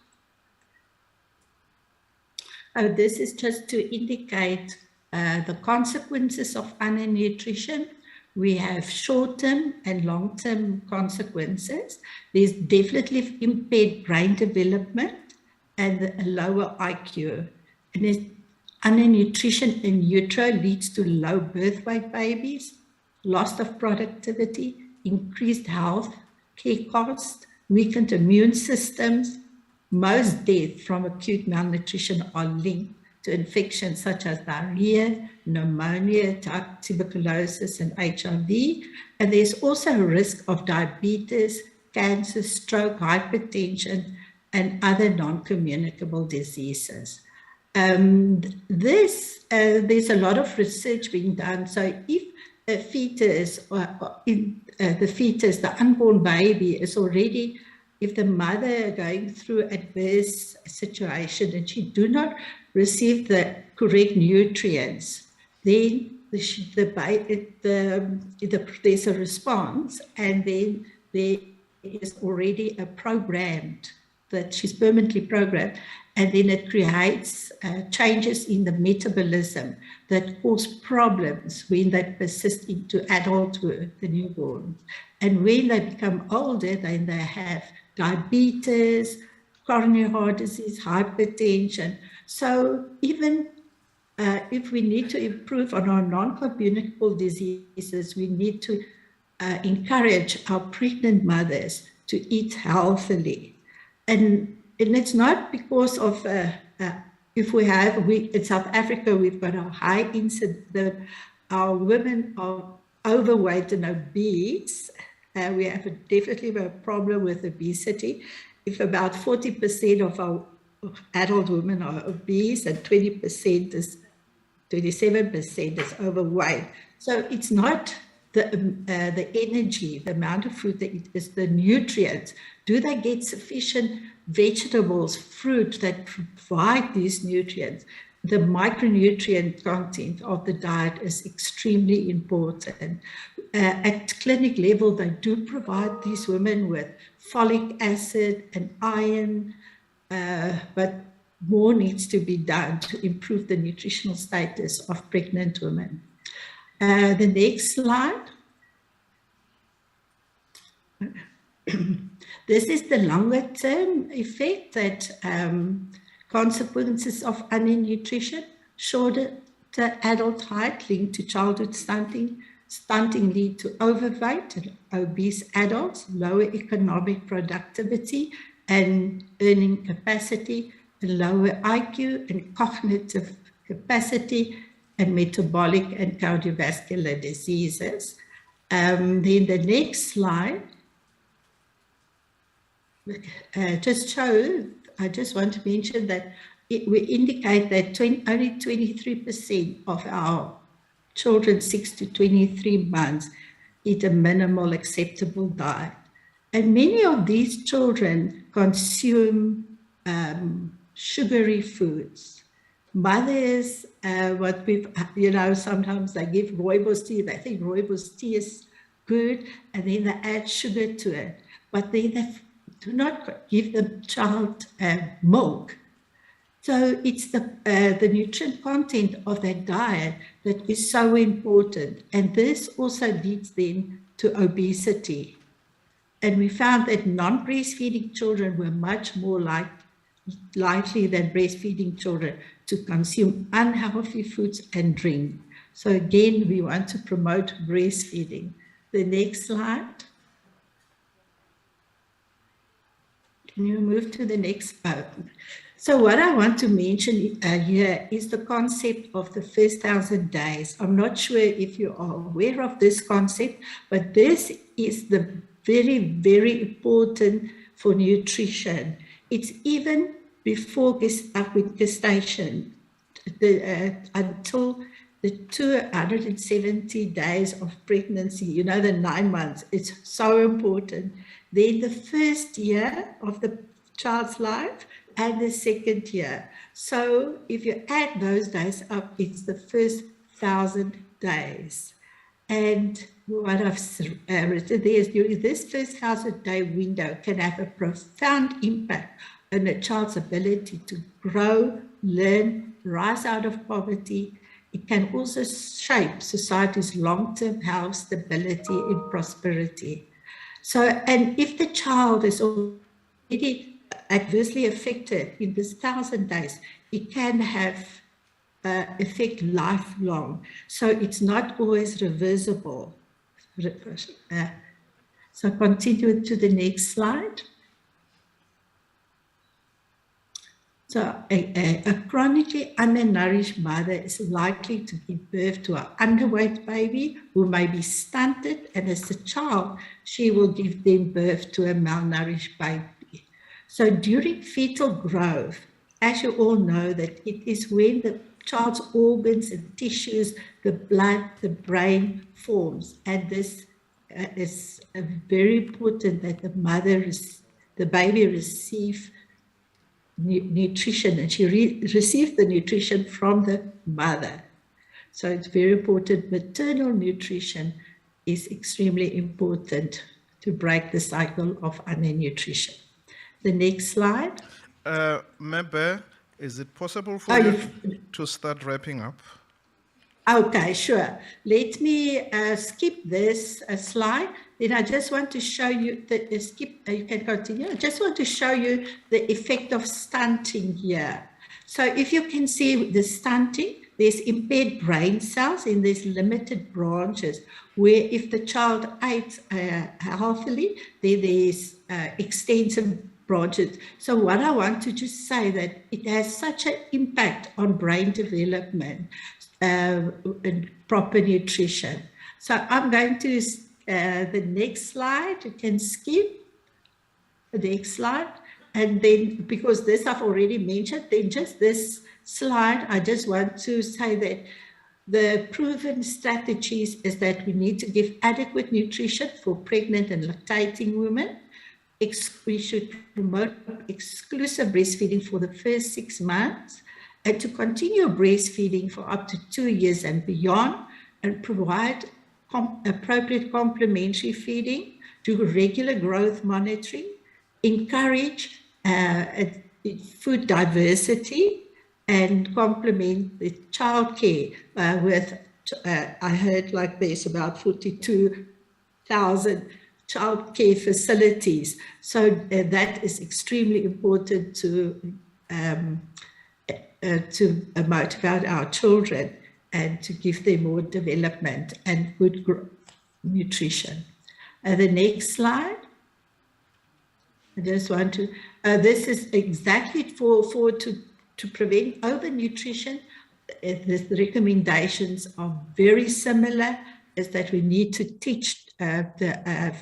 This is just to indicate the consequences of undernutrition. We have short-term and long-term consequences. There's definitely impaired brain development and a lower IQ. And undernutrition in utero leads to low birth weight babies, loss of productivity, increased health care costs, weakened immune systems. Most deaths from acute malnutrition are linked to infections such as diarrhea, pneumonia, tuberculosis, and HIV. And there's also a risk of diabetes, cancer, stroke, hypertension, and other non-communicable diseases. There's a lot of research being done. So if a fetus, the unborn baby is already if the mother going through adverse situation and she do not receive the correct nutrients, then there's a response, and then there is already a programmed, that she's permanently programmed, and then it creates changes in the metabolism that cause problems when they persist into adulthood, the newborn. And when they become older, then they have diabetes, coronary heart disease, hypertension. So even if we need to improve on our non-communicable diseases, we need to encourage our pregnant mothers to eat healthily. And it's not because of, in South Africa, we've got a high incidence, our women are overweight and obese. We have definitely a problem with obesity. If about 40% of our adult women are obese and 27% is overweight. So it's not the energy, the amount of food that is the nutrients. Do they get sufficient vegetables, fruit that provide these nutrients? The micronutrient content of the diet is extremely important. At clinic level, they do provide these women with folic acid and iron, but more needs to be done to improve the nutritional status of pregnant women. The next slide. This is the longer term effect, that consequences of undernutrition: shorter adult height linked to childhood stunting. Stunting lead to overweight and obese adults, lower economic productivity and earning capacity, and lower IQ and cognitive capacity, and metabolic and cardiovascular diseases. Then the next slide I just want to mention that we indicate that only 23% of our children 6 to 23 months eat a minimal acceptable diet. And many of these children consume sugary foods. Mothers, sometimes they give rooibos tea. They think rooibos tea is good, and then they add sugar to it. But then they do not give the child milk. So it's the nutrient content of that diet that is so important. And this also leads then to obesity. And we found that non-breastfeeding children were much more likely than breastfeeding children to consume unhealthy foods and drink. So again, we want to promote breastfeeding. The next slide. Can you move to the next slide? So what I want to mention here is the concept of the first 1,000 days. I'm not sure if you are aware of this concept, but this is the very, very important for nutrition. It's even before gestation, until the 270 days of pregnancy, the 9 months. It's so important. Then the first year of the child's life and the second year. So if you add those days up, it's the first 1,000 days. And what I've written there is, during this first 1,000-day window can have a profound impact on a child's ability to grow, learn, rise out of poverty. It can also shape society's long-term health, stability, and prosperity. So, and if the child is already adversely affected in this 1,000 days, it can have effect lifelong. So it's not always reversible. So continue to the next slide. So a chronically undernourished mother is likely to give birth to an underweight baby who may be stunted, and as a child, she will give them birth to a malnourished baby. So during fetal growth, as you all know, that it is when the child's organs and tissues, the blood, the brain forms, and this is very important that the baby receive nutrition, and she received the nutrition from the mother. So it's very important. Maternal nutrition is extremely important to break the cycle of undernutrition. The next slide. Member, is it possible for Oh, you to start wrapping up? Okay, sure. Let me skip this slide. Then I just want to show you the you can continue. I just want to show you the effect of stunting here. So if you can see the stunting, there's impaired brain cells and there's limited branches, where if the child ate healthily, then there's extensive branches. So what I want to just say that it has such an impact on brain development and proper nutrition. So I'm going to the next slide. You can skip the next slide. And then, because this I've already mentioned, then just this slide, I just want to say that the proven strategies is that we need to give adequate nutrition for pregnant and lactating women. We should promote exclusive breastfeeding for the first 6 months, and to continue breastfeeding for up to 2 years and beyond, and provide appropriate complementary feeding, do regular growth monitoring, encourage food diversity, and complement the childcare with, I heard like there's about 42,000 childcare facilities. So that is extremely important to motivate our children and to give them more development and good nutrition. The next slide. I just want to, this is exactly to prevent overnutrition. The recommendations are very similar, is that we need to teach the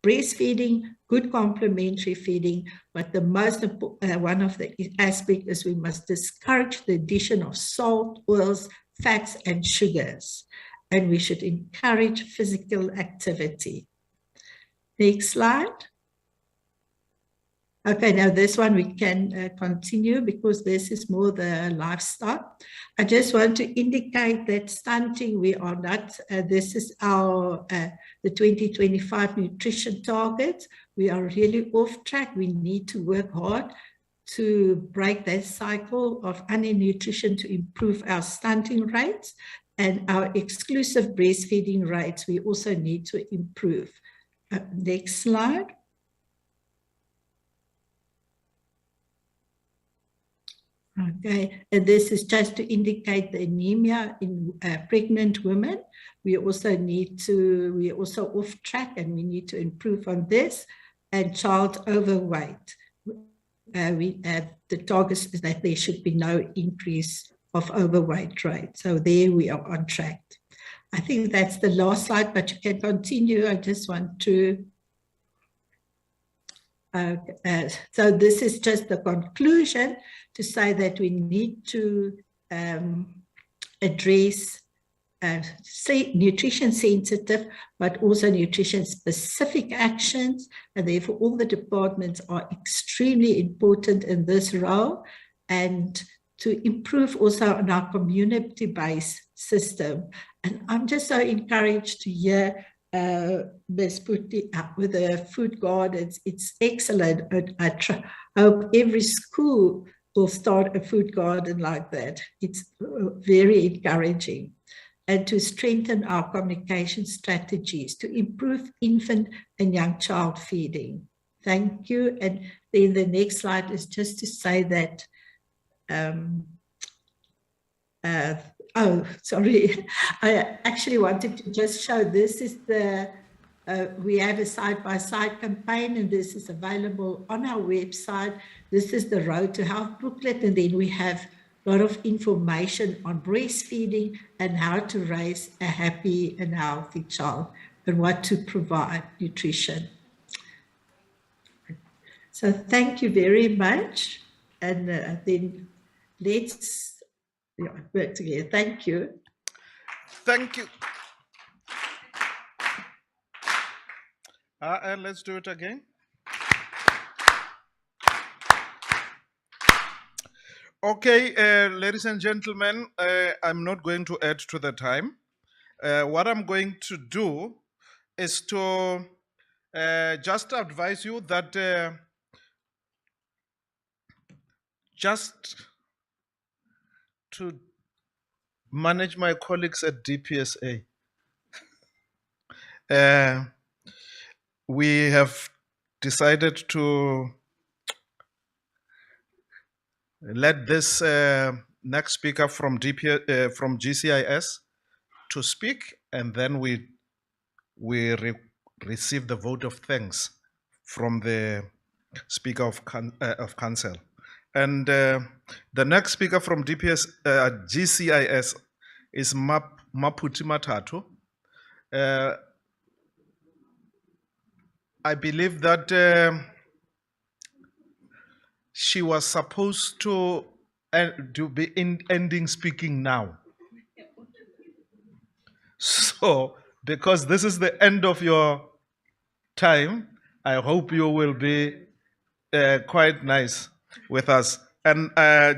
breastfeeding, good complementary feeding, but the most important one of the aspects is we must discourage the addition of salt, oils, fats, and sugars, and we should encourage physical activity. Next slide. Okay, now this one we can continue because this is more the lifestyle. I just want to indicate that stunting, we are not, this is our, the 2025 nutrition targets. We are really off track. We need to work hard to break that cycle of undernutrition to improve our stunting rates, and our exclusive breastfeeding rates we also need to improve. Next slide. Okay, and this is just to indicate the anemia in pregnant women. We also need to, we are also off track and we need to improve on this. And child overweight. The target is that there should be no increase of overweight rate. So there we are on track. I think that's the last slide, but you can continue. I just want to, so this is just the conclusion to say that we need to address nutrition sensitive, but also nutrition specific actions. And therefore all the departments are extremely important in this role, and to improve also on our community-based system. And I'm just so encouraged to hear Ms. Putti with the food gardens. It's excellent. I hope every school will start a food garden like that. It's very encouraging. And to strengthen our communication strategies to improve infant and young child feeding. Thank you. And then the next slide is just to say that, oh, sorry. I actually wanted to just show, this is the, we have a side-by-side campaign, and this is available on our website. This is the Road to Health booklet, and then we have a lot of information on breastfeeding and how to raise a happy and healthy child and what to provide nutrition. So thank you very much. And then let's work together. Thank you. Thank you. And let's do it again. Okay, ladies and gentlemen, I'm not going to add to the time. What I'm going to do is to just advise you that just to manage my colleagues at DPSA, we have decided to let this next speaker from from GCIS to speak, and then we receive the vote of thanks from the Speaker of Council. And the next speaker from GCIS is Maputi Matatu. I believe that she was supposed to be ending speaking now. So, because this is the end of your time, I hope you will be quite nice with us. And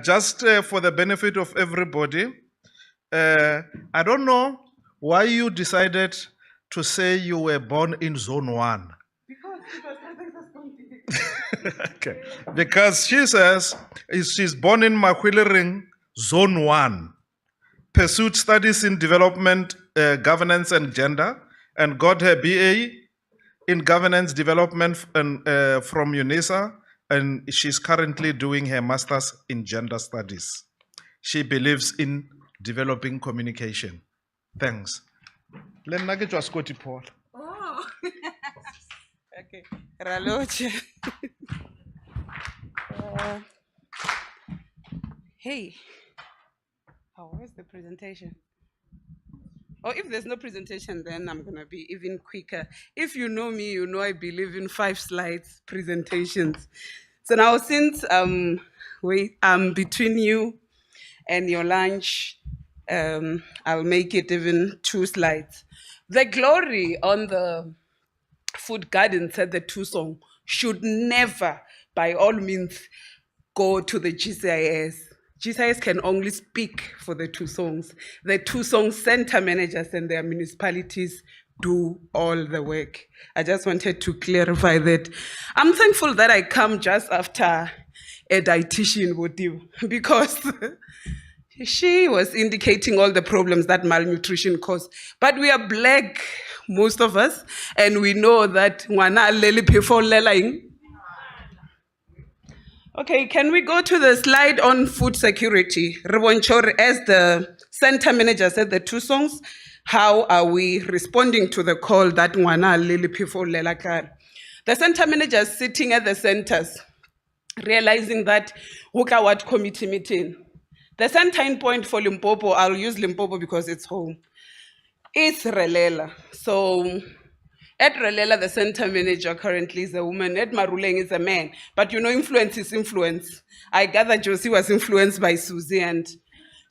just for the benefit of everybody, I don't know why you decided to say you were born in Zone 1. Okay. Because she says she's born in Makwilering, Zone 1. Pursued studies in development, governance, and gender, and got her BA in governance development from UNISA, and she's currently doing her master's in gender studies. She believes in developing communication. Thanks. Paul. Oh, okay. Raloche. Hey, where's the presentation? Oh, if there's no presentation, then I'm going to be even quicker. If you know me, you know I believe in 5 slides presentations. So now, since I'm between you and your lunch, I'll make it even 2 slides. The glory on the food garden, said the Tusong, should never, by all means, go to the GCIS. GCIS can only speak for the Tusongs. The Tusong center managers and their municipalities do all the work. I just wanted to clarify that. I'm thankful that I come just after a dietitian would do, because she was indicating all the problems that malnutrition causes. But we are Black, most of us, and we know that ngwana lele before lelaing. Okay, can we go to the slide on food security? Ribonchor, as the center manager said, the Tusongs, how are we responding to the call that ngwana lele before lelakar? The center managers sitting at the centers, realizing that Hukawat committee meeting. The center point for Limpopo, I'll use Limpopo because it's home, it's Relela. So at Relela, the center manager currently is a woman. Ed Maruleng is a man. But you know, influence is influence. I gather Josie was influenced by Susie, and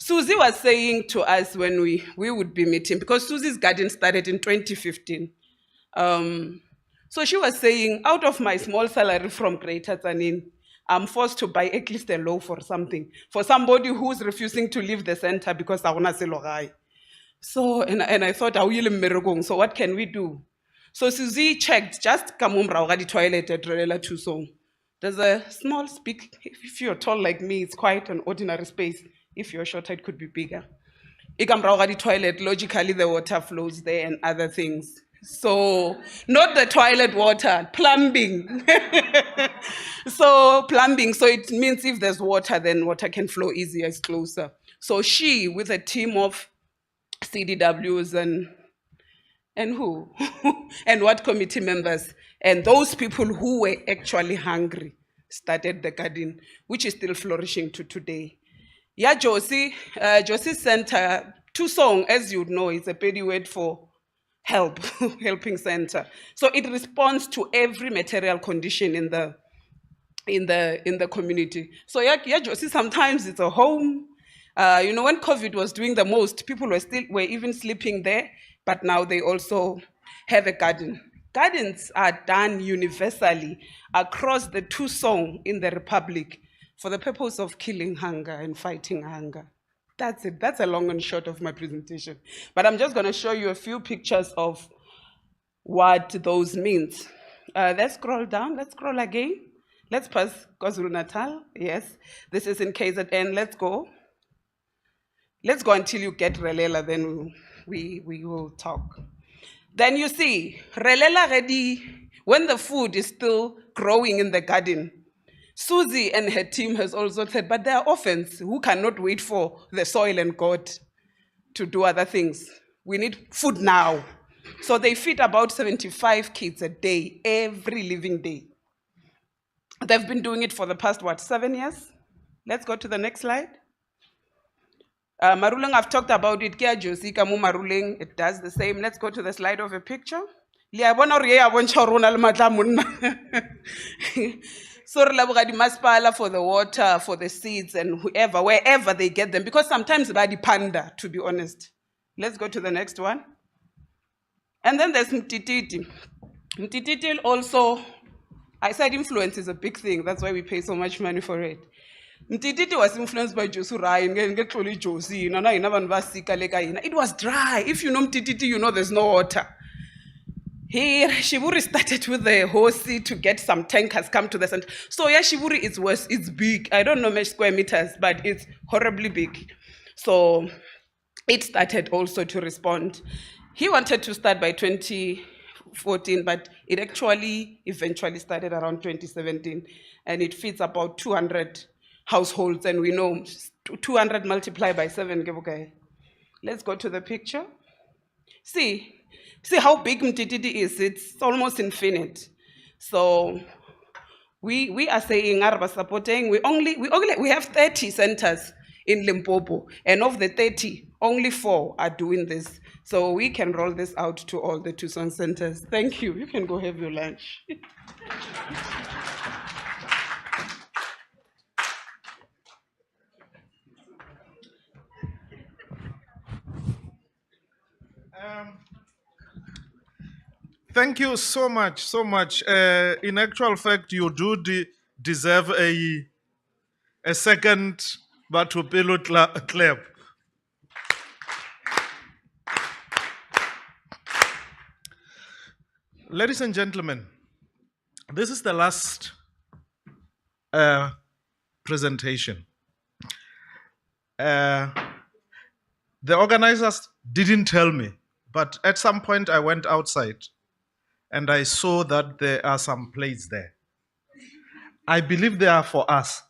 Susie was saying to us when we would be meeting, because Susie's garden started in 2015. So she was saying, out of my small salary from Greater Tsanin, I'm forced to buy at least a loaf or something for somebody who's refusing to leave the center because I want to sell logai. So, and I thought, so what can we do? So Susie checked, just kamumra the toilet at Relela Tusong. There's a small speak, if you're tall like me, it's quite an ordinary space. If you're shorter, it could be bigger. Ikamra the toilet, logically the water flows there and other things. So, not the toilet water, plumbing. So plumbing, so it means if there's water, then water can flow easier, it's closer. So she, with a team of CDWs and who? And what committee members, and those people who were actually hungry, started the garden, which is still flourishing to today. Yeah, Josie Center, Tusong, as you know, is a petty word for help, helping center. So it responds to every material condition in the community. So yeah, Josie, sometimes it's a home. You know, when COVID was doing the most, people were even sleeping there, but now they also have a garden. Gardens are done universally across the Tusong in the Republic. for the purpose of killing hunger and fighting hunger. That's it. That's a long and short of my presentation. But I'm just going to show you a few pictures of what those means. Let's scroll down. Let's scroll again. Let's pass KwaZulu-Natal. Yes, this is in KZN. Let's go. Let's go until you get Relela, then we will talk. Then you see, Relela ready, when the food is still growing in the garden, Susie and her team has also said, but there are orphans who cannot wait for the soil and God to do other things. We need food now. So they feed about 75 kids a day, every living day. They've been doing it for the past, 7 years? Let's go to the next slide. Maruleng, I've talked about it. Kia Josie, Kamu Maruleng, it does the same. Let's go to the slide of a picture. So Maspala for the water, for the seeds, and whoever, wherever they get them, because sometimes badi panda, to be honest. Let's go to the next one. And then there's Mtititi. Mtititi also, I said influence is a big thing. That's why we pay so much money for it. Mtititi was influenced by Josu Ryan, Josie, it was dry. If you know Mtititi, you know there's no water. Here, Shiburi started with the horsey to get some tankers come to the center. So yeah, Shiburi is worse, it's big. I don't know much square meters, but it's horribly big. So it started also to respond. He wanted to start by 2014, but it actually eventually started around 2017, and it feeds about 200 households, and we know 200 multiplied by 7. Let's go to the picture. See how big Mtititi is. It's almost infinite. So we are saying Araba supporting. We have 30 centers in Limpopo, and of the 30, only 4 are doing this. So we can roll this out to all the Tucson centers. Thank you. You can go have your lunch. Thank you so much, so much. In actual fact, you do deserve a second Batupilo clap. Ladies and gentlemen, this is the last presentation. The organizers didn't tell me, but at some point I went outside and I saw that there are some plates there. I believe they are for us.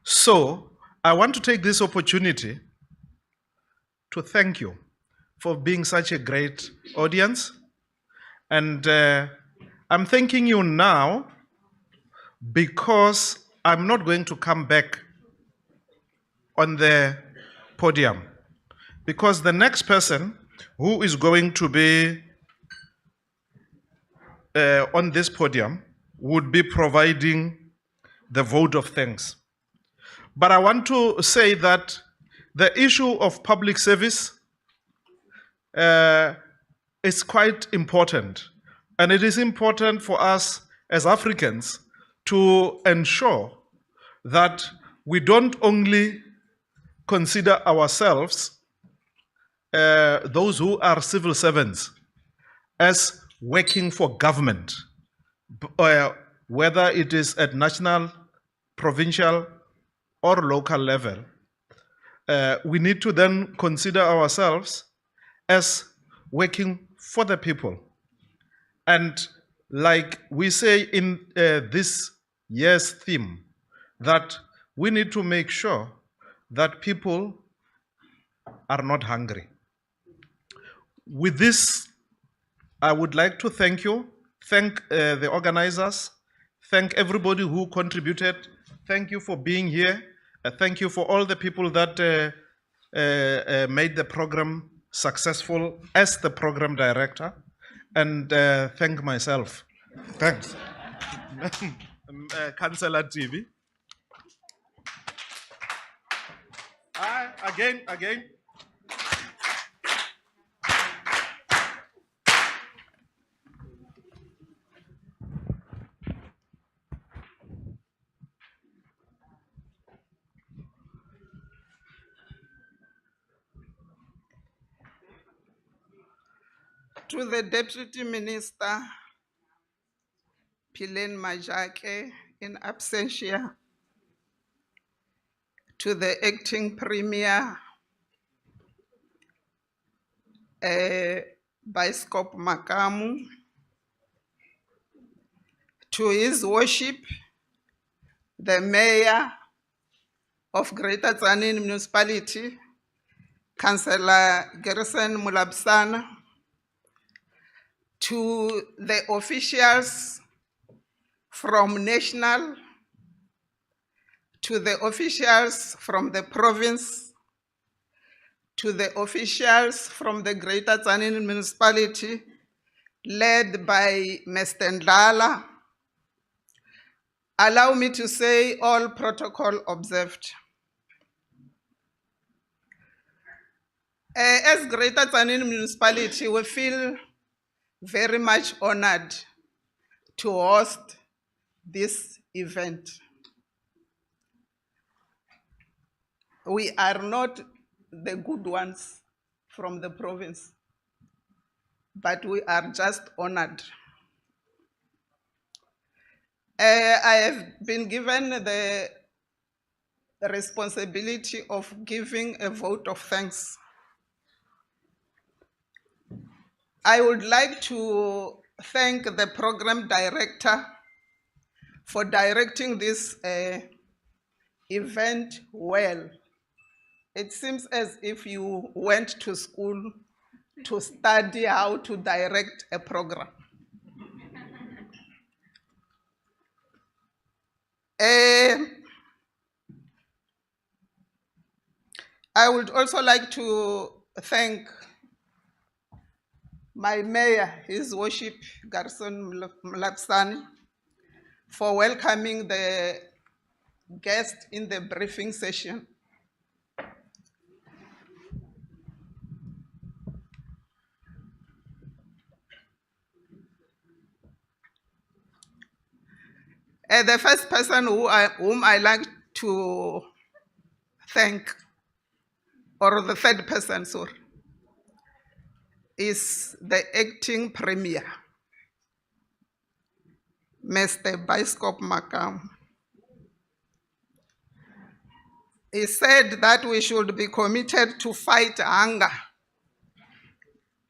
So I want to take this opportunity to thank you for being such a great audience. And I'm thanking you now because I'm not going to come back on the podium, because the next person who is going to be on this podium would be providing the vote of thanks. But I want to say that the issue of public service is quite important. And it is important for us as Africans to ensure that we don't only consider ourselves, those who are civil servants, as working for government, whether it is at national, provincial, or local level. We need to then consider ourselves as working for the people. And like we say in this year's theme, that we need to make sure that people are not hungry. With this, I would like to thank you, thank the organizers, thank everybody who contributed. Thank you for being here. Thank you for all the people that made the program successful as the program director. And thank myself. Thanks. Councillor TV. Again. To the Deputy Minister, Philen Majake, in absentia. To the Acting Premier, Biskop Makamu. To His Worship, the Mayor of Greater Tzaneen Municipality, Councillor Gerson Mulabsana. To the officials from national, to the officials from the province, to the officials from the Greater Tzaneen Municipality, led by Mr. Ndlala. Allow me to say all protocol observed. As Greater Tzaneen Municipality, we feel very much honored to host this event. We are not the good ones from the province, but we are just honored. I have been given the responsibility of giving a vote of thanks. I would like to thank the program director for directing this event well. It seems as if you went to school to study how to direct a program. I would also like to thank my mayor, His Worship Gerson Mulabsana, for welcoming the guest in the briefing session. The first person whom I like to thank, or the third person, sorry, is the acting premier, Mr. Biskop Makamu. He said that we should be committed to fight hunger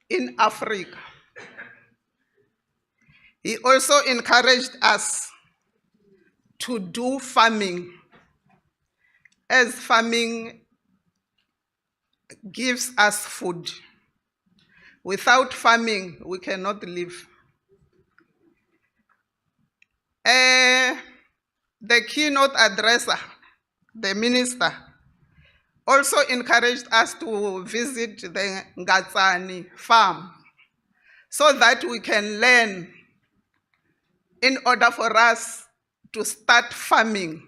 in Africa. He also encouraged us to do farming, as farming gives us food. Without farming, we cannot live. The keynote addresser, the minister, also encouraged us to visit the Ngatsani farm so that we can learn in order for us to start farming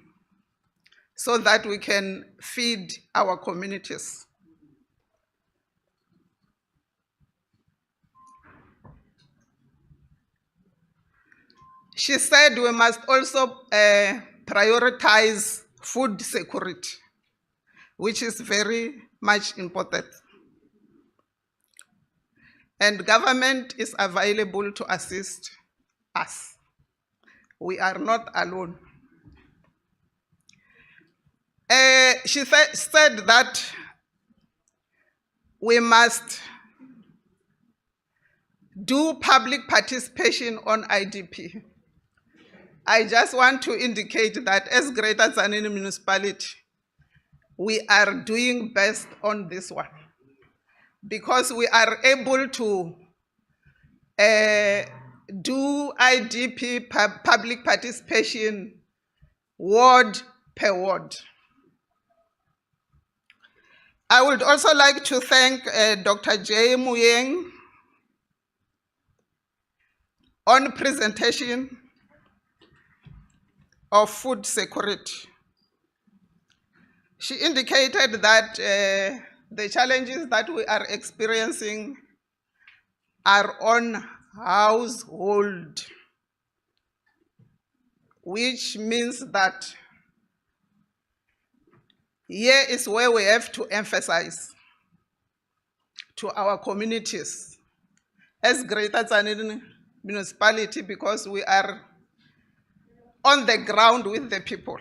so that we can feed our communities. She said we must also prioritize food security, which is very much important. And government is available to assist us. We are not alone. She said that we must do public participation on IDP. I just want to indicate that as Greater Tzaneen Municipality, we are doing best on this one because we are able to do IDP public participation ward per ward. I would also like to thank Dr. J. Muyeng on presentation of food security. She indicated that the challenges that we are experiencing are on household, which means that here is where we have to emphasize to our communities as Greater Tzaneen municipality because we are on the ground with the people.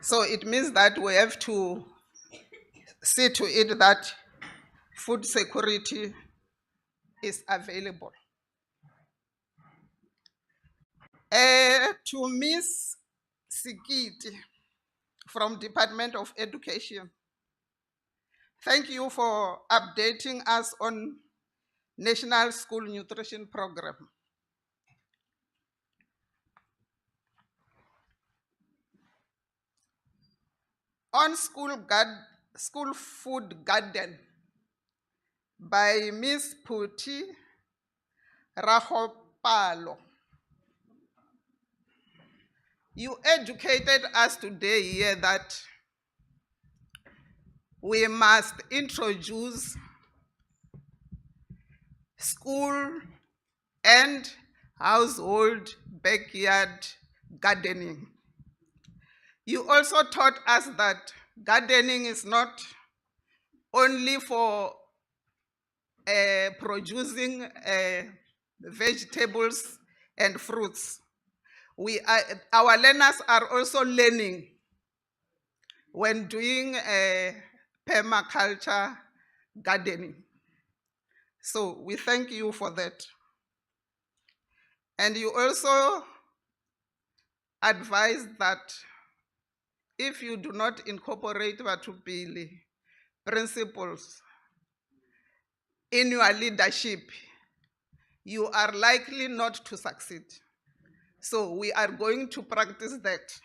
So it means that we have to see to it that food security is available. To Miss Sikiti from Department of Education, thank you for updating us on National School Nutrition Program. On school food garden by Miss Puti Rahopalo. You educated us today here that we must introduce school and household backyard gardening. You also taught us that gardening is not only for producing vegetables and fruits. Our learners are also learning when doing permaculture gardening. So we thank you for that. And you also advise that if you do not incorporate Vatupili principles in your leadership, you are likely not to succeed. So we are going to practice that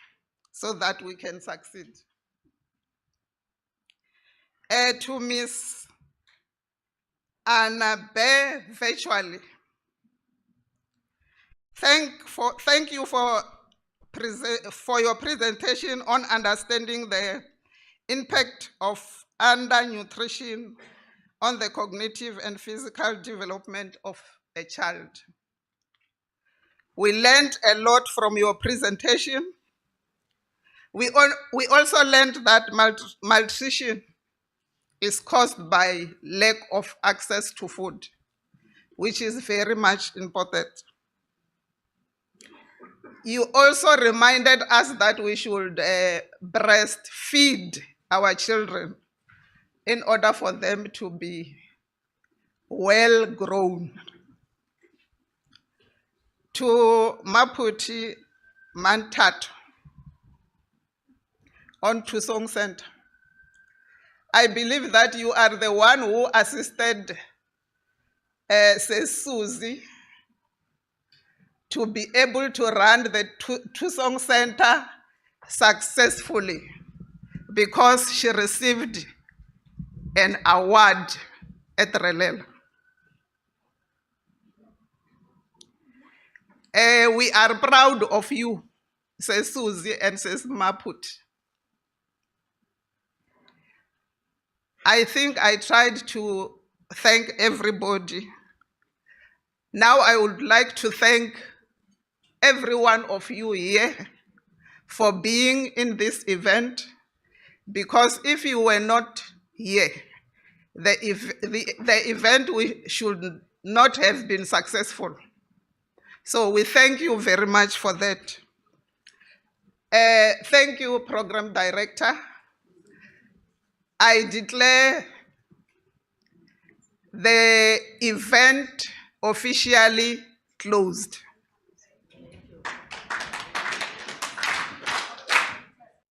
so that we can succeed. To Miss Anna Bear virtually, thank you for your presentation on understanding the impact of undernutrition on the cognitive and physical development of a child. We learned a lot from your presentation. We also learned that malnutrition is caused by lack of access to food, which is very much important. You also reminded us that we should breastfeed our children in order for them to be well grown. To Maputi Mantato on Tusong Center, I believe that you are the one who assisted Susie to be able to run the Tusong Center successfully because she received an award at Relel. We are proud of you, says Susie and says Maput. I think I tried to thank everybody. Now I would like to thank every one of you here for being in this event, because if you were not here, the event should not have been successful. So we thank you very much for that. Thank you, Program Director. I declare the event officially closed.